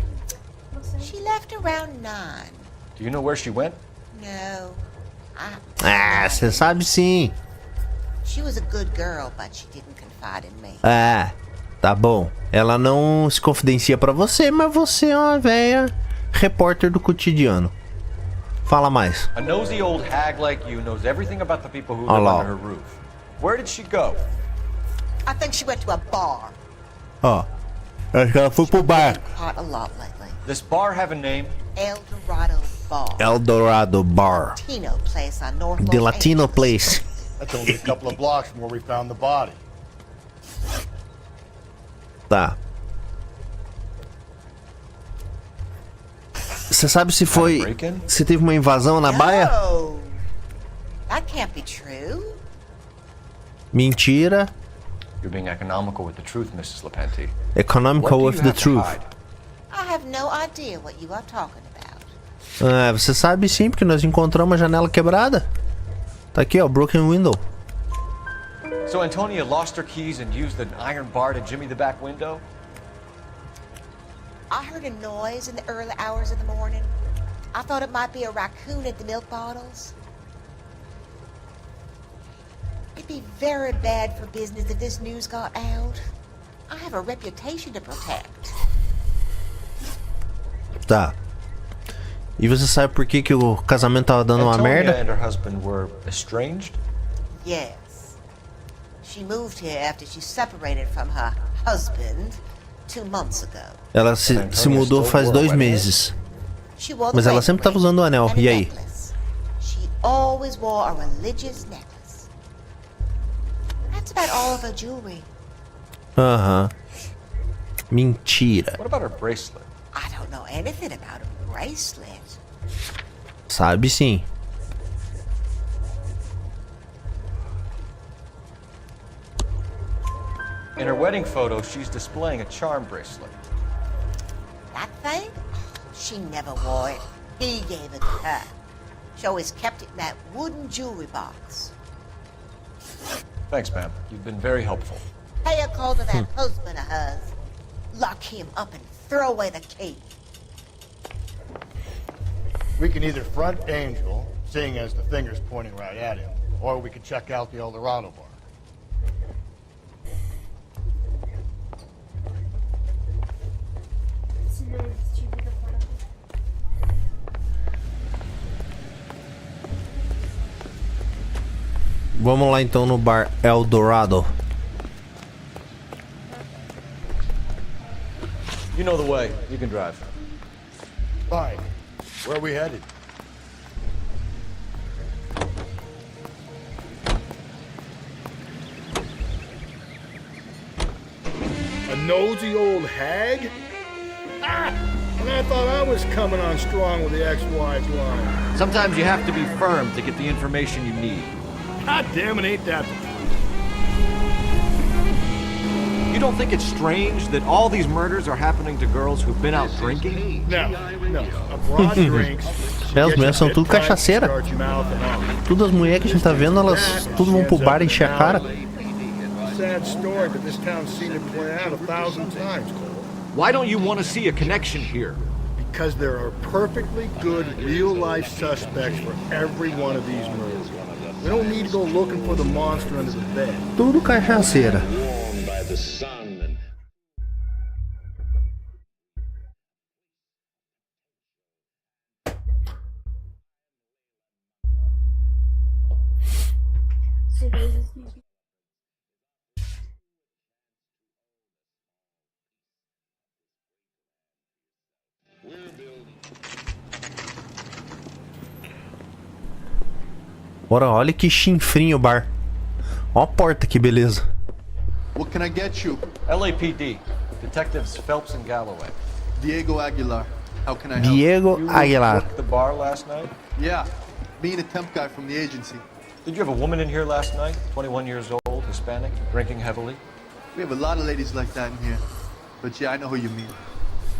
She left around 9. Do you know where she went? No. Ah, você sabe sim. She was a good girl, but she didn't confide in me. Ah, tá bom. Ela não se confidencia pra você, mas você é uma velha repórter do cotidiano. Fala mais. A nosy old hag like you knows everything about the people who live under her roof. Where did she go? I think she went to a bar. Ó, acho que ela foi pro bar. Caught a lot lately. This bar have a name? El Dorado Bar. El Dorado Bar. Latino place on North The Los Latino Angeles. place. That's only a couple of blocks from where we found the body. Tá. Você sabe se foi... Se teve uma invasão na baia? No. That can't be true. Mentira. You're being economical with the truth, Mrs. Lepenti. Economical with the truth. I have no idea what you are talking about. Ah, você sabe sim, porque nós encontramos a janela quebrada. Tá aqui, ó, broken window. So Antonia lost her keys and used an iron bar to jimmy the back window? I heard a noise in the early hours of the morning. I thought it might be a raccoon at the milk bottles. It'd be very bad for business if this news got out. I have a reputation to protect. Tá. E você sabe por que o casamento tava dando uma merda? Antonia and her husband were estranged? Yes. She moved here after she separated from her husband 2 months ago. Ela se mudou faz 2 meses. Mas ela sempre tava usando o anel. E aí? She always wore a religious necklace. That's about all of her jewelry. Aham. Mentira. What about her bracelet? I don't know anything about a bracelet. Sabe sim. In her wedding photo, she's displaying a charm bracelet. That thing? She never wore it. He gave it to her. She always kept it in that wooden jewelry box. Thanks, ma'am. You've been very helpful. Pay a call to that husband of hers. Lock him up and throw away the key. We can either front Angel, seeing as the finger's pointing right at him, or we can check out the El Dorado bar. Vamos lá então no bar El Dorado. You know the way. You can drive. Fine. Where are we headed? A nosy old hag? Ah! And I thought I was coming on strong with the ex-wife line. Sometimes you have to be firm to get the information you need. God damn it, ain't that the truth? You don't think it's strange that all these murders are happening to girls who've been out drinking? No. Abroad drinks. As mulheres são tudo cachaceira. Todas as mulheres que a gente tá vendo, elas tudo vão pro bar encher a cara. Sad story that this town's seen it play out 1,000 times, Cole. Why don't you want to see a connection here? Because there are perfectly good real-life suspects for every one of these murders. We don't need to go looking for the monster under the bed. Tudo cachaceira. Ora, olha que chinfrinho o bar. Ó a porta, que beleza. What can I get you? LAPD. Detectives Phelps and Galloway. Diego Aguilar. How can I help? Diego Aguilar. You worked the bar last night? Yeah. Me and a temp guy from the agency. Did you have a woman in here last night? 21 years old, Hispanic, drinking heavily? We have a lot of ladies like that in here. But yeah, I know who you mean.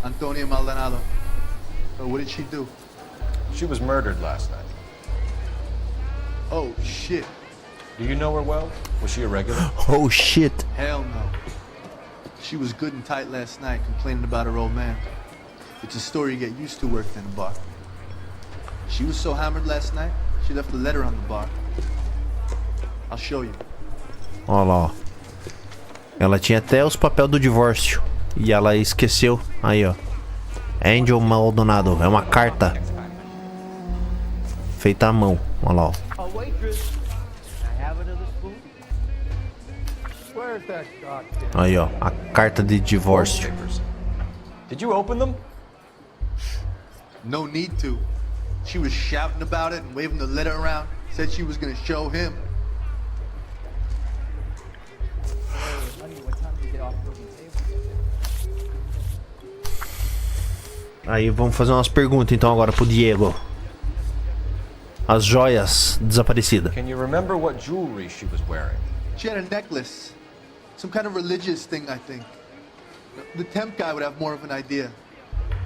Antonia Maldonado. So what did she do? She was murdered last night. Oh, shit. Do you know her well? Was she a regular? Oh, shit. Hell no. She was good and tight last night, complaining about her old man. It's a story you get used to working in a bar. She was so hammered last night, she left a letter on the bar. I'll show you. Olha lá, ó. Ela tinha até os papéis do divórcio. E ela esqueceu. Aí, ó. Angel Maldonado. É uma carta. Feita à mão. Olha lá, ó. Aí, ó. A carta de divórcio. Did you open them? No need to. She was shouting about it and waving the letter around. Said she was gonna show him. Aí vamos fazer umas perguntas então agora pro Diego. As joias desaparecidas. Can you remember what jewelry she was wearing? She had a necklace. Some kind of religious thing, I think. The temp guy would have more of an idea.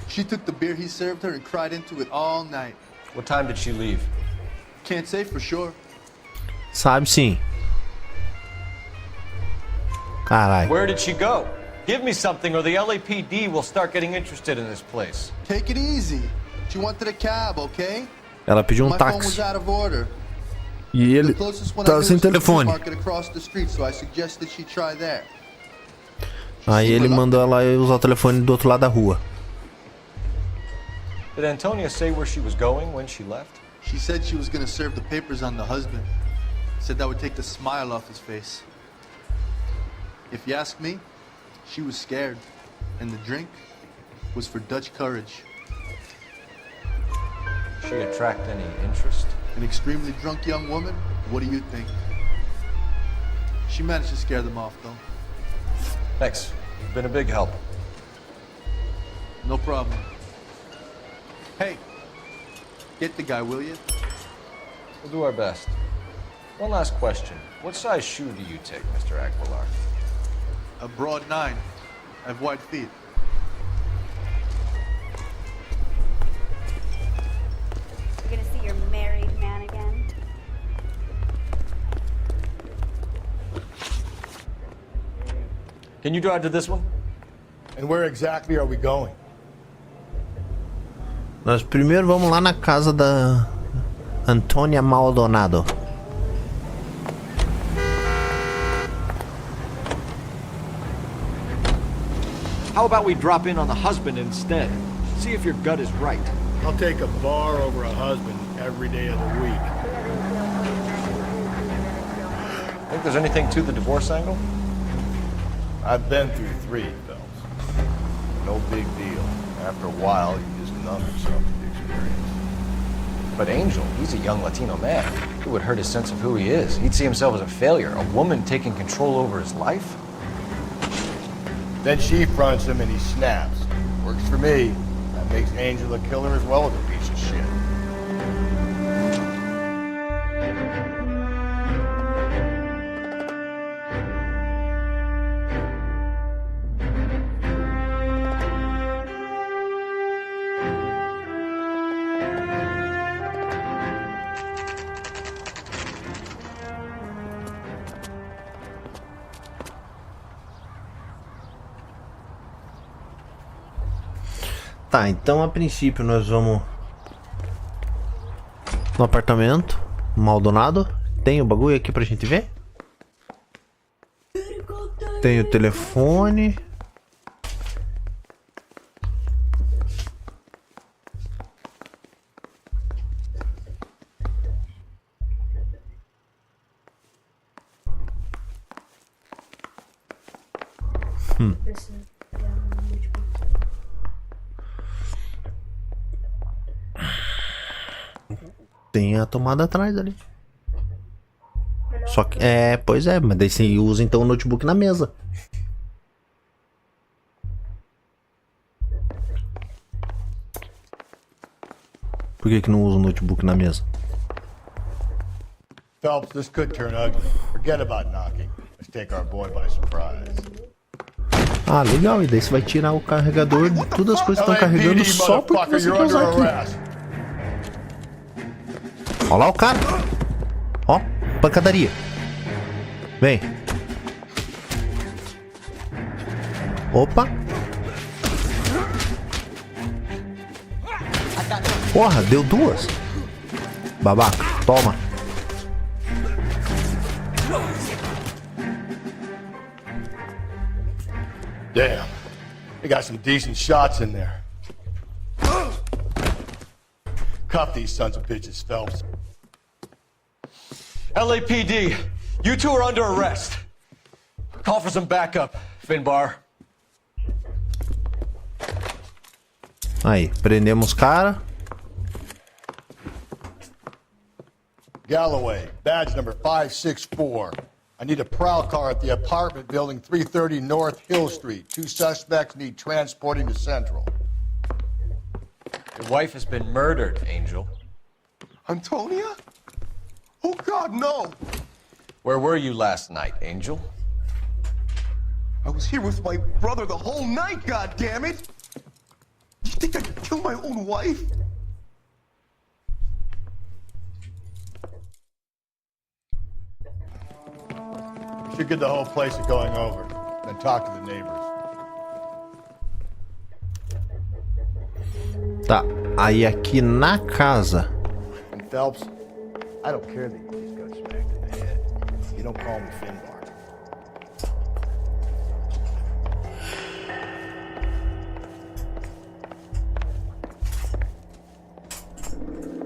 She took the beer he served her and cried into it all night. What time did she leave? Can't say for sure. Sabe sim. Caralho. Where did she go? Give me something or the LAPD will start getting interested in this place. Take it easy. She wanted a cab, okay? Ela pediu My phone was táxi. out of order. E ele tá sem telefone. Across the street, so I suggested she try there. Aí ele mandou ela usar o telefone do outro lado da rua. Did Antonia say where she was going when she left? She said she was gonna serve the papers on the husband. Said that would take the smile off his face. If you ask me, she was scared. And the drink was for Dutch courage. She attract any interest? An extremely drunk young woman? What do you think? She managed to scare them off, though. Thanks. You've been a big help. No problem. Hey, get the guy, will you? We'll do our best. One last question. What size shoe do you take, Mr. Aguilar? A broad 9. I have wide feet. You're gonna see your married man again? Can you drive to this one? And where exactly are we going? Nós primeiro vamos lá na casa da Antonia Maldonado. How about we drop in on the husband instead? See if your gut is right. I'll take a bar over a husband every day of the week. Think there's anything to the divorce angle? I've been through 3, Phelps. No big deal. After a while, you just numb himself to the experience. But Angel, he's a young Latino man. It would hurt his sense of who he is. He'd see himself as a failure, a woman taking control over his life. Then she fronts him and he snaps. Works for me. That makes Angel a killer as well as a piece of shit. Tá, então a princípio nós vamos no apartamento Maldonado. Tem o bagulho aqui pra gente ver? Tem o telefone. Tem a tomada atrás ali. Só que, pois é, mas daí você usa então o notebook na mesa. Por que não usa o notebook na mesa? Phelps, this could turn ugly. Forget about knocking. Let's take our boy by surprise. Ah, legal. E daí você vai tirar o carregador de todas as coisas que estão carregando só porque você quer usar aqui. Olha lá o cara. Ó, pancadaria. Vem. Opa. Porra, deu duas. Babaca, toma. Damn. They got some decent shots in there. Cuff these sons of bitches, Phelps. LAPD, you two are under arrest. Call for some backup, Finbar. Aí, prendemos cara. Galloway, badge number 564. I need a prowl car at the apartment building 330 North Hill Street. 2 suspects need transporting to Central. Your wife has been murdered, Angel. Antonia? Oh, God, no! Where were you last night, Angel? I was here with my brother the whole night, goddammit! You think I could kill my own wife? We should get the whole place going over, then talk to the neighbors. Tá, aí aqui na casa. And Phelps, I don't care that you just got smacked in the head. You don't call me Finbar.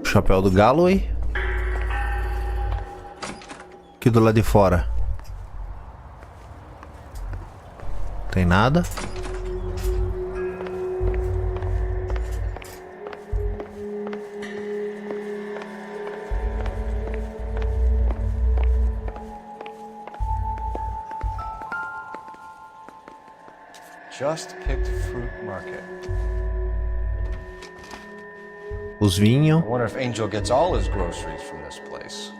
Chapéu do Galloway. Aqui do lado de fora. Tem nada. Just picked fruit market. Os vinhos. I wonder if Angel gets all his groceries from this place.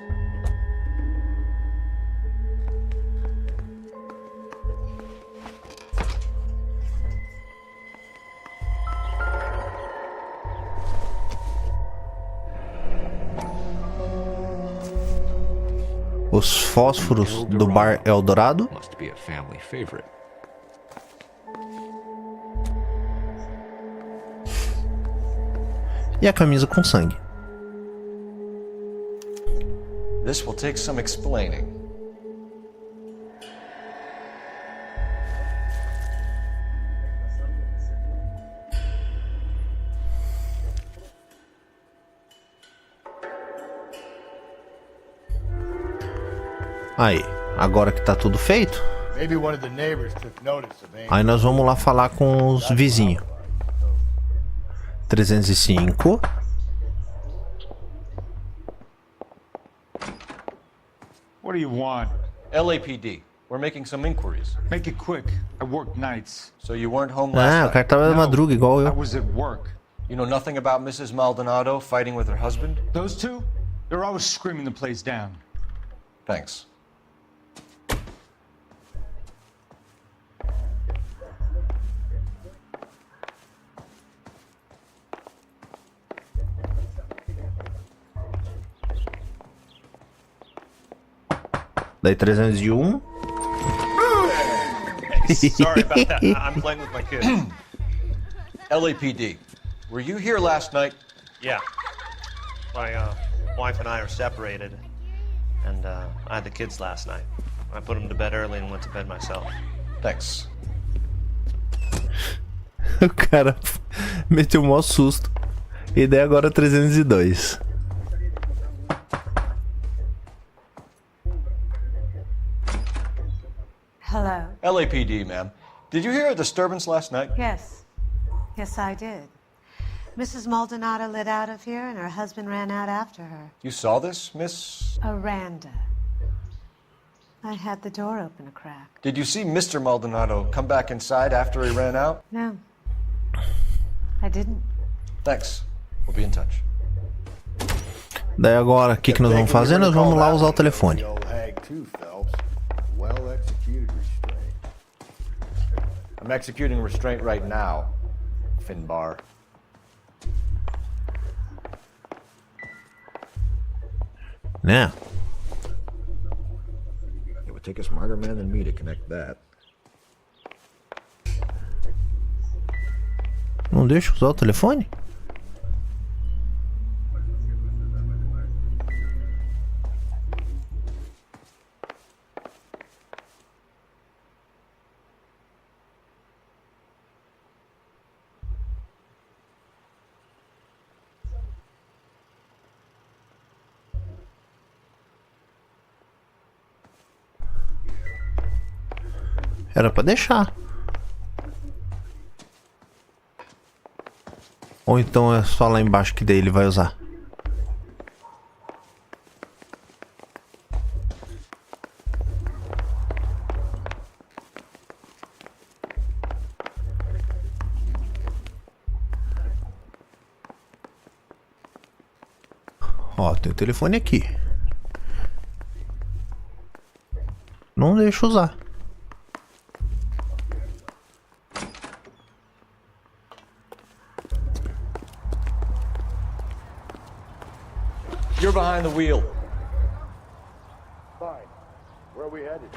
Os fósforos do bar Eldorado. Must be a family favorite. E a camisa com sangue. This will take some explaining. Aí, agora que tá tudo feito, Maybe one of the neighbors took notice of Angel. aí nós vamos lá falar com os vizinhos. 305. What do you want? LAPD. We're making some inquiries. Make it quick. I work nights. So you weren't home last night? O cara tava na madruga igual I eu. was at work. You know nothing about Mrs. Maldonado fighting with her husband? Those two? They're always screaming the place down. Thanks. Daí 301. Sorry about that. I'm playing with my kid. LAPD. Were you here last night? Yeah. My wife and I are separated, and I had the kids last night. I put them to bed early and went to bed myself. Thanks. O cara meteu um maior susto. E daí agora 302. Hello. LAPD, ma'am. Did you hear a disturbance last night? Yes. Yes, I did. Mrs. Maldonado lit out of here, and her husband ran out after her. You saw this, Miss? Aranda. I had the door open a crack. Did you see Mr. Maldonado come back inside after he ran out? No. I didn't. Thanks. We'll be in touch. Daí agora, o que nós vamos fazer? Nós vamos lá usar o telefone. I'm executing restraint right now, Finbar. Né? It would take a smarter man than me to connect that. Não deixa usar o telefone? Era pra deixar. Ou então é só lá embaixo que daí ele vai usar. Ó, tem o telefone aqui. Não deixa usar. You're behind the wheel. Fine. Where are we headed?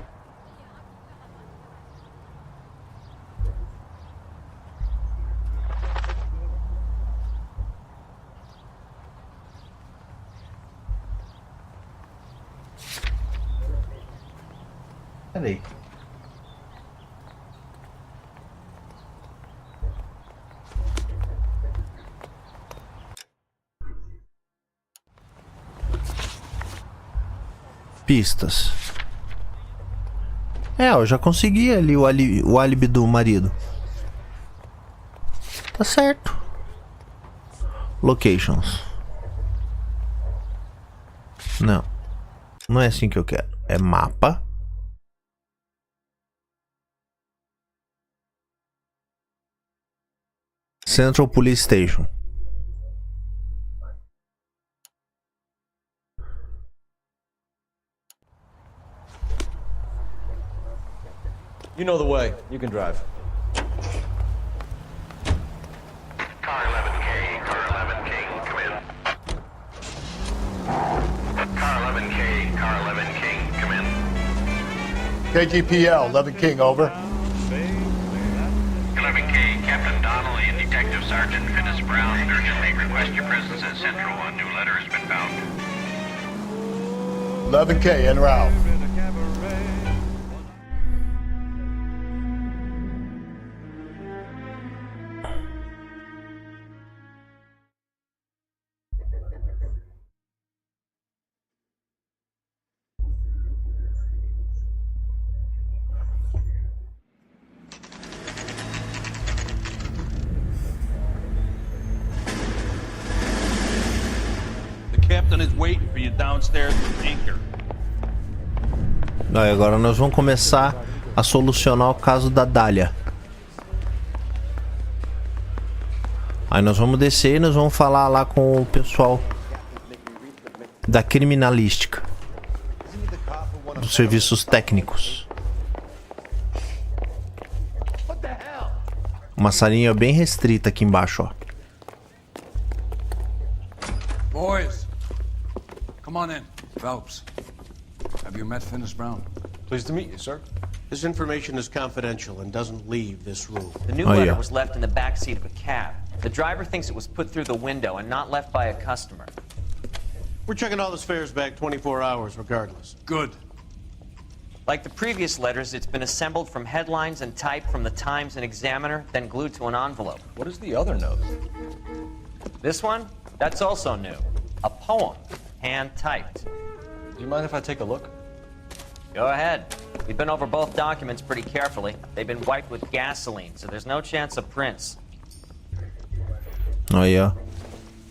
Peraí. Pistas. É, eu já consegui ali o álibi do marido. Tá certo. Locations. Não. Não é assim que eu quero. É mapa. Central Police Station. You know the way. You can drive. Car 11K, car 11K, come in. Car 11K, car 11K, come in. KGPL, 11 King, over. 11K, Captain Donnelly and Detective Sergeant Finis Brown urgently request your presence at Central. A new letter has been found. 11K, en route. waiting for you downstairs with Tinker. Aí, agora nós vamos começar a solucionar o caso da Dália. Aí nós vamos descer e nós vamos falar lá com o pessoal da criminalística, dos serviços técnicos. Uma salinha bem restrita aqui embaixo, ó. Boys, come on in. Phelps, have you met Finis Brown? Pleased to meet you, sir. This information is confidential and doesn't leave this room. The new letter was left in the back seat of a cab. The driver thinks it was put through the window and not left by a customer. We're checking all this fares back 24 hours regardless. Good. Like the previous letters, it's been assembled from headlines and typed from the Times and Examiner, then glued to an envelope. What is the other note? This one? That's also new. A poem, hand-typed. Do you mind if I take a look? Go ahead. We've been over both documents pretty carefully. They've been wiped with gasoline, so there's no chance of prints. Aí, ó.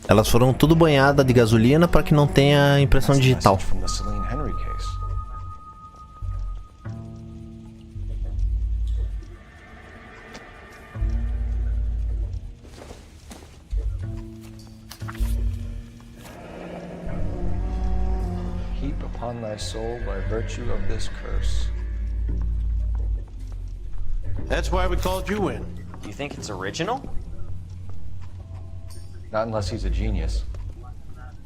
Elas foram tudo banhadas de gasolina para que não tenha impressão digital. Heap upon thy soul by virtue of this curse. That's why we called you in. Do you think it's original? Not unless he's a genius.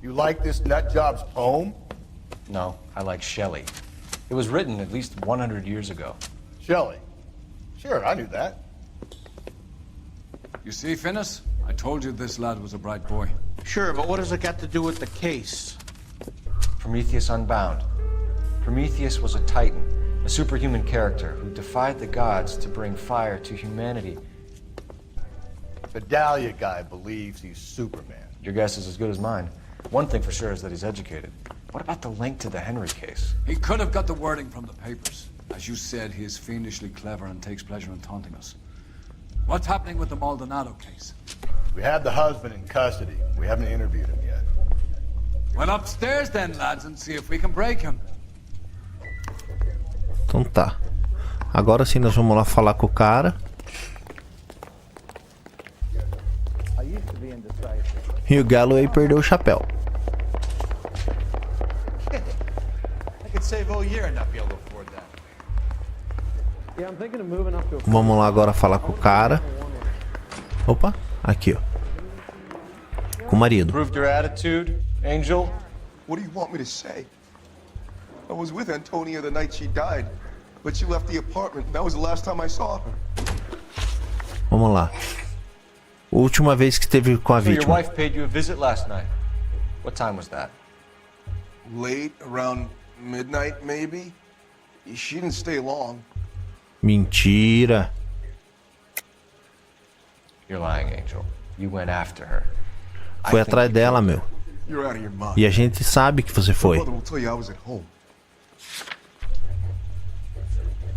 You like this nutjob's poem? No, I like Shelley. It was written at least 100 years ago. Shelley? Sure, I knew that. You see, Finis? I told you this lad was a bright boy. Sure, but what has it got to do with the case? Prometheus Unbound. Prometheus was a titan, a superhuman character who defied the gods to bring fire to humanity. The Dahlia guy believes he's Superman. Your guess is as good as mine. One thing for sure is that he's educated. What about the link to the Henry case? He could have got the wording from the papers. As you said, he is fiendishly clever and takes pleasure in taunting us. What's happening with the Maldonado case? We have the husband in custody. We haven't interviewed him yet. Well, upstairs then, lads, and see if we can break him. Então tá. Agora sim nós vamos lá falar com o cara. E o Galloway perdeu o chapéu. Vamos lá agora falar com o cara. Opa, aqui ó. Com o marido. Proved your attitude, Angel? What do you want me to say? I was with Antonia the night she died, but she left the apartment. That was the last time I saw her. Vamos lá. Última vez que esteve com a So your vítima. wife paid you a visit last night. What time was that? Late, around midnight, maybe. She didn't stay long. Mentira. You're lying, Angel. You went after her. Foi atrás dela, meu. You're out of your mind. E a gente sabe que você foi. My brother will tell you I was at home.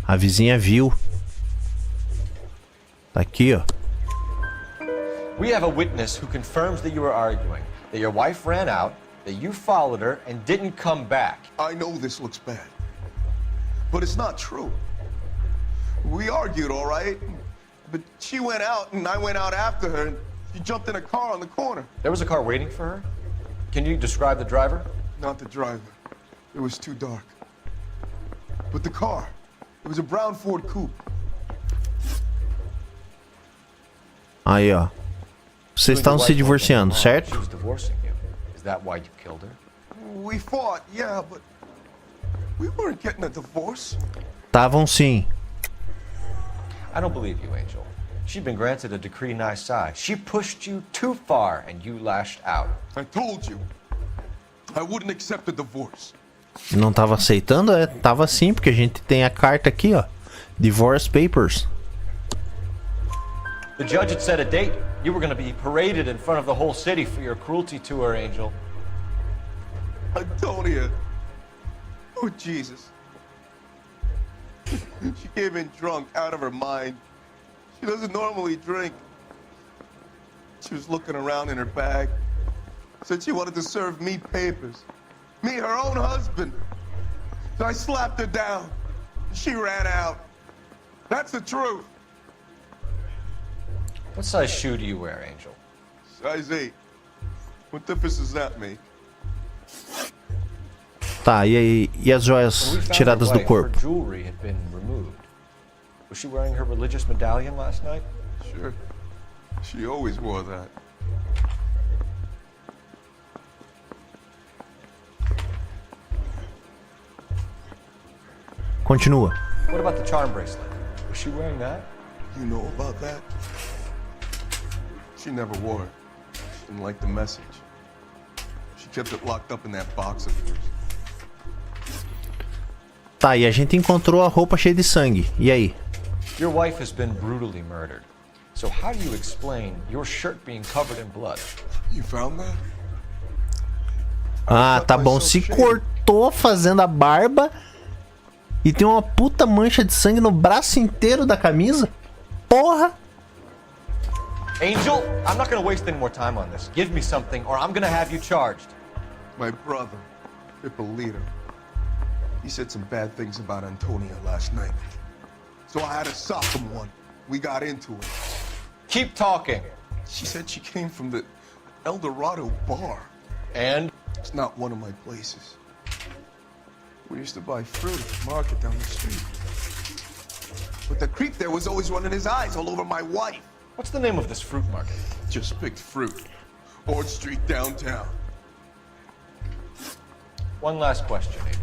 A vizinha viu. Tá aqui, ó. We have a witness who confirms that you were arguing, that your wife ran out, that you followed her and didn't come back. I know this looks bad, but it's not true. We argued, all right, but she went out and I went out after her and she jumped in a car on the corner. There was a car waiting for her? Can you describe the driver? Not the driver. It was too dark. But the car, it was a brown Ford Coupe. Aí, ó. Vocês estão se divorciando, certo? She was divorcing you. Is that why you killed her? We fought, yeah, but we weren't getting a divorce. Estavam sim. I don't believe you, Angel. She'd been granted a decree nisi. She pushed you too far and you lashed out. I told you, I wouldn't accept a divorce. Não tava aceitando? É, tava sim, porque a gente tem a carta aqui, ó. Divorce Papers. The judge had set a date. You were going to be paraded in front of the whole city for your cruelty to her, Angel. Antonia. Oh, Jesus. She came in drunk, out of her mind. She doesn't normally drink. She was looking around in her bag. Said she wanted to serve me papers. Me, her own husband. So I slapped her down. She ran out. That's the truth. What size shoe do you wear, Angel? Size 8. What difference does that make? Tá, e aí, e as joias tiradas do corpo? Her jewelry had been removed. Was she wearing her religious medallion last night? Sure. She always wore that. Continua. What about the charm bracelet? Was she wearing that? You know about that? She never wore it. She didn't like the message. She kept it locked up in that box of hers. Tá, e a gente encontrou a roupa cheia de sangue. E aí? Your wife has been brutally murdered. So how do you explain your shirt being covered in blood? You found that? Ah, tá bom. Se cortou fazendo a barba e tem uma puta mancha de sangue no braço inteiro da camisa? Porra! Angel, I'm not gonna waste any more time on this. Give me something or I'm gonna have you charged. My brother, Ippolito, he said some bad things about Antonia last night. So I had to sock him one. We got into it. Keep talking. She said she came from the El Dorado bar. And? It's not one of my places. We used to buy fruit at the market down the street. But the creep there was always running his eyes all over my wife. What's the name of this fruit market? Just picked fruit. Ord Street downtown. One last question, Angel.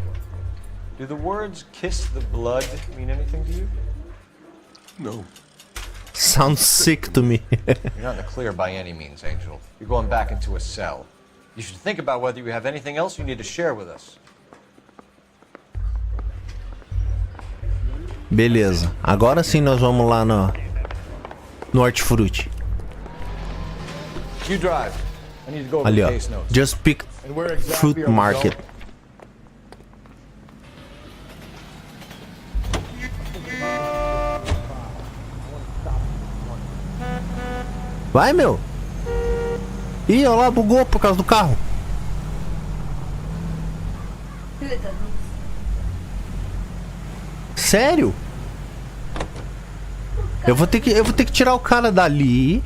Do the words kiss the blood mean anything to you? No. Sounds sick to me. You're not in the clear by any means, Angel. You're going back into a cell. You should think about whether you have anything else you need to share with us. Beleza. Agora sim nós vamos lá no Hortifruti. You drive. I need to go over Ali, the ó. case notes. Just pick fruit market. Vai, meu. Ih, olha lá, bugou por causa do carro. Sério? Eu vou ter que tirar o cara dali.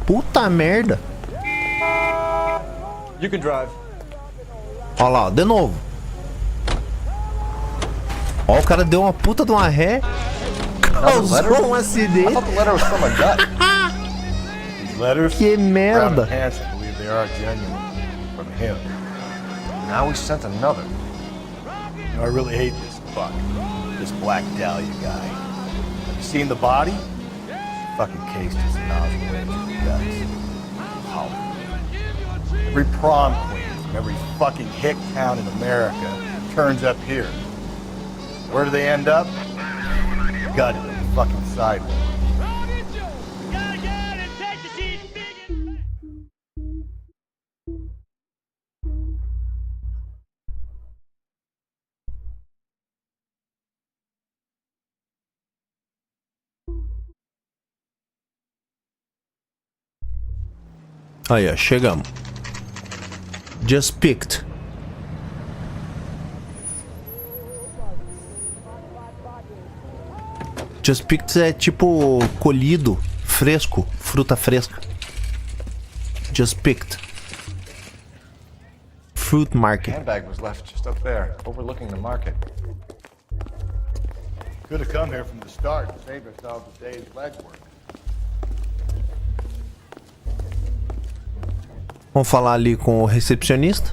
Puta merda. You can drive. Olha lá, de novo. Ó, o cara deu uma puta de uma ré. Causou um acidente. Que merda. Now we sent another. You know, I really hate this fuck. This Black Dahlia guy. Have you seen the body? She fucking cased his nostril right into the guts. How? Every prom queen from every fucking hick town in America turns up here. Where do they end up? Gutted on the fucking sidewalk. Aí, ó, chegamos. Just picked. Just picked é tipo colhido, fresco, fruta fresca. Just picked. Fruit market. Handbag was left just up there, overlooking the market. Could have come here from the start and saved ourselves a day's legwork. Vamos falar ali com o recepcionista.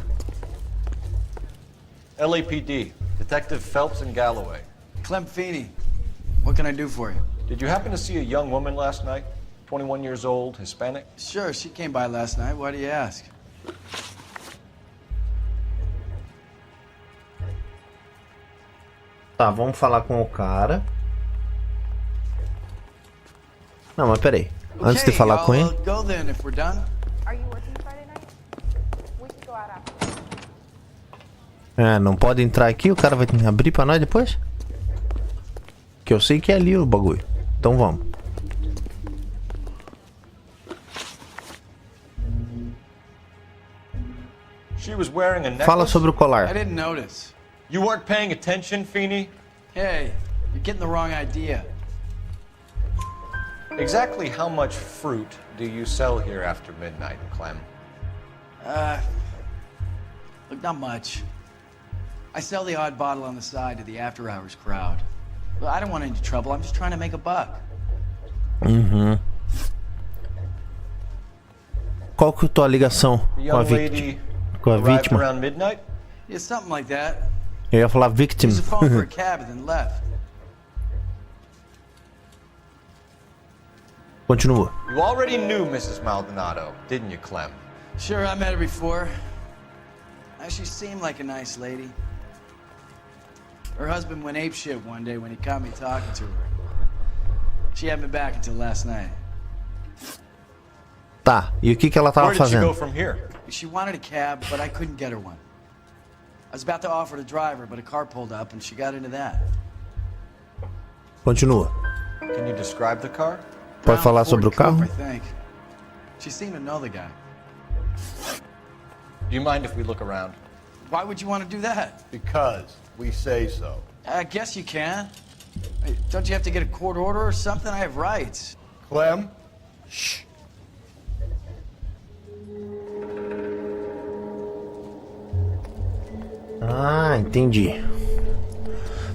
LAPD, Detective Phelps and Galloway. Clem Feeney, what can I do for you? Did you happen to see a young woman last night? 21 years old, Hispanic? Sure, she came by last night. Why do you ask? Tá, vamos falar com o cara. Não, mas peraí. Antes de falar com ele. Go then if we're done. Are you working Friday night? We could go out after. É, não pode entrar aqui, o cara vai abrir pra nós depois? Que eu sei que é ali o bagulho. Então vamos. was wearing a necklace? Fala sobre o colar. I didn't notice. You weren't paying attention, Feeney? Hey, you're getting the wrong idea. Exactly how much fruit do you sell here after midnight, Clem? Look, not much. I sell the odd bottle on the side to the after-hours crowd. Well, I don't want any trouble. I'm just trying to make a buck. Uhum. Qual que é a tua ligação com a vítima? Com a vítima? Around midnight? Yeah, something like that. Eu ia falar victim. Used a phone for a cab and then left. Continua. You already knew Mrs. Maldonado, didn't you, Clem? Sure, I met her before. She seemed like a nice lady. Her husband went apeshit one day when he caught me talking to her. She had me back until last night. Tá, e o que ela tava Where did she fazendo? go from here? She wanted a cab, but I couldn't get her one. I was about to offer to drive her, but a car pulled up and she got into that. Continua. Can you describe the car? Pode falar sobre o carro? I think. She seemed to know the guy. Do you mind if we look around? Why would you want to do that? Because we say so. I guess you can. Hey, don't you have to get a court order or something? I have rights. Clem? Shh. Ah, entendi.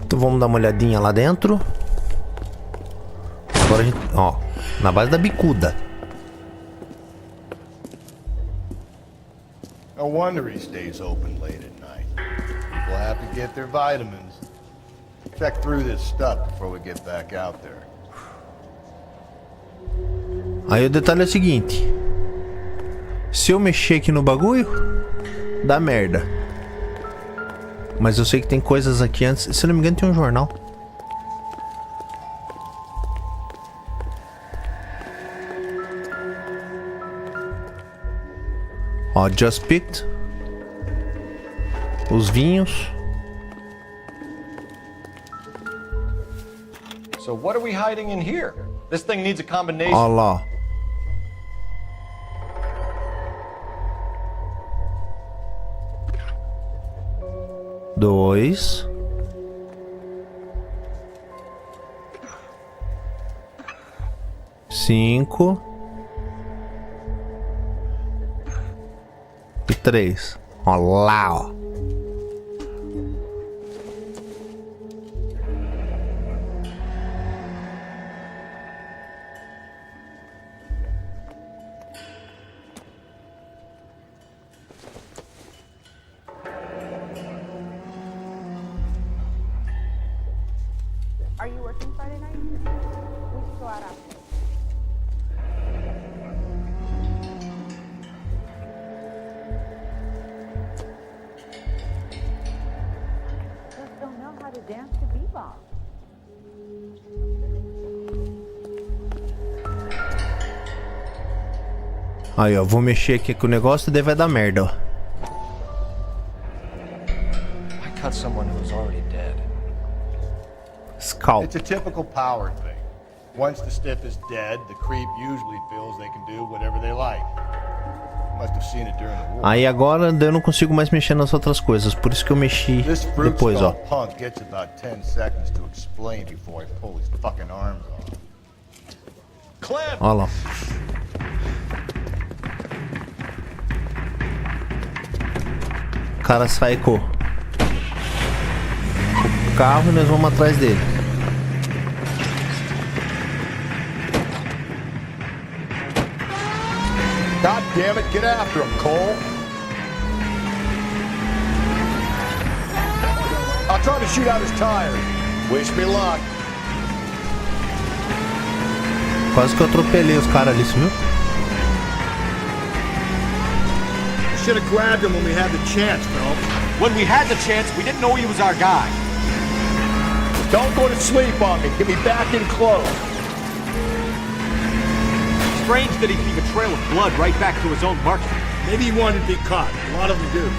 Então vamos dar uma olhadinha lá dentro. Agora a gente... Ó, na base da bicuda. No wonder he stays open late at night. People have to get their vitamins. Check through this stuff before we get back out there. Aí o detalhe é o seguinte. Se eu mexer aqui no bagulho, dá merda. Mas eu sei que tem coisas aqui antes. Se eu não me engano tem um jornal. Ó, Just Picked. Os vinhos. So what are we hiding in here? This thing needs a combination. Ó lá. Dois. Cinco. E 3. Ó lá, ó. Are you working Friday night? We should go out after. Just don't know how to dance to bebop. Aí, ó, vou mexer aqui com o negócio e daí vai dar merda, ó. I cut someone who was already dead. Scalp. It's a typical power thing. Once the stiff is dead, the creep usually feels they can do whatever they like. Must have seen it during the war. Aí agora eu não consigo mais mexer nas outras coisas, por isso que eu mexi depois, ó. This punk gets about 10 seconds to explain before I pull his fucking arms off. Clem! Ó lá. O cara sai com o carro e nós vamos atrás dele. God damn it, get after him, Cole. I'll try to shoot out his tires. Wish me luck. Quase que eu atropelei os caras ali, você viu? Should have grabbed him when we had the chance, Phelps. When we had the chance, we didn't know he was our guy. Don't go to sleep on me. Get me back in close. Strange that he'd leave a trail of blood right back to his own market. Maybe he wanted to be caught. A lot of them do.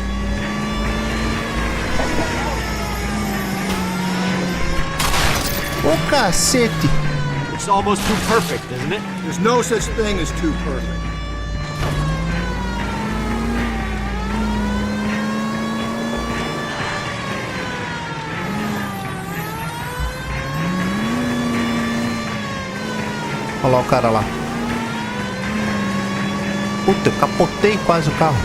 Ô cacete! It's almost too perfect, isn't it? There's no such thing as too perfect. lá o cara lá. Puta, eu capotei quase o carro.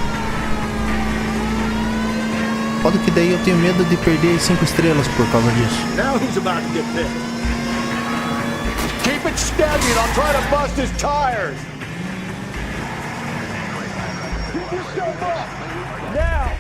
Foda que daí eu tenho medo de perder as 5 estrelas por causa disso. Now he's about to get pissed. Keep it steady, and I'll try to bust his tires. Keep yourself up. Now.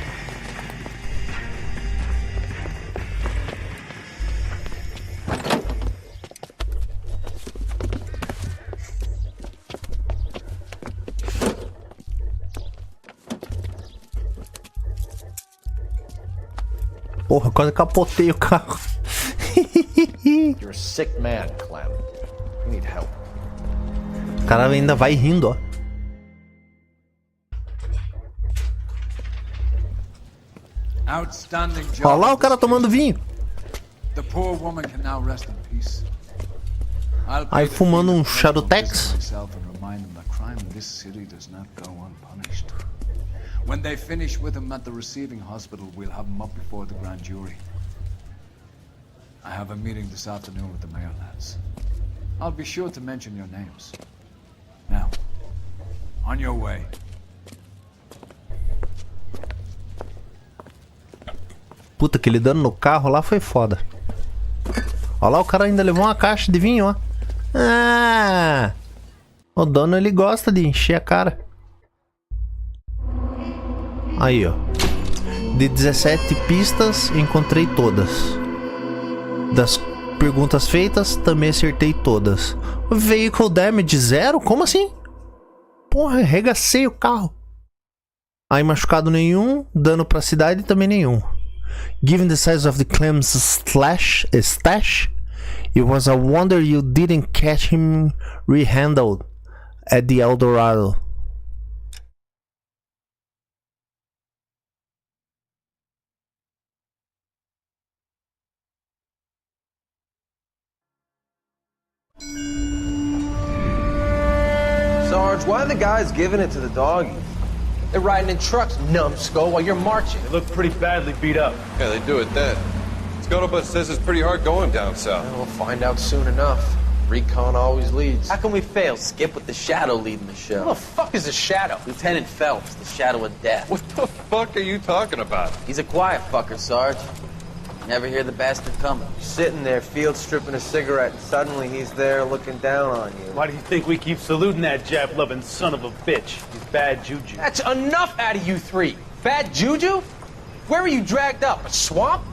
Porra, quase capotei o carro. You're a sick man, Clem. You need help. O cara ainda vai rindo, ó. Outstanding job. Olha lá o cara tomando vinho. The poor woman can now rest in peace. Aí fumando um Shadowtex. When they finish with him at the receiving hospital, we'll have him up before the grand jury. I have a meeting this afternoon with the mayor lads. I'll be sure to mention your names. Now, on your way. Puta, aquele dano no carro lá foi foda. Olha lá, o cara ainda levou uma caixa de vinho, ó. Ah! O dono, ele gosta de encher a cara. Aí, ó. De 17 pistas, encontrei todas. Das perguntas feitas, também acertei todas. Vehicle damage 0? Como assim? Porra, arregacei o carro. Aí machucado nenhum, dano pra cidade também nenhum. Given the size of the Clem's stash, it was a wonder you didn't catch him rehandled at the Eldorado. Sarge, why are the guys giving it to the doggies? They're riding in trucks, numbskull, while you're marching. They look pretty badly beat up. Yeah, they do it then. Scuttlebutt says it's pretty hard going down south. We'll find out soon enough. Recon always leads. How can we fail? Skip with the Shadow leading the show. Who the fuck is the Shadow? Lieutenant Phelps, the Shadow of Death. What the fuck are you talking about? He's a quiet fucker, Sarge. Never hear the bastard coming. Sitting there, field stripping a cigarette, and suddenly he's there looking down on you. Why do you think we keep saluting that Jap-loving son of a bitch? He's bad juju. That's enough out of you three. Bad juju? Where were you dragged up? A swamp?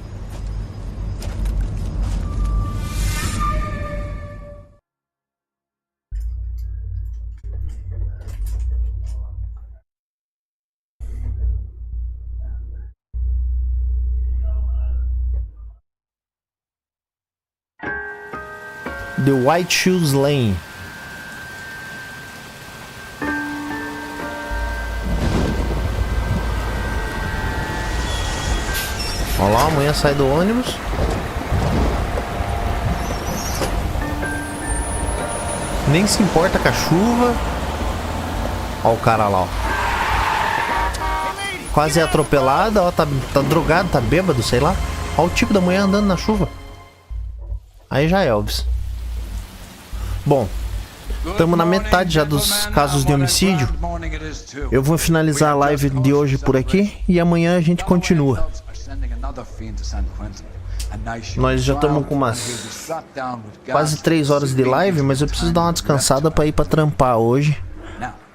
The White Shoes Lane. Olha lá, amanhã sai do ônibus. Nem se importa com a chuva. Olha o cara lá, ó. Quase atropelado, ó, tá drogado, tá bêbado, sei lá. Olha o tipo da mulher andando na chuva. Aí já é, Elvis. Bom, estamos na metade já dos casos de homicídio. Eu vou finalizar a live de hoje por aqui e amanhã a gente continua. Nós já estamos com umas quase 3 horas de live, mas eu preciso dar uma descansada para ir para trampar hoje.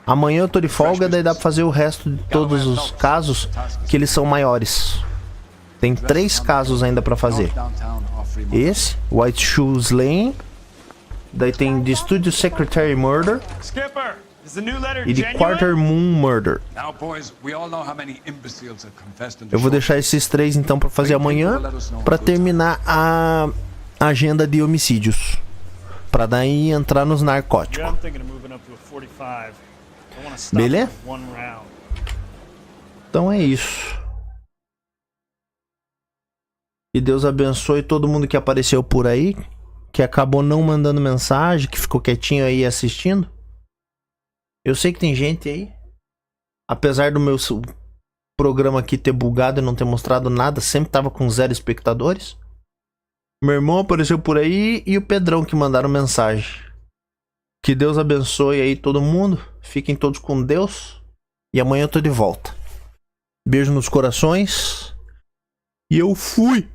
Amanhã eu tô de folga, daí dá para fazer o resto de todos os casos que eles são maiores. Tem 3 casos ainda para fazer. Esse, White Shoes Lane. Daí tem The Studio Secretary Murder e The Quarter Moon Murder. Eu vou deixar esses 3 então para fazer amanhã, para terminar a agenda de homicídios, para daí entrar nos narcóticos. Beleza? Então é isso. Que Deus abençoe todo mundo que apareceu por aí, que acabou não mandando mensagem, que ficou quietinho aí assistindo. Eu sei que tem gente aí, apesar do meu programa aqui ter bugado e não ter mostrado nada, sempre tava com 0 espectadores. Meu irmão apareceu por aí e o Pedrão que mandaram mensagem. Que Deus abençoe aí todo mundo. Fiquem todos com Deus. E amanhã eu tô de volta. Beijo nos corações. E eu fui!